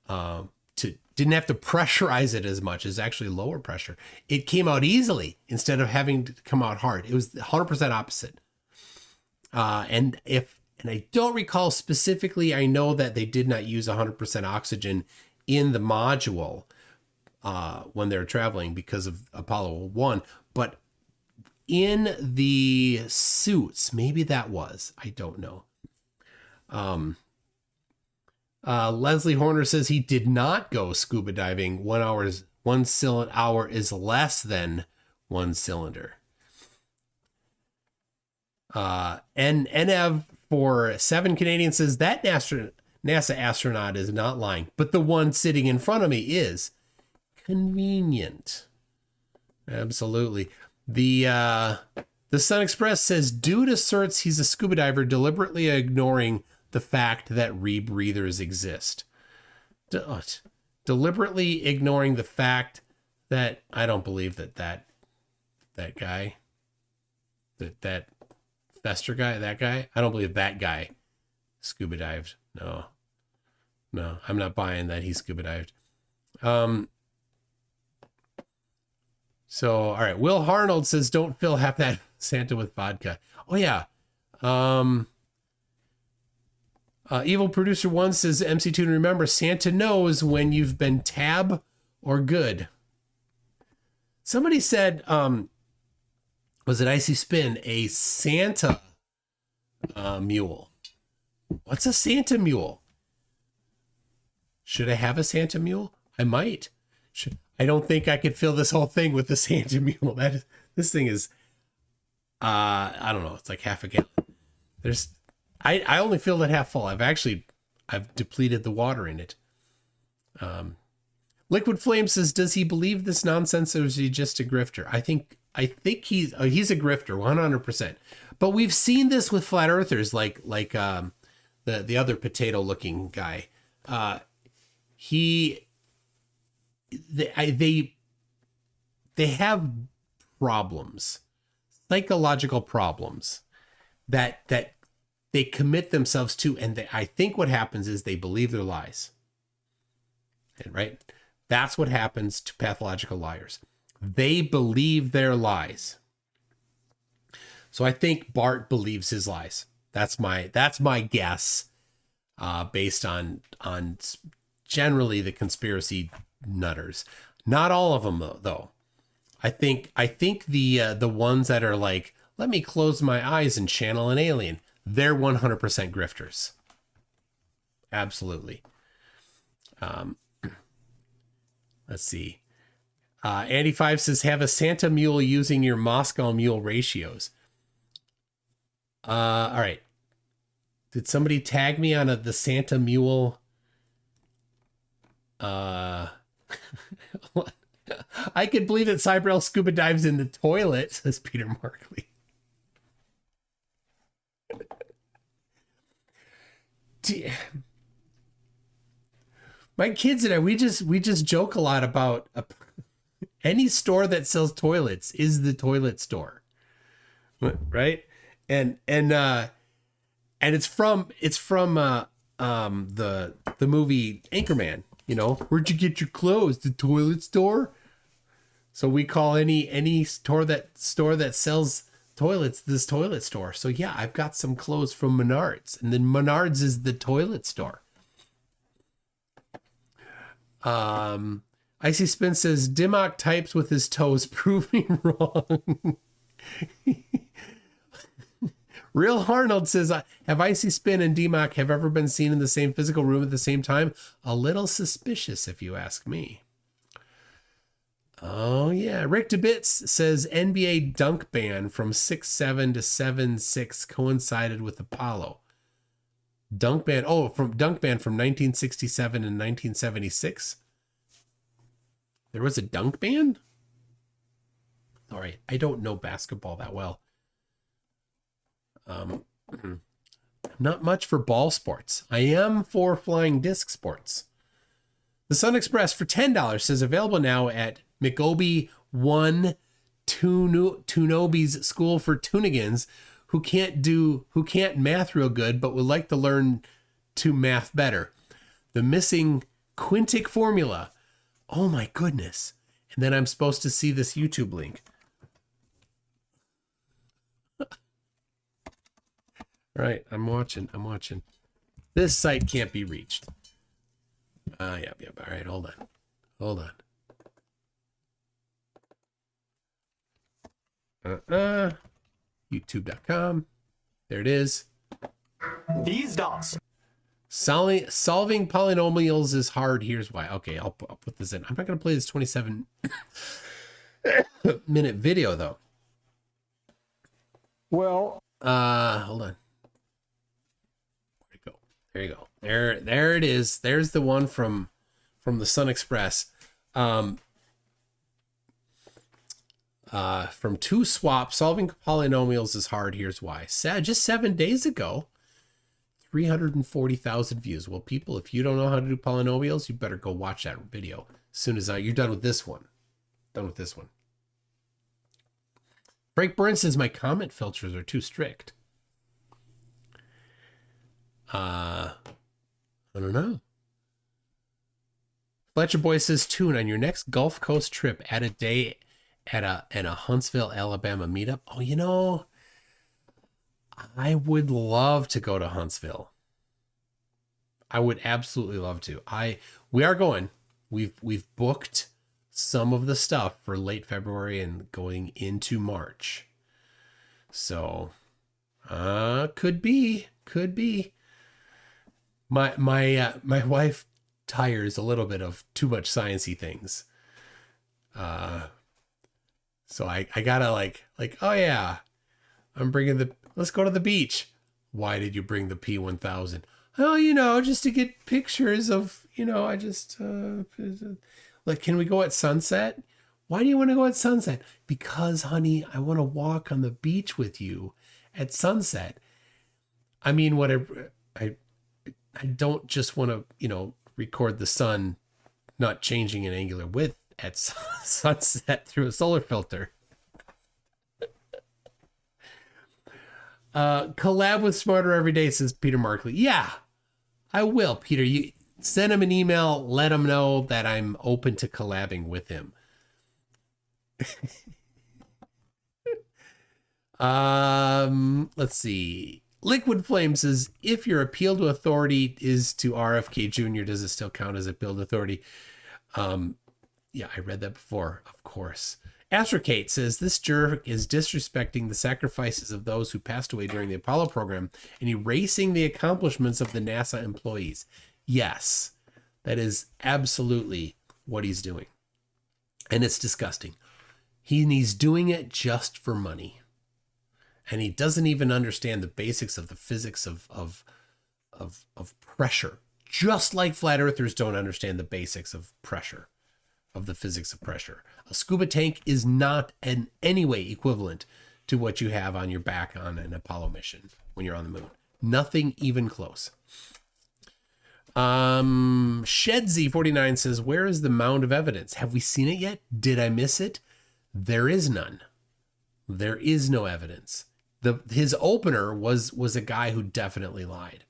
Speaker 1: didn't have to pressurize it as much. It's actually lower pressure. It came out easily instead of having to come out hard. It was 100% opposite. And I don't recall specifically, I know that they did not use 100% oxygen in the module when they were traveling because of Apollo 1, but in the suits, maybe that was, I don't know. Leslie Horner says he did not go scuba diving. 1 hour is less than 1 cylinder. And NF for 7 Canadian says that NASA astronaut is not lying, but the one sitting in front of me is. Convenient. Absolutely. The Sun Express says dude asserts he's a scuba diver, deliberately ignoring the fact that rebreathers exist. Deliberately ignoring the fact that I don't believe that guy, that asbestos guy, that guy. I don't believe that guy scuba dived. No, I'm not buying that he scuba dived. So, all right. Will Harnold says, don't fill half that Santa with vodka. Oh, yeah. Evil Producer 1 says, MCToon, remember, Santa knows when you've been tab or good. Somebody said, was it Icy Spin, a Santa mule? What's a Santa mule? Should I have a Santa mule? I might. I don't think I could fill this whole thing with the Santa mule. This thing is, I don't know. It's like half a gallon. I only filled it half full. I've depleted the water in it. Liquid Flame says, does he believe this nonsense or is he just a grifter? I think he's a grifter, 100%. But we've seen this with flat earthers, like the other potato looking guy. They have problems, psychological problems that they commit themselves to, and I think what happens is they believe their lies. Right? That's what happens to pathological liars. They believe their lies. So I think Bart believes his lies. That's my guess, based on generally the conspiracy nutters. Not all of them though. I think the ones that are like, let me close my eyes and channel an alien, they're 100% grifters. Absolutely. Let's see. Andy 5 says, have a Santa mule using your Moscow mule ratios. All right. Did somebody tag me on the Santa mule? I could believe that Sibrel scuba dives in the toilet, says Peter Markley. My kids and I, we just joke a lot about any store that sells toilets is the toilet store, right? And it's from the movie Anchorman. You know, where'd you get your clothes? The toilet store. So we call any store that sells toilets this toilet store. So yeah, I've got some clothes from Menards, and then Menards is the toilet store. Icy Spin says, Dimmock types with his toes, prove me wrong. Real Arnold says, have Icy Spin and Dimmock have ever been seen in the same physical room at the same time? A little suspicious, if you ask me. Oh, yeah. Rick DeBits says, NBA dunk ban from 6'7" to 7'6" coincided with Apollo. Dunk ban from 1967 and 1976. There was a dunk ban? Sorry, I don't know basketball that well. Not much for ball sports. I am for flying disc sports. The Sun Express for $10 says, available now at McObie 1 Tunobi's School for Tunigans who can't math real good but would like to learn to math better. The missing quintic formula. Oh my goodness. And then I'm supposed to see this YouTube link. Right, I'm watching. This site can't be reached. Yep. All right, hold on. YouTube.com. There it is.
Speaker 10: These dots.
Speaker 1: Solving polynomials is hard. Here's why. Okay, I'll put this in. I'm not going to play this 27-minute video, though.
Speaker 8: Well,
Speaker 1: hold on. There you go. There it is. There's the one from the Sun Express. From Two Swap, solving polynomials is hard. Here's why. Just 7 days ago, 340,000 views. Well, people, if you don't know how to do polynomials, you better go watch that video as soon as you're done with this one. Frank Burns says my comment filters are too strict. I don't know. Fletcher Boy says, Toon, on your next Gulf Coast trip, add a day at a Huntsville, Alabama meetup. Oh, you know, I would love to go to Huntsville. I would absolutely love to. We are going. We've booked some of the stuff for late February and going into March. So, could be. My wife tires a little bit of too much sciencey things. So I gotta like, oh yeah, I'm bringing let's go to the beach. Why did you bring the P1000? Oh, you know, just to get pictures of, you know, I just, like, can we go at sunset? Why do you want to go at sunset? Because, honey, I want to walk on the beach with you at sunset. I mean, whatever. I don't just want to, you know, record the sun not changing in angular width at sunset through a solar filter. Collab with Smarter Every Day, says Peter Markley. Yeah, I will, Peter. You send him an email, let him know that I'm open to collabing with him. Let's see. Liquid Flame says, if your appeal to authority is to RFK Jr., does it still count as appeal to authority? Yeah, I read that before, of course. Astrocate says, this jerk is disrespecting the sacrifices of those who passed away during the Apollo program and erasing the accomplishments of the NASA employees. Yes, that is absolutely what he's doing. And it's disgusting. He's doing it just for money. And he doesn't even understand the basics of the physics of pressure. Just like flat earthers don't understand the basics of pressure, of the physics of pressure. A scuba tank is not in any way equivalent to what you have on your back on an Apollo mission when you're on the moon. Nothing even close. Shedzy49 says, where is the mound of evidence? Have we seen it yet? Did I miss it? There is none. There is no evidence. His opener was a guy who definitely lied.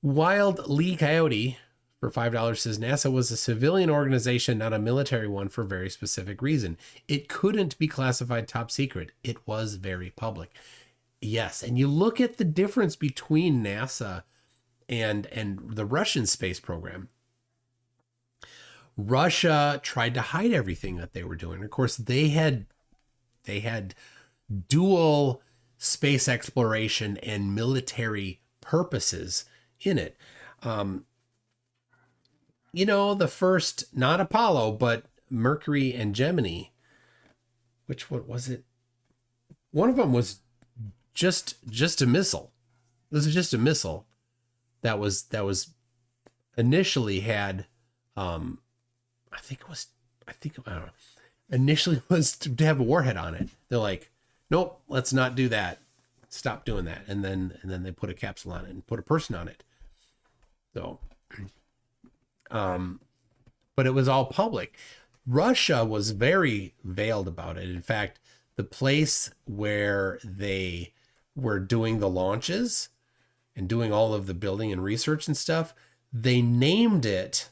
Speaker 1: Wild Lee Coyote for $5 says, NASA was a civilian organization, not a military one, for a very specific reason. It couldn't be classified top secret. It was very public. Yes, and you look at the difference between NASA and the Russian space program. Russia tried to hide everything that they were doing. Of course, they had dual space exploration and military purposes in it. You know, the first, not Apollo, but Mercury and Gemini. Which one was it? One of them was just a missile. This is just a missile that was initially had, I don't know. Initially was to have a warhead on it. They're like, nope, let's not do that. Stop doing that. And then they put a capsule on it and put a person on it. So, but it was all public. Russia was very veiled about it. In fact, the place where they were doing the launches and doing all of the building and research and stuff, they named it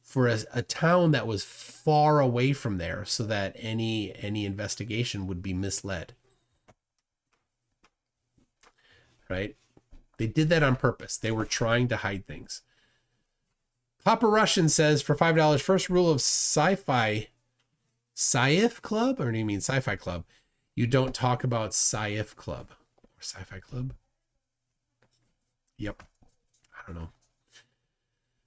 Speaker 1: for a town that was far away from there so that any investigation would be misled. Right? They did that on purpose. They were trying to hide things. Papa Russian says, for $5, first rule of sci-fi club, or do you mean sci-fi club? You don't talk about sci-fi club or sci-fi club. Yep. I don't know.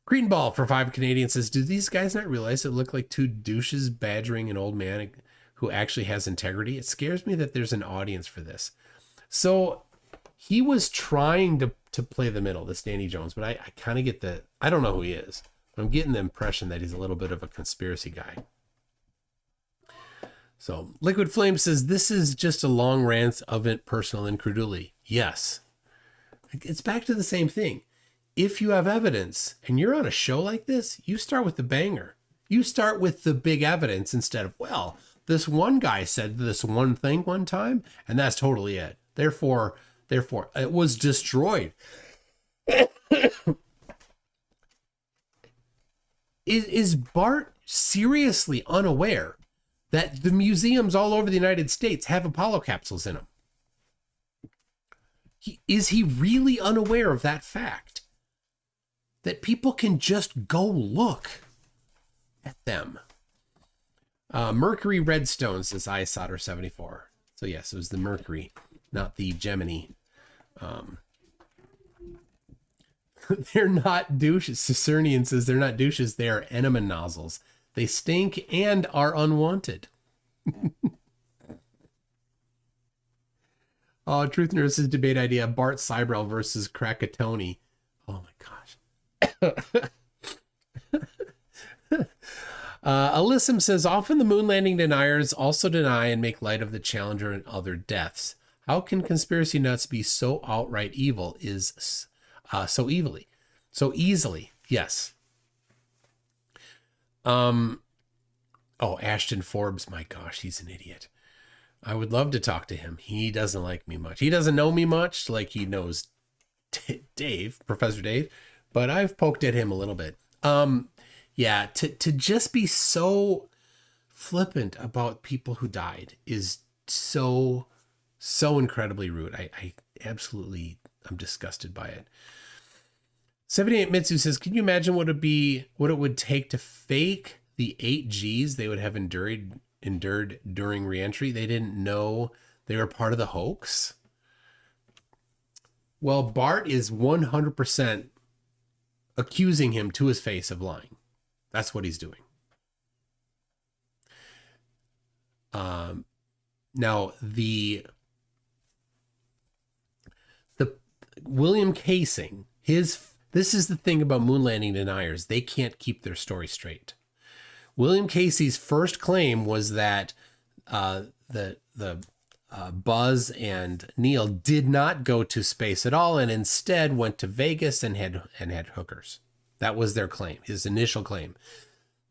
Speaker 1: Cretan Ball for 5 Canadian says, do these guys not realize it look like two douches badgering an old man who actually has integrity? It scares me that there's an audience for this. So he was trying to play the middle, this Danny Jones, but I kind of get I don't know who he is, but I'm getting the impression that he's a little bit of a conspiracy guy. So Liquid Flame says, this is just a long rant of personal incredulity. Yes. It's back to the same thing. If you have evidence and you're on a show like this, you start with the banger. You start with the big evidence instead of, well, this one guy said this one thing one time, and that's totally it. Therefore, it was destroyed. Is Bart seriously unaware that the museums all over the United States have Apollo capsules in them? Is he really unaware of that fact? That people can just go look at them. Mercury Redstone, says iSolder74. So yes, it was the Mercury, not the Gemini. They're not douches. Cicernian says they're not douches, they are enema nozzles. They stink and are unwanted. Oh, Truth Nerd says debate idea, Bart Sibrel versus Krakatoni. Oh my gosh. Alyssum says, often the moon landing deniers also deny and make light of the Challenger and other deaths. How can conspiracy nuts be so outright evil is so easily? Yes. Oh, Ashton Forbes, my gosh, he's an idiot. I would love to talk to him. He doesn't like me much. He doesn't know me much like he knows Dave, Professor Dave, but I've poked at him a little bit. Yeah, to just be so flippant about people who died is so incredibly rude. I absolutely, I'm disgusted by it. 78 Mitsu says, can you imagine what it would take to fake the 8 Gs they would have endured during reentry? They didn't know they were part of the hoax. Well, Bart is 100% accusing him to his face of lying. That's what he's doing. Now the William Casing, this is the thing about moon landing deniers. They can't keep their story straight. William Casey's first claim was that Buzz and Neil did not go to space at all, and instead went to Vegas and had hookers. That was their claim, his initial claim.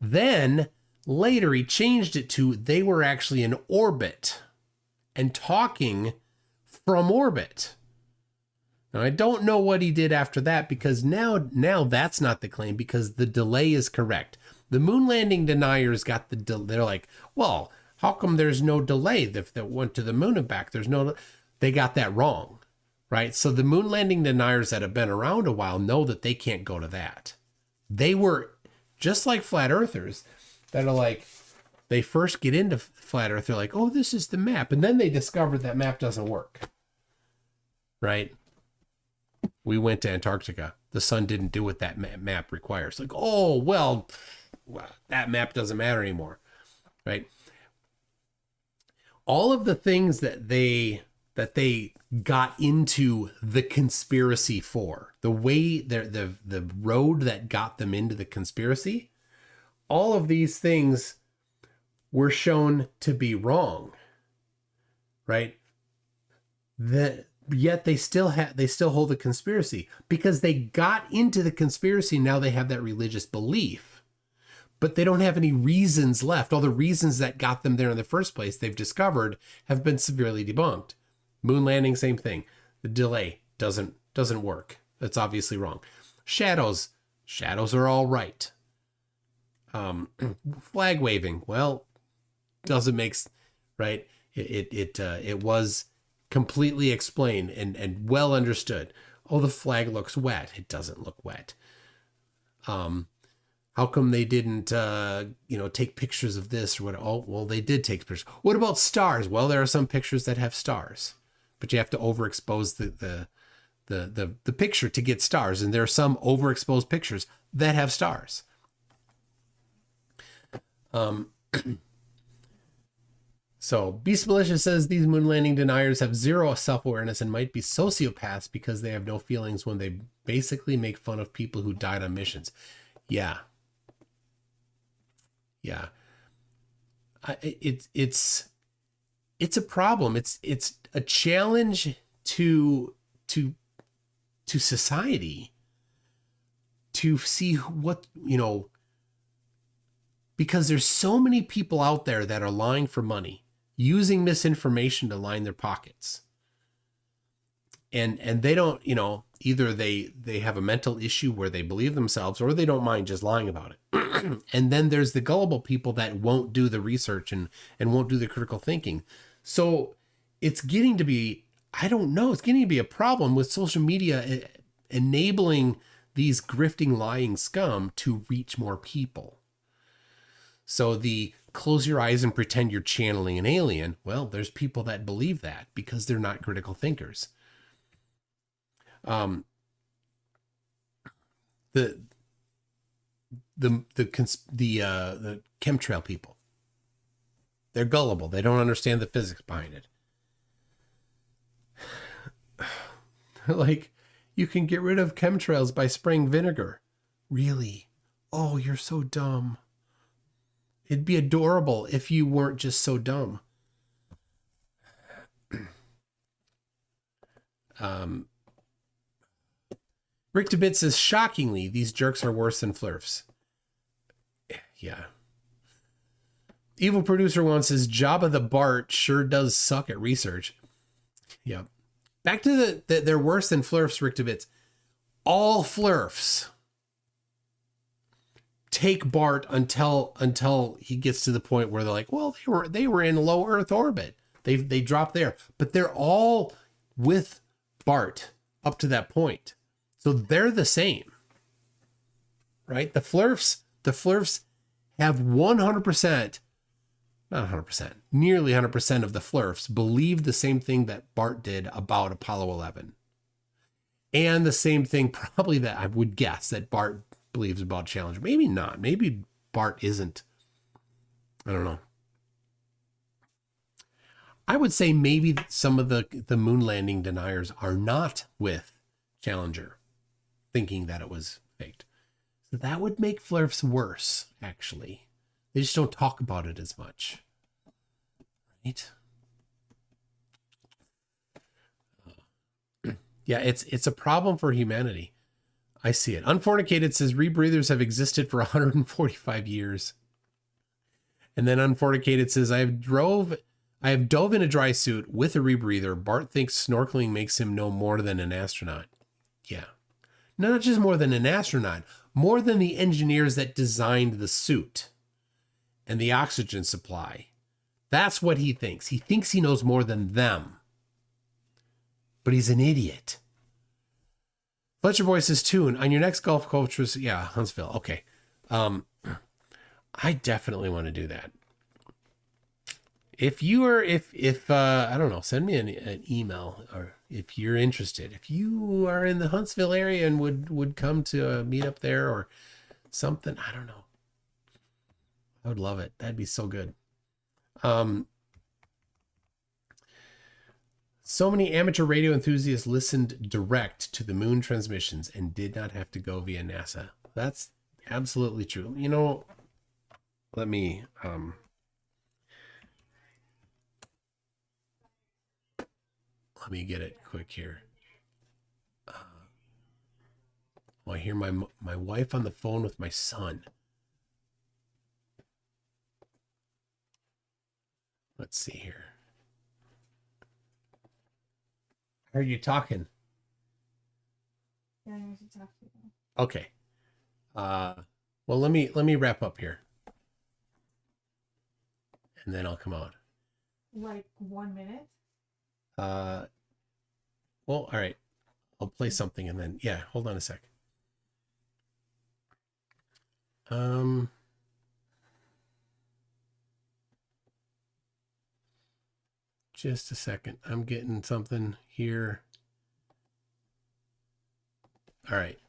Speaker 1: Then later he changed it to they were actually in orbit and talking from orbit. Now, I don't know what he did after that, because now that's not the claim, because the delay is correct. The moon landing deniers got they're like, well, how come there's no delay if they went to the moon and back? They got that wrong, right? So the moon landing deniers that have been around a while know that they can't go to that. They were just like flat earthers that are like, they first get into flat earth, they're like, oh, this is the map. And then they discovered that map doesn't work, right? We went to Antarctica. The sun didn't do what that map requires. Like, oh, well, that map doesn't matter anymore, right? All of the things that they got into the conspiracy for, the way the road that got them into the conspiracy, all of these things were shown to be wrong, right? Yet they still hold the conspiracy because they got into the conspiracy. Now they have that religious belief, but they don't have any reasons left. All the reasons that got them there in the first place, they've discovered, have been severely debunked. Moon landing, same thing. The delay doesn't work. That's obviously wrong. Shadows are all right. Flag waving, well, doesn't make right. It was completely explained and well understood. Oh, the flag looks wet. It doesn't look wet. How come they didn't, take pictures of this or what? Oh, well, they did take pictures. What about stars? Well, there are some pictures that have stars, but you have to overexpose the picture to get stars. And there are some overexposed pictures that have stars. So Beast Militia says these moon landing deniers have zero self-awareness and might be sociopaths because they have no feelings when they basically make fun of people who died on missions. Yeah. It's a problem. It's a challenge to society to see what, because there's so many people out there that are lying for money, using misinformation to line their pockets. And they don't, either they have a mental issue where they believe themselves, or they don't mind just lying about it. And then there's the gullible people that won't do the research and won't do the critical thinking. So it's getting to be, I don't know, it's getting to be a problem with social media enabling these grifting, lying scum to reach more people. So the close your eyes and pretend you're channeling an alien, well, there's people that believe that because they're not critical thinkers. The chemtrail people, they're gullible. They don't understand the physics behind it. Like, you can get rid of chemtrails by spraying vinegar. Really? Oh, you're so dumb. It'd be adorable if you weren't just so dumb. Rick DeBit says, shockingly, these jerks are worse than flirfs. Yeah. Evil Producer One says, Jabba the Bart sure does suck at research. Yep. Back to they're worse than flirfs, Rick DeBits. All flirfs take Bart until he gets to the point where they're like, well, they were in low Earth orbit. They dropped there, but they're all with Bart up to that point. So they're the same, right? The flirfs have 100%, not 100%, nearly 100% of the flirfs believe the same thing that Bart did about Apollo 11. And the same thing probably that I would guess that Bart believes about Challenger. Maybe not. Maybe Bart isn't. I don't know. I would say maybe some of the moon landing deniers are not with Challenger, thinking that it was faked. So that would make flirfs worse, actually. They just don't talk about it as much. Right? Yeah, it's a problem for humanity. I see it. Unfornicated says rebreathers have existed for 145 years. And then Unfornicated says, I have dove in a dry suit with a rebreather. Bart thinks snorkeling makes him no more than an astronaut. Yeah. Not just more than an astronaut, more than the engineers that designed the suit and the oxygen supply. That's what he thinks. He thinks he knows more than them. But he's an idiot. Fletcher Boy says, Toon, on your next golf coaches, yeah, Huntsville. Okay. I definitely want to do that. If you are, I don't know, send me an email, or if you're interested, if you are in the Huntsville area and would come to meet up there or something, I don't know. I would love it. That'd be so good. So many amateur radio enthusiasts listened direct to the moon transmissions and did not have to go via NASA. That's absolutely true. You know, let me get it quick here. I hear my wife on the phone with my son. Let's see here. How are you talking?
Speaker 14: Yeah, I need to talk to you.
Speaker 1: Okay. Well, let me wrap up here, and then I'll come out.
Speaker 14: Like 1 minute?
Speaker 1: Well, all right. I'll play something and then, yeah, hold on a sec. Just a second. I'm getting something here. All right.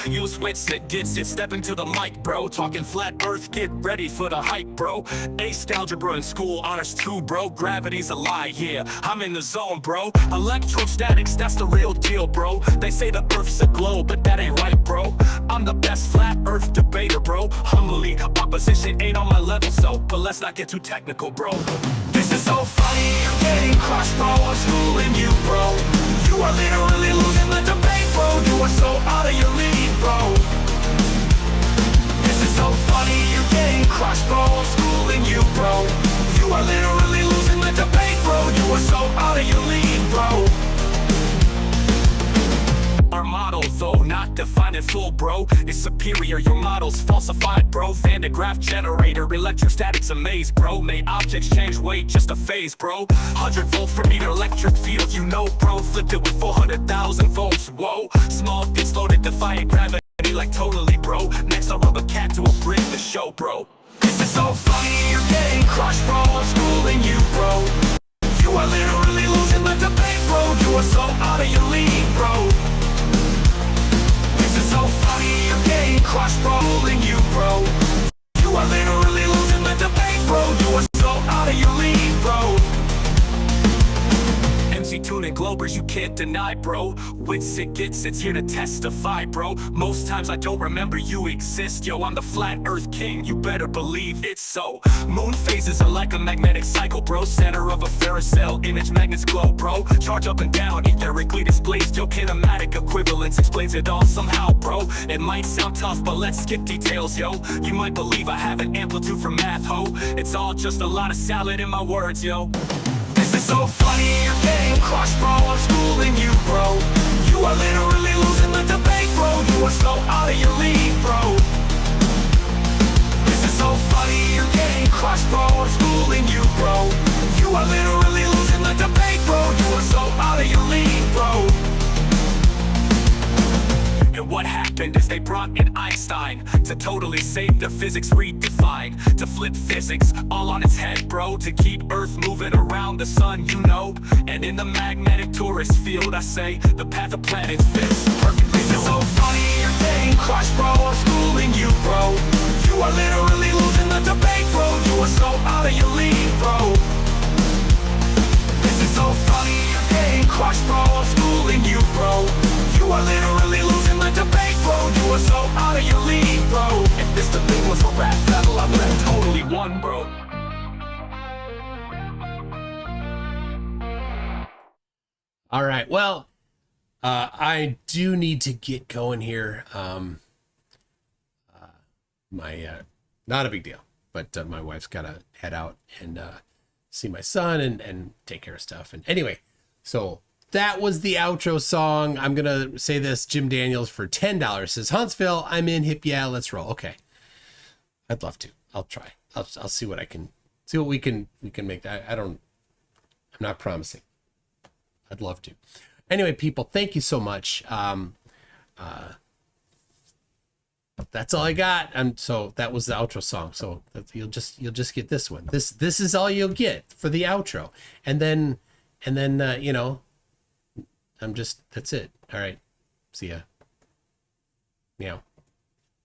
Speaker 15: Use wits that gets it, step into the mic, bro. Talking flat earth, get ready for the hype, bro. Aced algebra in school, honors too, bro. Gravity's a lie, yeah, I'm in the zone, bro. Electrostatics, that's the real deal, bro. They say the earth's a globe, but that ain't right, bro. I'm the best flat earth debater, bro. Humbly, opposition ain't on my level, so, but let's not get too technical, bro. This is so funny, you're getting crushed, bro. I'm schooling you, bro. You are literally losing the debate, bro. You are so out of your league, bro. This is so funny, you're getting crushed, bro. I'm schooling you, bro. You are literally full, bro. It's superior, your model's falsified, bro. Van de Graaff generator, electrostatic's a maze, bro. May objects change weight, just a phase, bro. 100 volts per meter electric field, you know, bro. Flipped it with 400,000 volts, whoa. Small bits loaded, defying gravity like totally, bro. Next I'll rub a cat to a brick the show, bro. This is so funny, you're getting crushed, bro. I'm schooling you, bro. You are literally losing the debate, bro. You are so out of your league, bro. This is so funny, you're getting crushed, bro. Schooling you, bro. You are literally losing the debate, bro. You are so out of your league, bro. MCToon and Globers, you can't deny, bro. Wits it gets, it's here to testify, bro. Most times I don't remember you exist, yo. I'm the flat earth king, you better believe it's so. Moon phases are like a magnetic cycle, bro. Center of a ferrocell, image magnets glow, bro. Charge up and down, etherically displaced, yo. Kinematic equivalence explains it all somehow, bro. It might sound tough, but let's skip details, yo. You might believe I have an amplitude for math, ho. It's all just a lot of salad in my words, yo. This is so funny, you're getting crushed, bro. I'm schooling you, bro. You are literally losing the debate, bro. You are so out of your league, bro. This is so funny, you're getting crushed, bro. I'm schooling you, bro. You are literally losing the debate, bro. You are so out of your league, bro. And what happened is they brought in Einstein to totally save the physics redefined, to flip physics all on its head, bro, to keep Earth moving around the sun, you know. And in the magnetic torus field, I say the path of planets fits perfectly. It's so funny, you're getting crushed, bro. I'm schooling you, bro. You are literally losing the debate, bro. You are so out of your league, bro. This is so funny, you're getting crushed, bro. I'm schooling you, bro. You are literally losing the debate, bro. You are so out of your league, bro. If this debate was a rap battle, I would have totally won, bro.
Speaker 1: All right, well, I do need to get going here. Not a big deal, but my wife's got to head out and see my son and take care of stuff. And anyway, so that was the outro song. I'm going to say this. Jim Daniels for $10 says, Huntsville, I'm in, hip, yeah, let's roll. Okay. I'd love to. I'll try. I'll see what I can, see what we can make. I'm not promising. I'd love to. Anyway, people, thank you so much. That's all I got. So that was the outro song. So you'll just get this one. This is all you'll get for the outro. And then you know, that's it. All right. See ya. Meow.